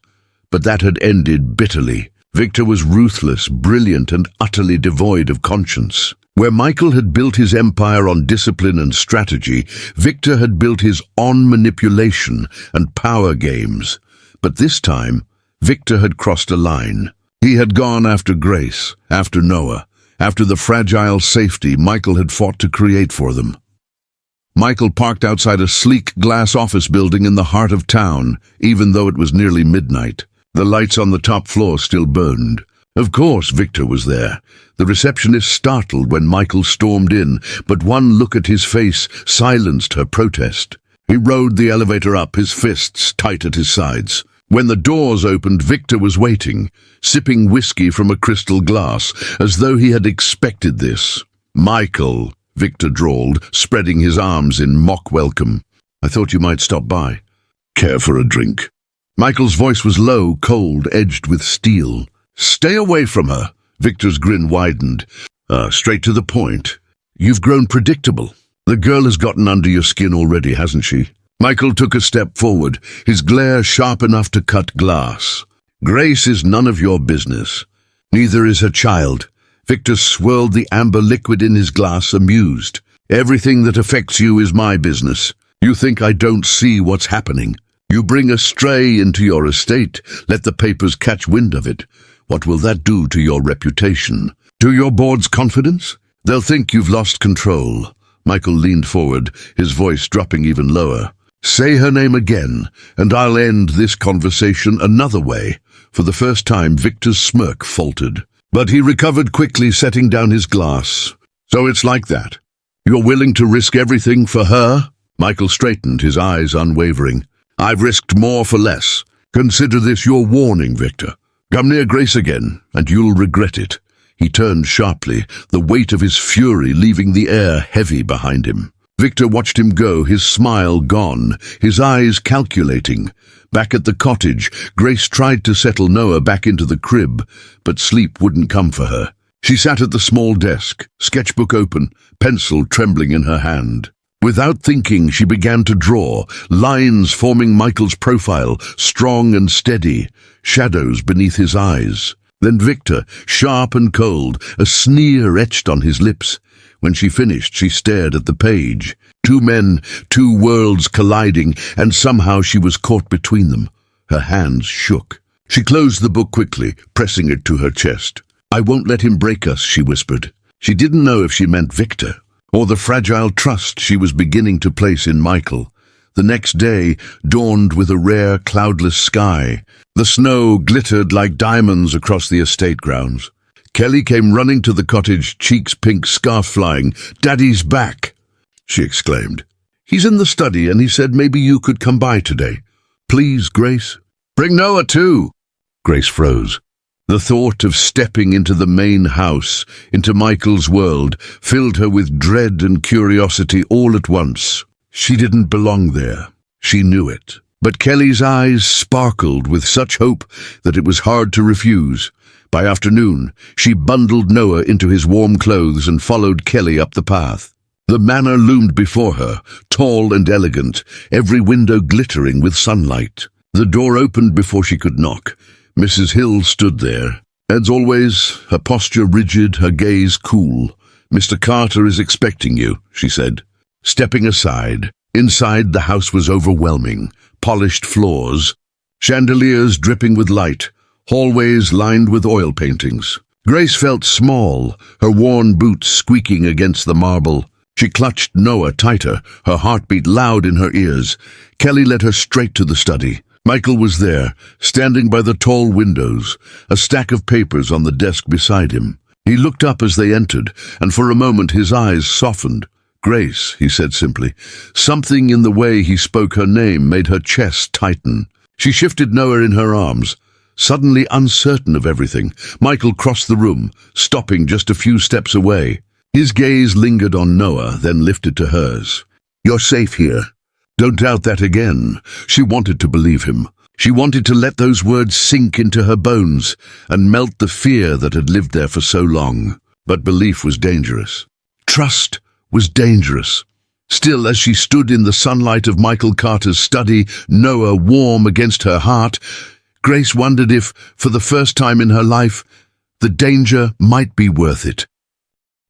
but that had ended bitterly. Victor was ruthless, brilliant, and utterly devoid of conscience. Where Michael had built his empire on discipline and strategy, Victor had built his on manipulation and power games. But this time, Victor had crossed a line. He had gone after Grace, after Noah, after the fragile safety Michael had fought to create for them. Michael parked outside a sleek glass office building in the heart of town, even though it was nearly midnight. The lights on the top floor still burned. Of course Victor was there. The receptionist startled when Michael stormed in, but one look at his face silenced her protest. He rode the elevator up, his fists tight at his sides. When the doors opened, Victor was waiting, sipping whiskey from a crystal glass, as though he had expected this. "Michael," Victor drawled, spreading his arms in mock welcome. "I thought you might stop by. Care for a drink?" Michael's voice was low, cold, edged with steel. "Stay away from her." Victor's grin widened. Straight to the point. "You've grown predictable. The girl has gotten under your skin already, hasn't she?" Michael took a step forward, his glare sharp enough to cut glass. "Grace is none of your business. Neither is her child." Victor swirled the amber liquid in his glass, amused. "Everything that affects you is my business. You think I don't see what's happening? You bring a stray into your estate, let the papers catch wind of it. What will that do to your reputation? To your board's confidence? They'll think you've lost control." Michael leaned forward, his voice dropping even lower. "Say her name again, and I'll end this conversation another way." For the first time, Victor's smirk faltered. But he recovered quickly, setting down his glass. "So it's like that. You're willing to risk everything for her?" Michael straightened, his eyes unwavering. "I've risked more for less. Consider this your warning, Victor. Come near Grace again, and you'll regret it." He turned sharply, the weight of his fury leaving the air heavy behind him. Victor watched him go, his smile gone, his eyes calculating. Back at the cottage, Grace tried to settle Noah back into the crib, but sleep wouldn't come for her. She sat at the small desk, sketchbook open, pencil trembling in her hand. Without thinking, she began to draw, lines forming Michael's profile, strong and steady, shadows beneath his eyes. Then Victor, sharp and cold, a sneer etched on his lips. When she finished, she stared at the page. Two men, two worlds colliding, and somehow she was caught between them. Her hands shook. She closed the book quickly, pressing it to her chest. "I won't let him break us," she whispered. She didn't know if she meant Victor, or the fragile trust she was beginning to place in Michael. The next day dawned with a rare, cloudless sky. The snow glittered like diamonds across the estate grounds. Kelly came running to the cottage, cheeks pink, scarf flying. "Daddy's back!" she exclaimed. "He's in the study and he said maybe you could come by today. Please, Grace." "Bring Noah too." Grace froze. The thought of stepping into the main house, into Michael's world, filled her with dread and curiosity all at once. She didn't belong there. She knew it. But Kelly's eyes sparkled with such hope that it was hard to refuse. By afternoon, she bundled Noah into his warm clothes and followed Kelly up the path. The manor loomed before her, tall and elegant, every window glittering with sunlight. The door opened before she could knock. Mrs. Hill stood there. As always, her posture rigid, her gaze cool. "Mr. Carter is expecting you," she said. Stepping aside, inside the house was overwhelming. Polished floors, chandeliers dripping with light, hallways lined with oil paintings. Grace felt small, her worn boots squeaking against the marble. She clutched Noah tighter, her heartbeat loud in her ears. Kelly led her straight to the study. Michael was there, standing by the tall windows, a stack of papers on the desk beside him. He looked up as they entered, and for a moment his eyes softened. "Grace," he said simply. Something in the way he spoke her name made her chest tighten. She shifted Noah in her arms. Suddenly uncertain of everything, Michael crossed the room, stopping just a few steps away. His gaze lingered on Noah, then lifted to hers. "You're safe here. Don't doubt that again." She wanted to believe him. She wanted to let those words sink into her bones and melt the fear that had lived there for so long. But belief was dangerous. Trust was dangerous. Still, as she stood in the sunlight of Michael Carter's study, Noah warm against her heart, Grace wondered if, for the first time in her life, the danger might be worth it.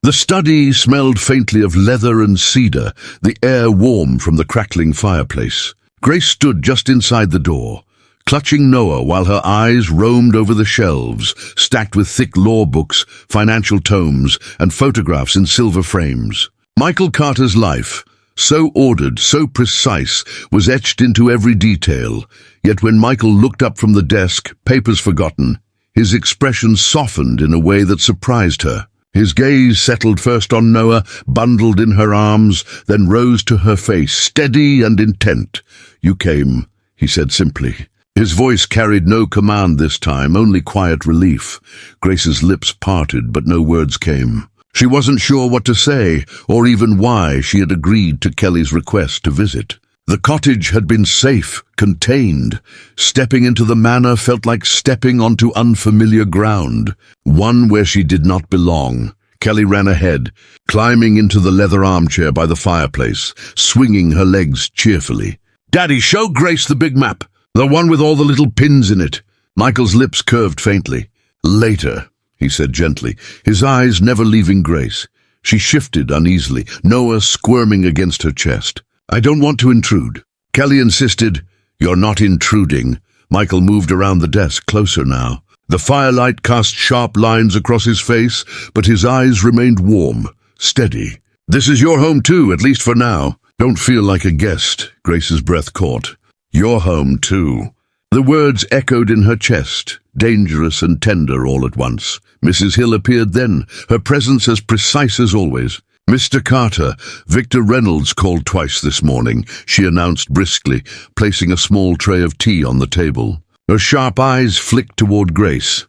The study smelled faintly of leather and cedar, the air warm from the crackling fireplace. Grace stood just inside the door, clutching Noah while her eyes roamed over the shelves, stacked with thick law books, financial tomes, and photographs in silver frames. Michael Carter's life, so ordered, so precise, was etched into every detail. Yet when Michael looked up from the desk, papers forgotten, his expression softened in a way that surprised her. His gaze settled first on Noah, bundled in her arms, then rose to her face, steady and intent. "You came," he said simply. His voice carried no command this time, only quiet relief. Grace's lips parted, but no words came. She wasn't sure what to say, or even why she had agreed to Kelly's request to visit. The cottage had been safe, contained. Stepping into the manor felt like stepping onto unfamiliar ground, one where she did not belong. Kelly ran ahead, climbing into the leather armchair by the fireplace, swinging her legs cheerfully. "Daddy, show Grace the big map, the one with all the little pins in it." Michael's lips curved faintly. "Later," he said gently, his eyes never leaving Grace. She shifted uneasily, Noah squirming against her chest. "I don't want to intrude." Kelly insisted. "You're not intruding." Michael moved around the desk, closer now. The firelight cast sharp lines across his face, but his eyes remained warm, steady. "This is your home too, at least for now. Don't feel like a guest." Grace's breath caught. "Your home too." The words echoed in her chest, dangerous and tender all at once. Mrs. Hill appeared then, her presence as precise as always. "Mr. Carter, Victor Reynolds called twice this morning," she announced briskly, placing a small tray of tea on the table. Her sharp eyes flicked toward Grace.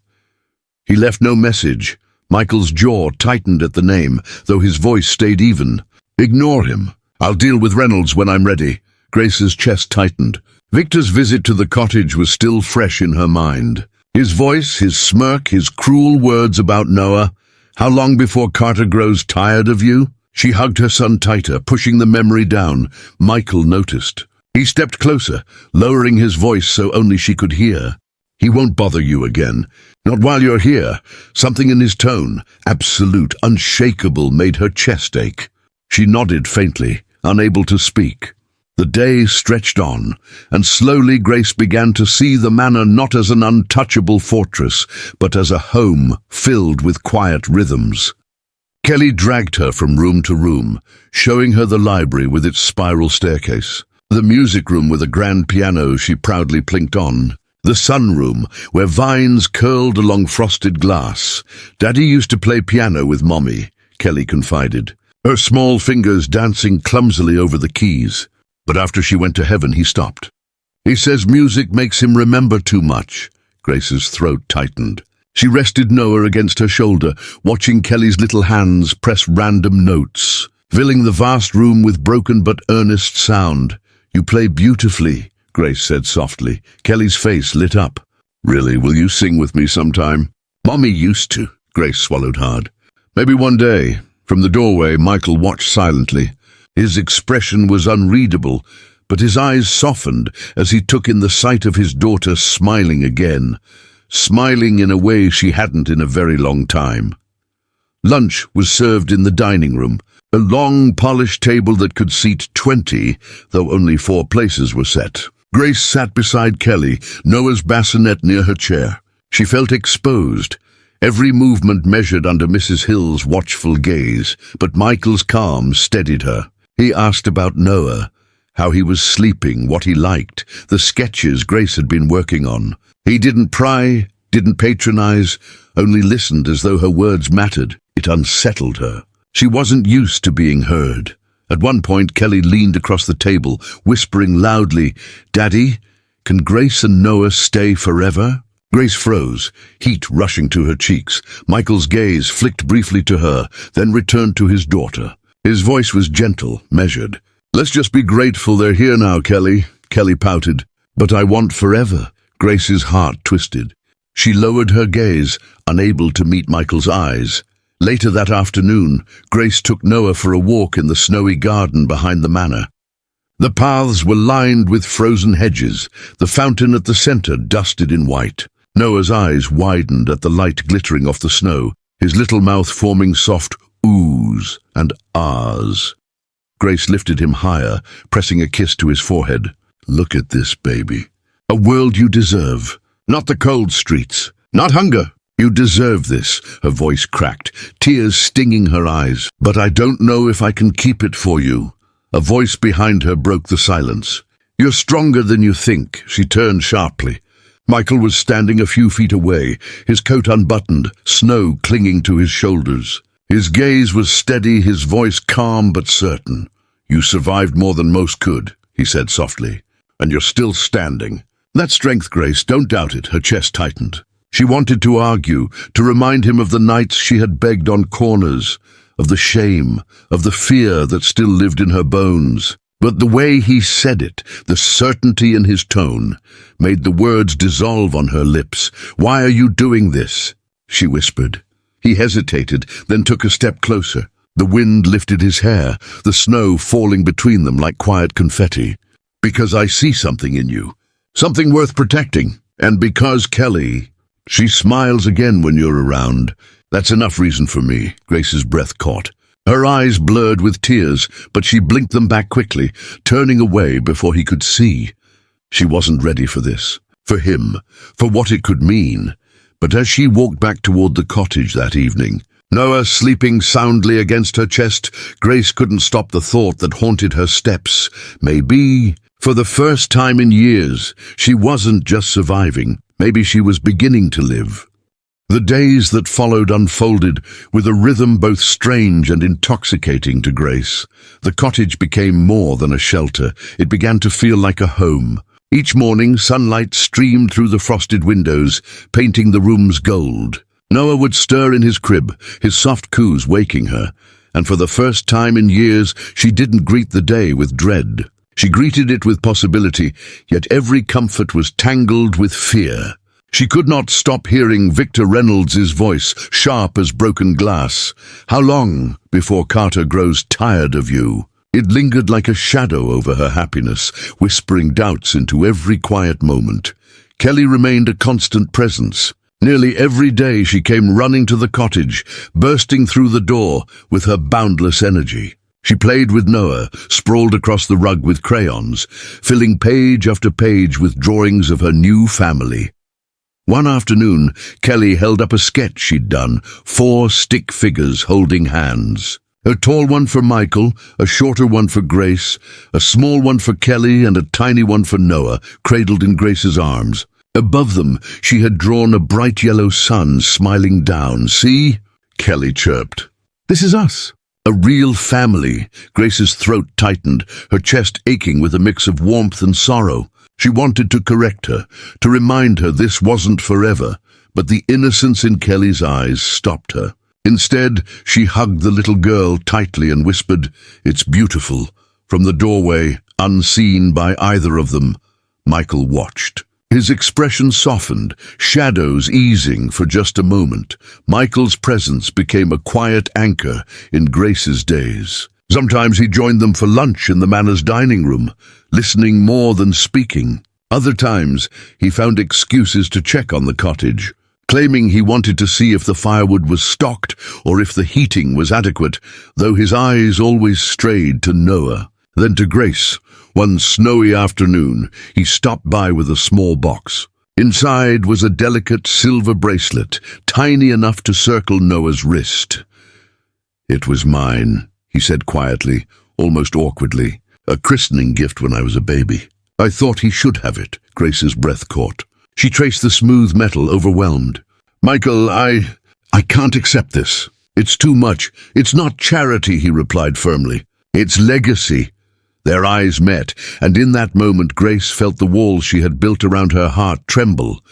"He left no message." Michael's jaw tightened at the name, though his voice stayed even. "Ignore him. I'll deal with Reynolds when I'm ready." Grace's chest tightened. Victor's visit to the cottage was still fresh in her mind. His voice, his smirk, his cruel words about Noah. "How long before Carter grows tired of you?" She hugged her son tighter, pushing the memory down. Michael noticed. He stepped closer, lowering his voice so only she could hear. "He won't bother you again. Not while you're here." Something in his tone, absolute, unshakable, made her chest ache. She nodded faintly, unable to speak. The day stretched on, and slowly Grace began to see the manor not as an untouchable fortress, but as a home filled with quiet rhythms. Kelly dragged her from room to room, showing her the library with its spiral staircase, the music room with a grand piano she proudly plinked on, the sunroom where vines curled along frosted glass. Daddy used to play piano with Mommy, Kelly confided, her small fingers dancing clumsily over the keys. But after she went to heaven, he stopped. He says music makes him remember too much. Grace's throat tightened. She rested Noah against her shoulder, watching Kelly's little hands press random notes, filling the vast room with broken but earnest sound. "You play beautifully," Grace said softly. Kelly's face lit up. "Really, will you sing with me sometime?" "Mommy used to," Grace swallowed hard. "Maybe one day." From the doorway, Michael watched silently. His expression was unreadable, but his eyes softened as he took in the sight of his daughter smiling again. Smiling in a way she hadn't in a very long time. Lunch was served in the dining room, a long, polished table that could seat 20, though only 4 places were set. Grace sat beside Kelly, Noah's bassinet near her chair. She felt exposed, every movement measured under Mrs. Hill's watchful gaze, but Michael's calm steadied her. He asked about Noah, how he was sleeping, what he liked, the sketches Grace had been working on. He didn't pry, didn't patronize, only listened as though her words mattered. It unsettled her. She wasn't used to being heard. At one point, Kelly leaned across the table, whispering loudly, "Daddy, can Grace and Noah stay forever?" Grace froze, heat rushing to her cheeks. Michael's gaze flicked briefly to her, then returned to his daughter. His voice was gentle, measured. "Let's just be grateful they're here now, Kelly," Kelly pouted. "But I want forever." Grace's heart twisted. She lowered her gaze, unable to meet Michael's eyes. Later that afternoon, Grace took Noah for a walk in the snowy garden behind the manor. The paths were lined with frozen hedges, the fountain at the center dusted in white. Noah's eyes widened at the light glittering off the snow, his little mouth forming soft oohs and ahs. Grace lifted him higher, pressing a kiss to his forehead. "Look at this, baby. A world you deserve. Not the cold streets. Not hunger. You deserve this." Her voice cracked, tears stinging her eyes. "But I don't know if I can keep it for you." A voice behind her broke the silence. "You're stronger than you think." She turned sharply. Michael was standing a few feet away, his coat unbuttoned, snow clinging to his shoulders. His gaze was steady, his voice calm but certain. "You survived more than most could," he said softly, "and you're still standing. That's strength, Grace, don't doubt it." Her chest tightened. She wanted to argue, to remind him of the nights she had begged on corners, of the shame, of the fear that still lived in her bones. But the way he said it, the certainty in his tone, made the words dissolve on her lips. "Why are you doing this?" she whispered. He hesitated, then took a step closer. The wind lifted his hair, the snow falling between them like quiet confetti. "Because I see something in you. Something worth protecting. And because, Kelly, she smiles again when you're around. That's enough reason for me." Grace's breath caught. Her eyes blurred with tears, but she blinked them back quickly, turning away before he could see. She wasn't ready for this, for him, for what it could mean. But as she walked back toward the cottage that evening, Noah sleeping soundly against her chest, Grace couldn't stop the thought that haunted her steps. Maybe, for the first time in years, she wasn't just surviving. Maybe she was beginning to live. The days that followed unfolded with a rhythm both strange and intoxicating to Grace. The cottage became more than a shelter. It began to feel like a home. Each morning, sunlight streamed through the frosted windows, painting the rooms gold. Noah would stir in his crib, his soft coos waking her, and for the first time in years, she didn't greet the day with dread. She greeted it with possibility, yet every comfort was tangled with fear. She could not stop hearing Victor Reynolds's voice, sharp as broken glass. "How long before Carter grows tired of you?" It lingered like a shadow over her happiness, whispering doubts into every quiet moment. Kelly remained a constant presence. Nearly every day she came running to the cottage, bursting through the door with her boundless energy. She played with Noah, sprawled across the rug with crayons, filling page after page with drawings of her new family. One afternoon, Kelly held up a sketch she'd done, 4 stick figures holding hands. A tall one for Michael, a shorter one for Grace, a small one for Kelly, and a tiny one for Noah, cradled in Grace's arms. Above them, she had drawn a bright yellow sun smiling down. "See?" Kelly chirped. "This is us. A real family." Grace's throat tightened, her chest aching with a mix of warmth and sorrow. She wanted to correct her, to remind her this wasn't forever, but the innocence in Kelly's eyes stopped her. Instead, she hugged the little girl tightly and whispered, "It's beautiful." From the doorway, unseen by either of them, Michael watched. His expression softened, shadows easing for just a moment. Michael's presence became a quiet anchor in Grace's days. Sometimes he joined them for lunch in the Manor's dining room, listening more than speaking. Other times, he found excuses to check on the cottage, claiming he wanted to see if the firewood was stocked or if the heating was adequate, though his eyes always strayed to Noah, then to Grace. One snowy afternoon, he stopped by with a small box. Inside was a delicate silver bracelet, tiny enough to circle Noah's wrist. "It was mine," he said quietly, almost awkwardly. "A christening gift when I was a baby. I thought he should have it." Grace's breath caught. She traced the smooth metal, overwhelmed. "Michael, I can't accept this. It's too much. It's not charity," he replied firmly. "It's legacy." Their eyes met, and in that moment Grace felt the walls she had built around her heart tremble,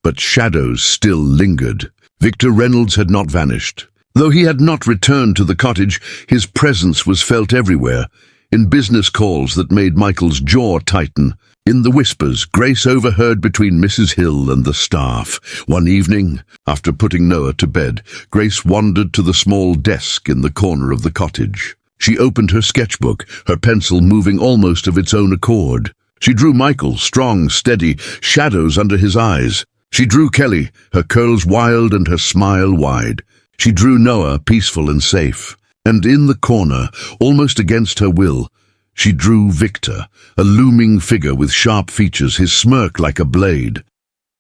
but shadows still lingered. Victor Reynolds had not vanished. Though he had not returned to the cottage, his presence was felt everywhere, in business calls that made Michael's jaw tighten, in the whispers Grace overheard between Mrs. Hill and the staff. One evening, after putting Noah to bed, Grace wandered to the small desk in the corner of the cottage. She opened her sketchbook, her pencil moving almost of its own accord. She drew Michael, strong, steady, shadows under his eyes. She drew Kelly, her curls wild and her smile wide. She drew Noah, peaceful and safe. And in the corner, almost against her will, she drew Victor, a looming figure with sharp features, his smirk like a blade.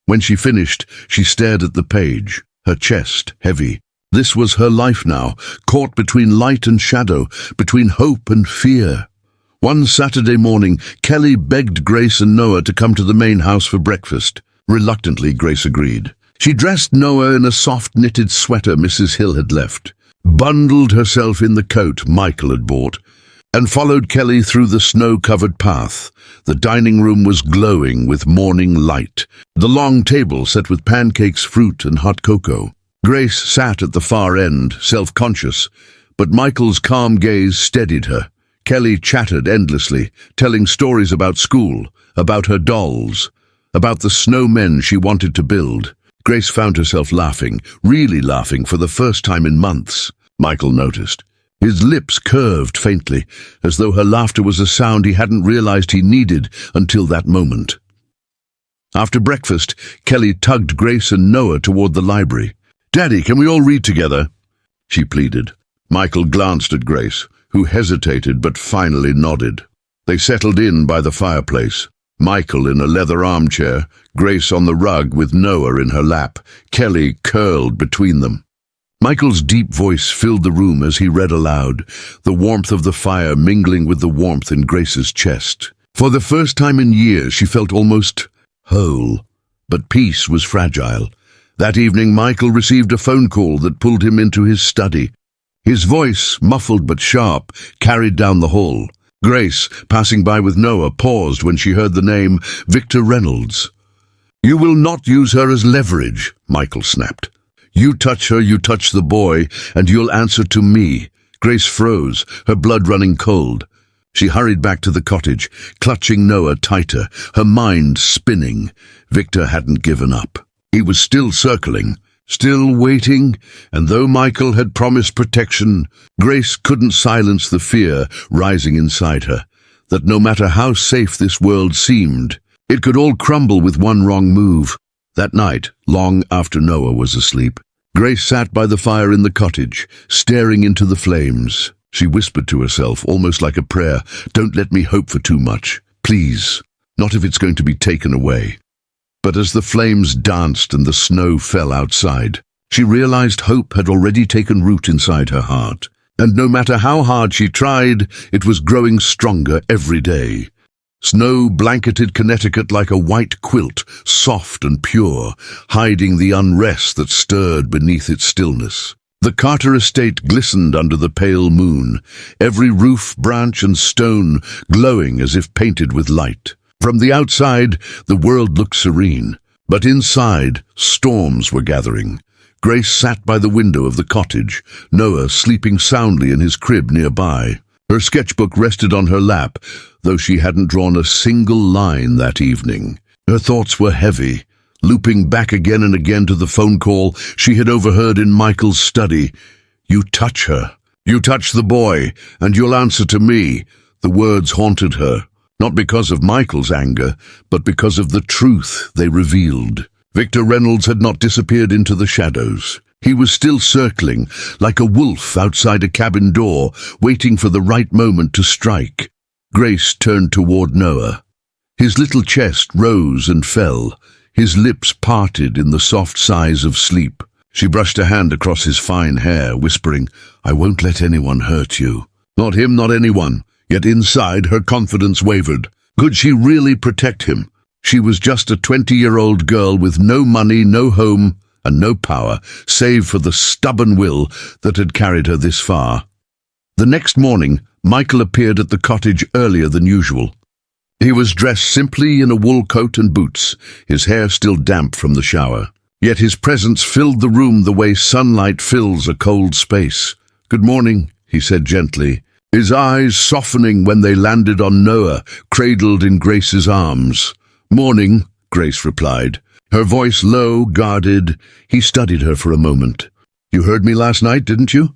When she finished, she stared at the page, her chest heavy. This was her life now, caught between light and shadow, between hope and fear. One Saturday morning, Kelly begged Grace and Noah to come to the main house for breakfast. Reluctantly, Grace agreed. She dressed Noah in a soft knitted sweater Mrs. Hill had left, bundled herself in the coat Michael had bought, and followed Kelly through the snow-covered path. The dining room was glowing with morning light, the long table set with pancakes, fruit, and hot cocoa. Grace sat at the far end, self-conscious, but Michael's calm gaze steadied her. Kelly chattered endlessly, telling stories about school, about her dolls, about the snowmen she wanted to build. Grace found herself laughing, really laughing for the first time in months. Michael noticed. His lips curved faintly, as though her laughter was a sound he hadn't realized he needed until that moment. After breakfast, Kelly tugged Grace and Noah toward the library. "Daddy, can we all read together?" she pleaded. Michael glanced at Grace, who hesitated but finally nodded. They settled in by the fireplace. Michael in a leather armchair, Grace on the rug with Noah in her lap, Kelly curled between them. Michael's deep voice filled the room as he read aloud, the warmth of the fire mingling with the warmth in Grace's chest. For the first time in years, she felt almost whole. But peace was fragile. That evening, Michael received a phone call that pulled him into his study. His voice, muffled but sharp, carried down the hall. Grace, passing by with Noah, paused when she heard the name Victor Reynolds. "You will not use her as leverage," Michael snapped. "You touch her, you touch the boy, and you'll answer to me." Grace froze, her blood running cold. She hurried back to the cottage, clutching Noah tighter, her mind spinning. Victor hadn't given up. He was still circling, still waiting, and though Michael had promised protection, Grace couldn't silence the fear rising inside her, that no matter how safe this world seemed, it could all crumble with one wrong move. That night, long after Noah was asleep, Grace sat by the fire in the cottage, staring into the flames. She whispered to herself, almost like a prayer, "Don't let me hope for too much. Please, not if it's going to be taken away." But as the flames danced and the snow fell outside, she realized hope had already taken root inside her heart. And no matter how hard she tried, it was growing stronger every day. Snow blanketed Connecticut like a white quilt, soft and pure, hiding the unrest that stirred beneath its stillness. The Carter estate glistened under the pale moon, every roof, branch and stone glowing as if painted with light. From the outside, the world looked serene, but inside, storms were gathering. Grace sat by the window of the cottage, Noah sleeping soundly in his crib nearby. Her sketchbook rested on her lap, though she hadn't drawn a single line that evening. Her thoughts were heavy, looping back again and again to the phone call she had overheard in Michael's study. "You touch her. You touch the boy, and you'll answer to me." The words haunted her, not because of Michael's anger, but because of the truth they revealed. Victor Reynolds had not disappeared into the shadows. He was still circling, like a wolf outside a cabin door, waiting for the right moment to strike. Grace turned toward Noah. His little chest rose and fell, his lips parted in the soft sighs of sleep. She brushed a hand across his fine hair, whispering, "I won't let anyone hurt you." Not him, not anyone. Yet inside, her confidence wavered. Could she really protect him? She was just a 20-year-old girl with no money, no home, and no power, save for the stubborn will that had carried her this far. The next morning, Michael appeared at the cottage earlier than usual. He was dressed simply in a wool coat and boots, his hair still damp from the shower. Yet his presence filled the room the way sunlight fills a cold space. "Good morning," he said gently, his eyes softening when they landed on Noah, cradled in Grace's arms. "Morning," Grace replied, her voice low, guarded. He studied her for a moment. "You heard me last night, didn't you?"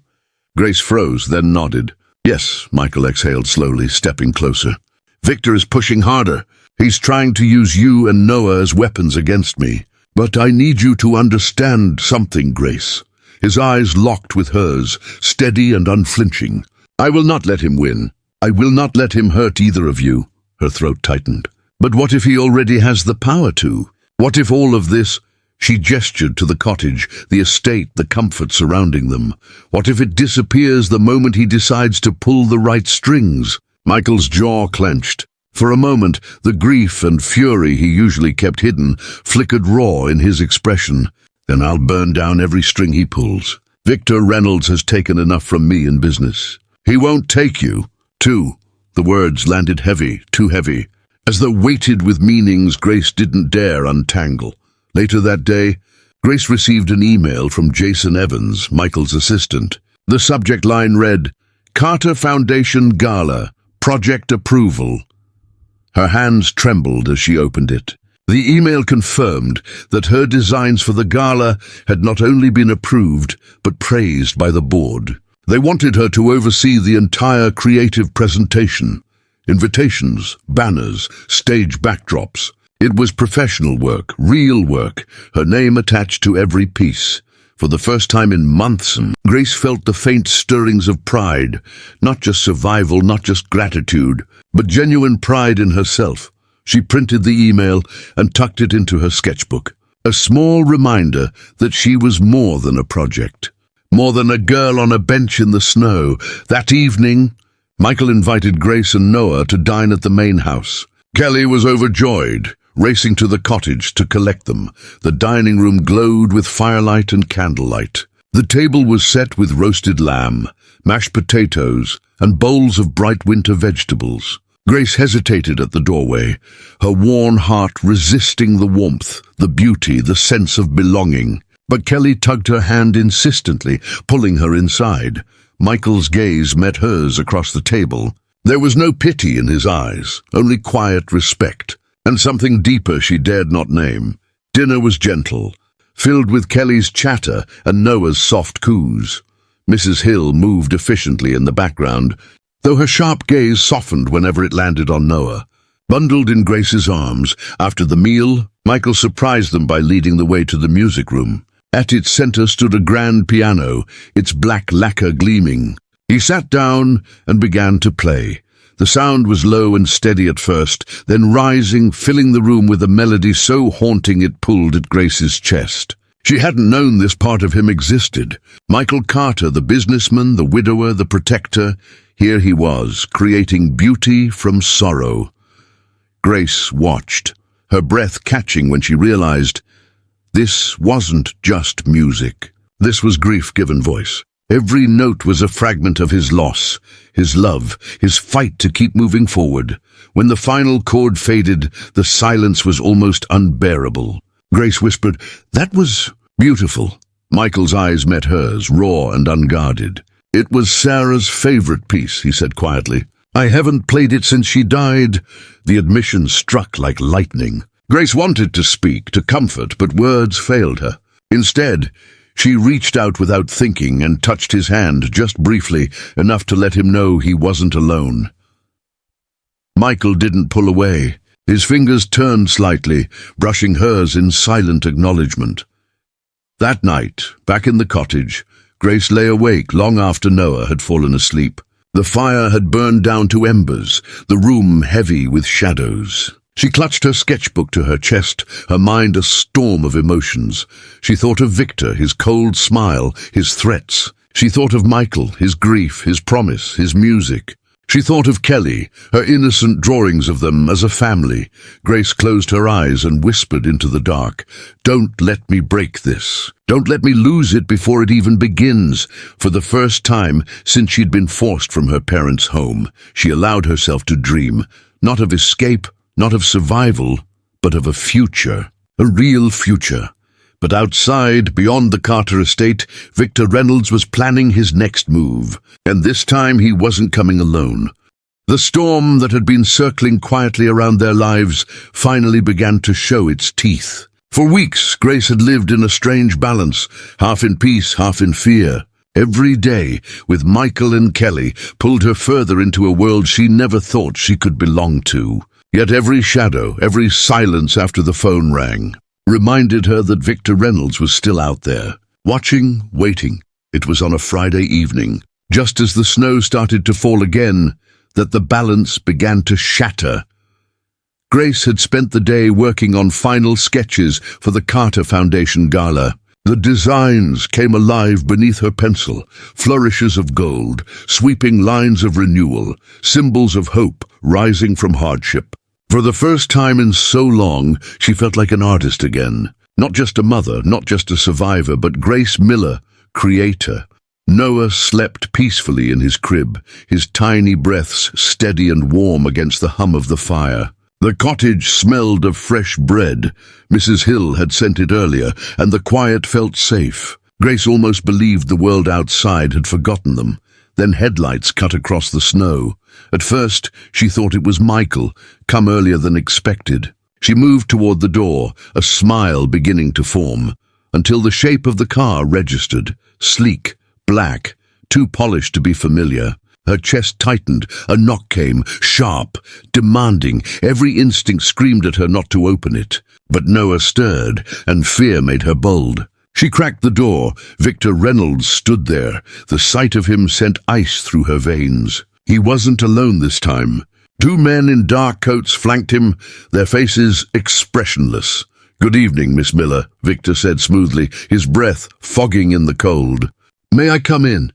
Grace froze, then nodded. "Yes," Michael exhaled slowly, stepping closer. "Victor is pushing harder. He's trying to use you and Noah as weapons against me. But I need you to understand something, Grace." His eyes locked with hers, steady and unflinching. "I will not let him win. I will not let him hurt either of you." Her throat tightened. "But what if he already has the power to? What if all of this—" She gestured to the cottage, the estate, the comfort surrounding them. "What if it disappears the moment he decides to pull the right strings?" Michael's jaw clenched. For a moment, the grief and fury he usually kept hidden flickered raw in his expression. "Then I'll burn down every string he pulls. Victor Reynolds has taken enough from me in business. He won't take you, too." The words landed heavy, too heavy. As though weighted with meanings Grace didn't dare untangle. Later that day, Grace received an email from Jason Evans, Michael's assistant. The subject line read, "Carter Foundation Gala, Project Approval." Her hands trembled as she opened it. The email confirmed that her designs for the gala had not only been approved, but praised by the board. They wanted her to oversee the entire creative presentation. Invitations, banners, stage backdrops. It was professional work, real work, her name attached to every piece. For the first time in months, Grace felt the faint stirrings of pride, not just survival, not just gratitude, but genuine pride in herself. She printed the email and tucked it into her sketchbook, a small reminder that she was more than a project, more than a girl on a bench in the snow. That evening, Michael invited Grace and Noah to dine at the main house. Kelly was overjoyed, racing to the cottage to collect them. The dining room glowed with firelight and candlelight. The table was set with roasted lamb, mashed potatoes, and bowls of bright winter vegetables. Grace hesitated at the doorway, her worn heart resisting the warmth, the beauty, the sense of belonging. But Kelly tugged her hand insistently, pulling her inside. Michael's gaze met hers across the table. There was no pity in his eyes, only quiet respect, and something deeper she dared not name. Dinner was gentle, filled with Kelly's chatter and Noah's soft coos. Mrs. Hill moved efficiently in the background, though her sharp gaze softened whenever it landed on Noah. Bundled in Grace's arms, after the meal, Michael surprised them by leading the way to the music room. At its center stood a grand piano, its black lacquer gleaming. He sat down and began to play. The sound was low and steady at first, then rising, filling the room with a melody so haunting it pulled at Grace's chest. She hadn't known this part of him existed. Michael Carter, the businessman, the widower, the protector, here he was, creating beauty from sorrow. Grace watched, her breath catching when she realized this wasn't just music. This was grief given voice. Every note was a fragment of his loss, his love, his fight to keep moving forward. When the final chord faded, the silence was almost unbearable. Grace whispered, "That was beautiful." Michael's eyes met hers, raw and unguarded. "It was Sarah's favorite piece," he said quietly. "I haven't played it since she died." The admission struck like lightning. Grace wanted to speak, to comfort, but words failed her. Instead, she reached out without thinking and touched his hand just briefly, enough to let him know he wasn't alone. Michael didn't pull away. His fingers turned slightly, brushing hers in silent acknowledgement. That night, back in the cottage, Grace lay awake long after Noah had fallen asleep. The fire had burned down to embers, the room heavy with shadows. She clutched her sketchbook to her chest, her mind a storm of emotions. She thought of Victor, his cold smile, his threats. She thought of Michael, his grief, his promise, his music. She thought of Kelly, her innocent drawings of them as a family. Grace closed her eyes and whispered into the dark, "Don't let me break this. Don't let me lose it before it even begins." For the first time since she'd been forced from her parents' home, she allowed herself to dream, not of escape, not of survival, but of a future, a real future. But outside, beyond the Carter estate, Victor Reynolds was planning his next move, and this time he wasn't coming alone. The storm that had been circling quietly around their lives finally began to show its teeth. For weeks, Grace had lived in a strange balance, half in peace, half in fear. Every day, with Michael and Kelly, pulled her further into a world she never thought she could belong to. Yet every shadow, every silence after the phone rang, reminded her that Victor Reynolds was still out there, watching, waiting. It was on a Friday evening, just as the snow started to fall again, that the balance began to shatter. Grace had spent the day working on final sketches for the Carter Foundation Gala. The designs came alive beneath her pencil, flourishes of gold, sweeping lines of renewal, symbols of hope rising from hardship. For the first time in so long, she felt like an artist again. Not just a mother, not just a survivor, but Grace Miller, creator. Noah slept peacefully in his crib, his tiny breaths steady and warm against the hum of the fire. The cottage smelled of fresh bread. Mrs. Hill had sent it earlier, and the quiet felt safe. Grace almost believed the world outside had forgotten them. Then headlights cut across the snow. At first, she thought it was Michael, come earlier than expected. She moved toward the door, a smile beginning to form, until the shape of the car registered, sleek, black, too polished to be familiar. Her chest tightened, a knock came, sharp, demanding. Every instinct screamed at her not to open it. But Noah stirred, and fear made her bold. She cracked the door. Victor Reynolds stood there. The sight of him sent ice through her veins. He wasn't alone this time. Two men in dark coats flanked him, their faces expressionless. "Good evening, Miss Miller," Victor said smoothly, his breath fogging in the cold. "May I come in?"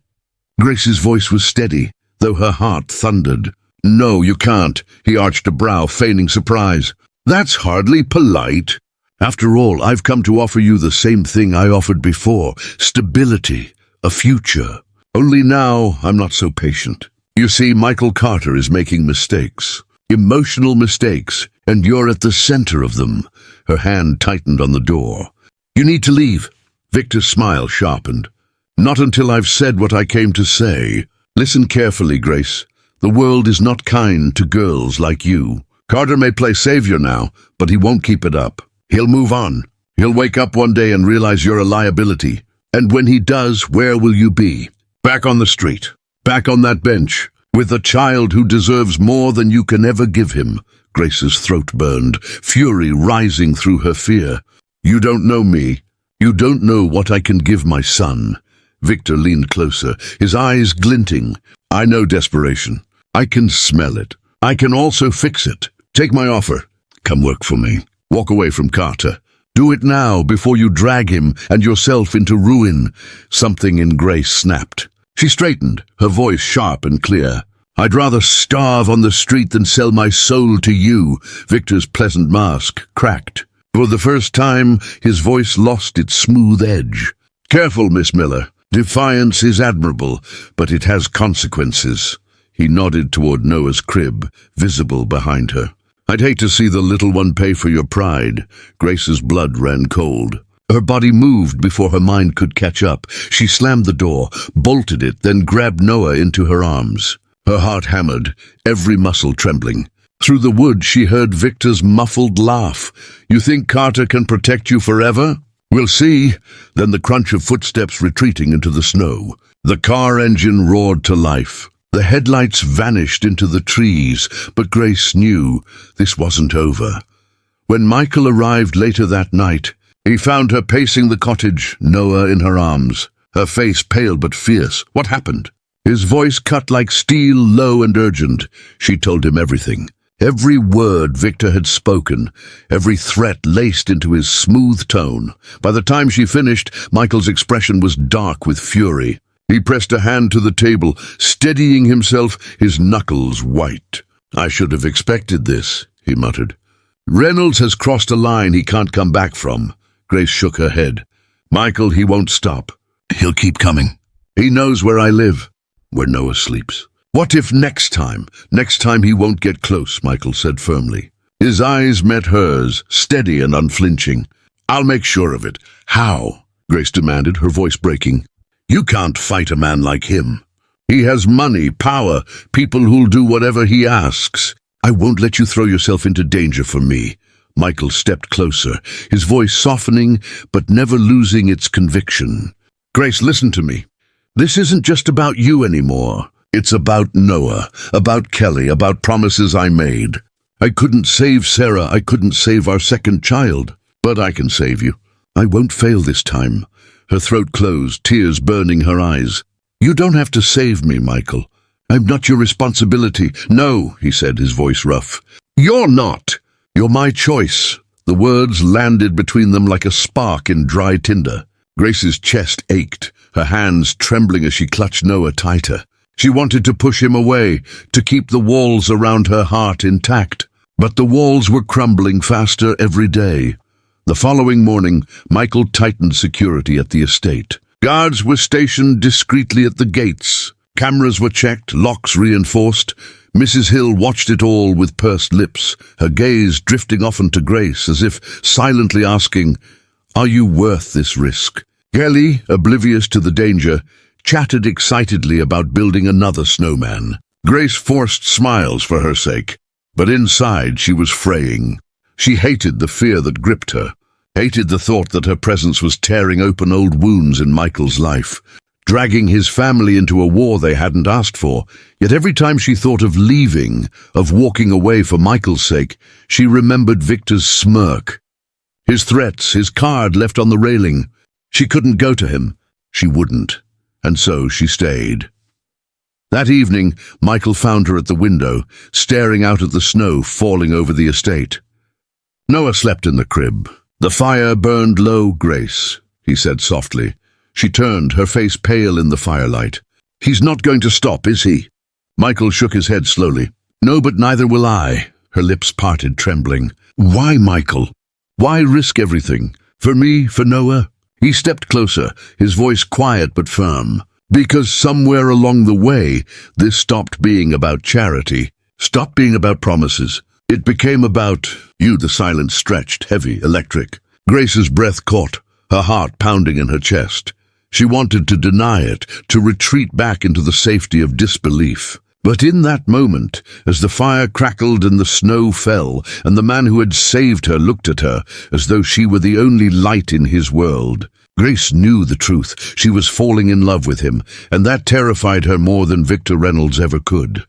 Grace's voice was steady, though her heart thundered. "No, you can't," he arched a brow, feigning surprise. "That's hardly polite. After all, I've come to offer you the same thing I offered before, stability, a future. Only now I'm not so patient. You see, Michael Carter is making mistakes, emotional mistakes, and you're at the center of them." Her hand tightened on the door. "You need to leave." Victor's smile sharpened. "Not until I've said what I came to say. Listen carefully, Grace. The world is not kind to girls like you. Carter may play savior now, but he won't keep it up. He'll move on. He'll wake up one day and realize you're a liability. And when he does, where will you be? Back on the street. Back on that bench. With a child who deserves more than you can ever give him." Grace's throat burned, fury rising through her fear. "You don't know me. You don't know what I can give my son." Victor leaned closer, his eyes glinting. "I know desperation. I can smell it. I can also fix it. Take my offer. Come work for me. Walk away from Carter. Do it now before you drag him and yourself into ruin." Something in Grace snapped. She straightened, her voice sharp and clear. "I'd rather starve on the street than sell my soul to you." Victor's pleasant mask cracked. For the first time, his voice lost its smooth edge. "Careful, Miss Miller. Defiance is admirable, but it has consequences." He nodded toward Noah's crib, visible behind her. "I'd hate to see the little one pay for your pride." Grace's blood ran cold. Her body moved before her mind could catch up. She slammed the door, bolted it, then grabbed Noah into her arms. Her heart hammered, every muscle trembling. Through the wood she heard Victor's muffled laugh. "You think Carter can protect you forever?" "We'll see." Then the crunch of footsteps retreating into the snow. The car engine roared to life. The headlights vanished into the trees, but Grace knew this wasn't over. When Michael arrived later that night, he found her pacing the cottage, Noah in her arms, her face pale but fierce. "What happened?" His voice cut like steel, low and urgent. She told him everything. Every word Victor had spoken, every threat laced into his smooth tone. By the time she finished, Michael's expression was dark with fury. He pressed a hand to the table, steadying himself, his knuckles white. "I should have expected this," he muttered. "Reynolds has crossed a line he can't come back from." Grace shook her head. "Michael, he won't stop. He'll keep coming. He knows where I live, where Noah sleeps." "What if next time he won't get close?" Michael said firmly. His eyes met hers, steady and unflinching. "I'll make sure of it." "How?" Grace demanded, her voice breaking. "You can't fight a man like him. He has money, power, people who'll do whatever he asks." "I won't let you throw yourself into danger for me." Michael stepped closer, his voice softening but never losing its conviction. "Grace, listen to me. This isn't just about you anymore. It's about Noah, about Kelly, about promises I made. I couldn't save Sarah, I couldn't save our second child, but I can save you. I won't fail this time." Her throat closed, tears burning her eyes. "You don't have to save me, Michael. I'm not your responsibility." "No," he said, his voice rough. "You're not. You're my choice." The words landed between them like a spark in dry tinder. Grace's chest ached, her hands trembling as she clutched Noah tighter. She wanted to push him away, to keep the walls around her heart intact. But the walls were crumbling faster every day. The following morning, Michael tightened security at the estate. Guards were stationed discreetly at the gates. Cameras were checked, locks reinforced. Mrs. Hill watched it all with pursed lips, her gaze drifting often to Grace as if silently asking, "Are you worth this risk?" Kelly, oblivious to the danger, chatted excitedly about building another snowman. Grace forced smiles for her sake, but inside she was fraying. She hated the fear that gripped her, hated the thought that her presence was tearing open old wounds in Michael's life, dragging his family into a war they hadn't asked for. Yet every time she thought of leaving, of walking away for Michael's sake, she remembered Victor's smirk, his threats, his card left on the railing. She couldn't go to him. She wouldn't. And so she stayed. That evening, Michael found her at the window, staring out at the snow falling over the estate. Noah slept in the crib. "The fire burned low, Grace," he said softly. She turned, her face pale in the firelight. "He's not going to stop, is he?" Michael shook his head slowly. "No, but neither will I." Her lips parted, trembling. "Why, Michael? Why risk everything? For me, for Noah?" He stepped closer, his voice quiet but firm. "Because somewhere along the way, this stopped being about charity, stopped being about promises. It became about you." The silence stretched, heavy, electric. Grace's breath caught, her heart pounding in her chest. She wanted to deny it, to retreat back into the safety of disbelief. But in that moment, as the fire crackled and the snow fell, and the man who had saved her looked at her as though she were the only light in his world, Grace knew the truth. She was falling in love with him, and that terrified her more than Victor Reynolds ever could.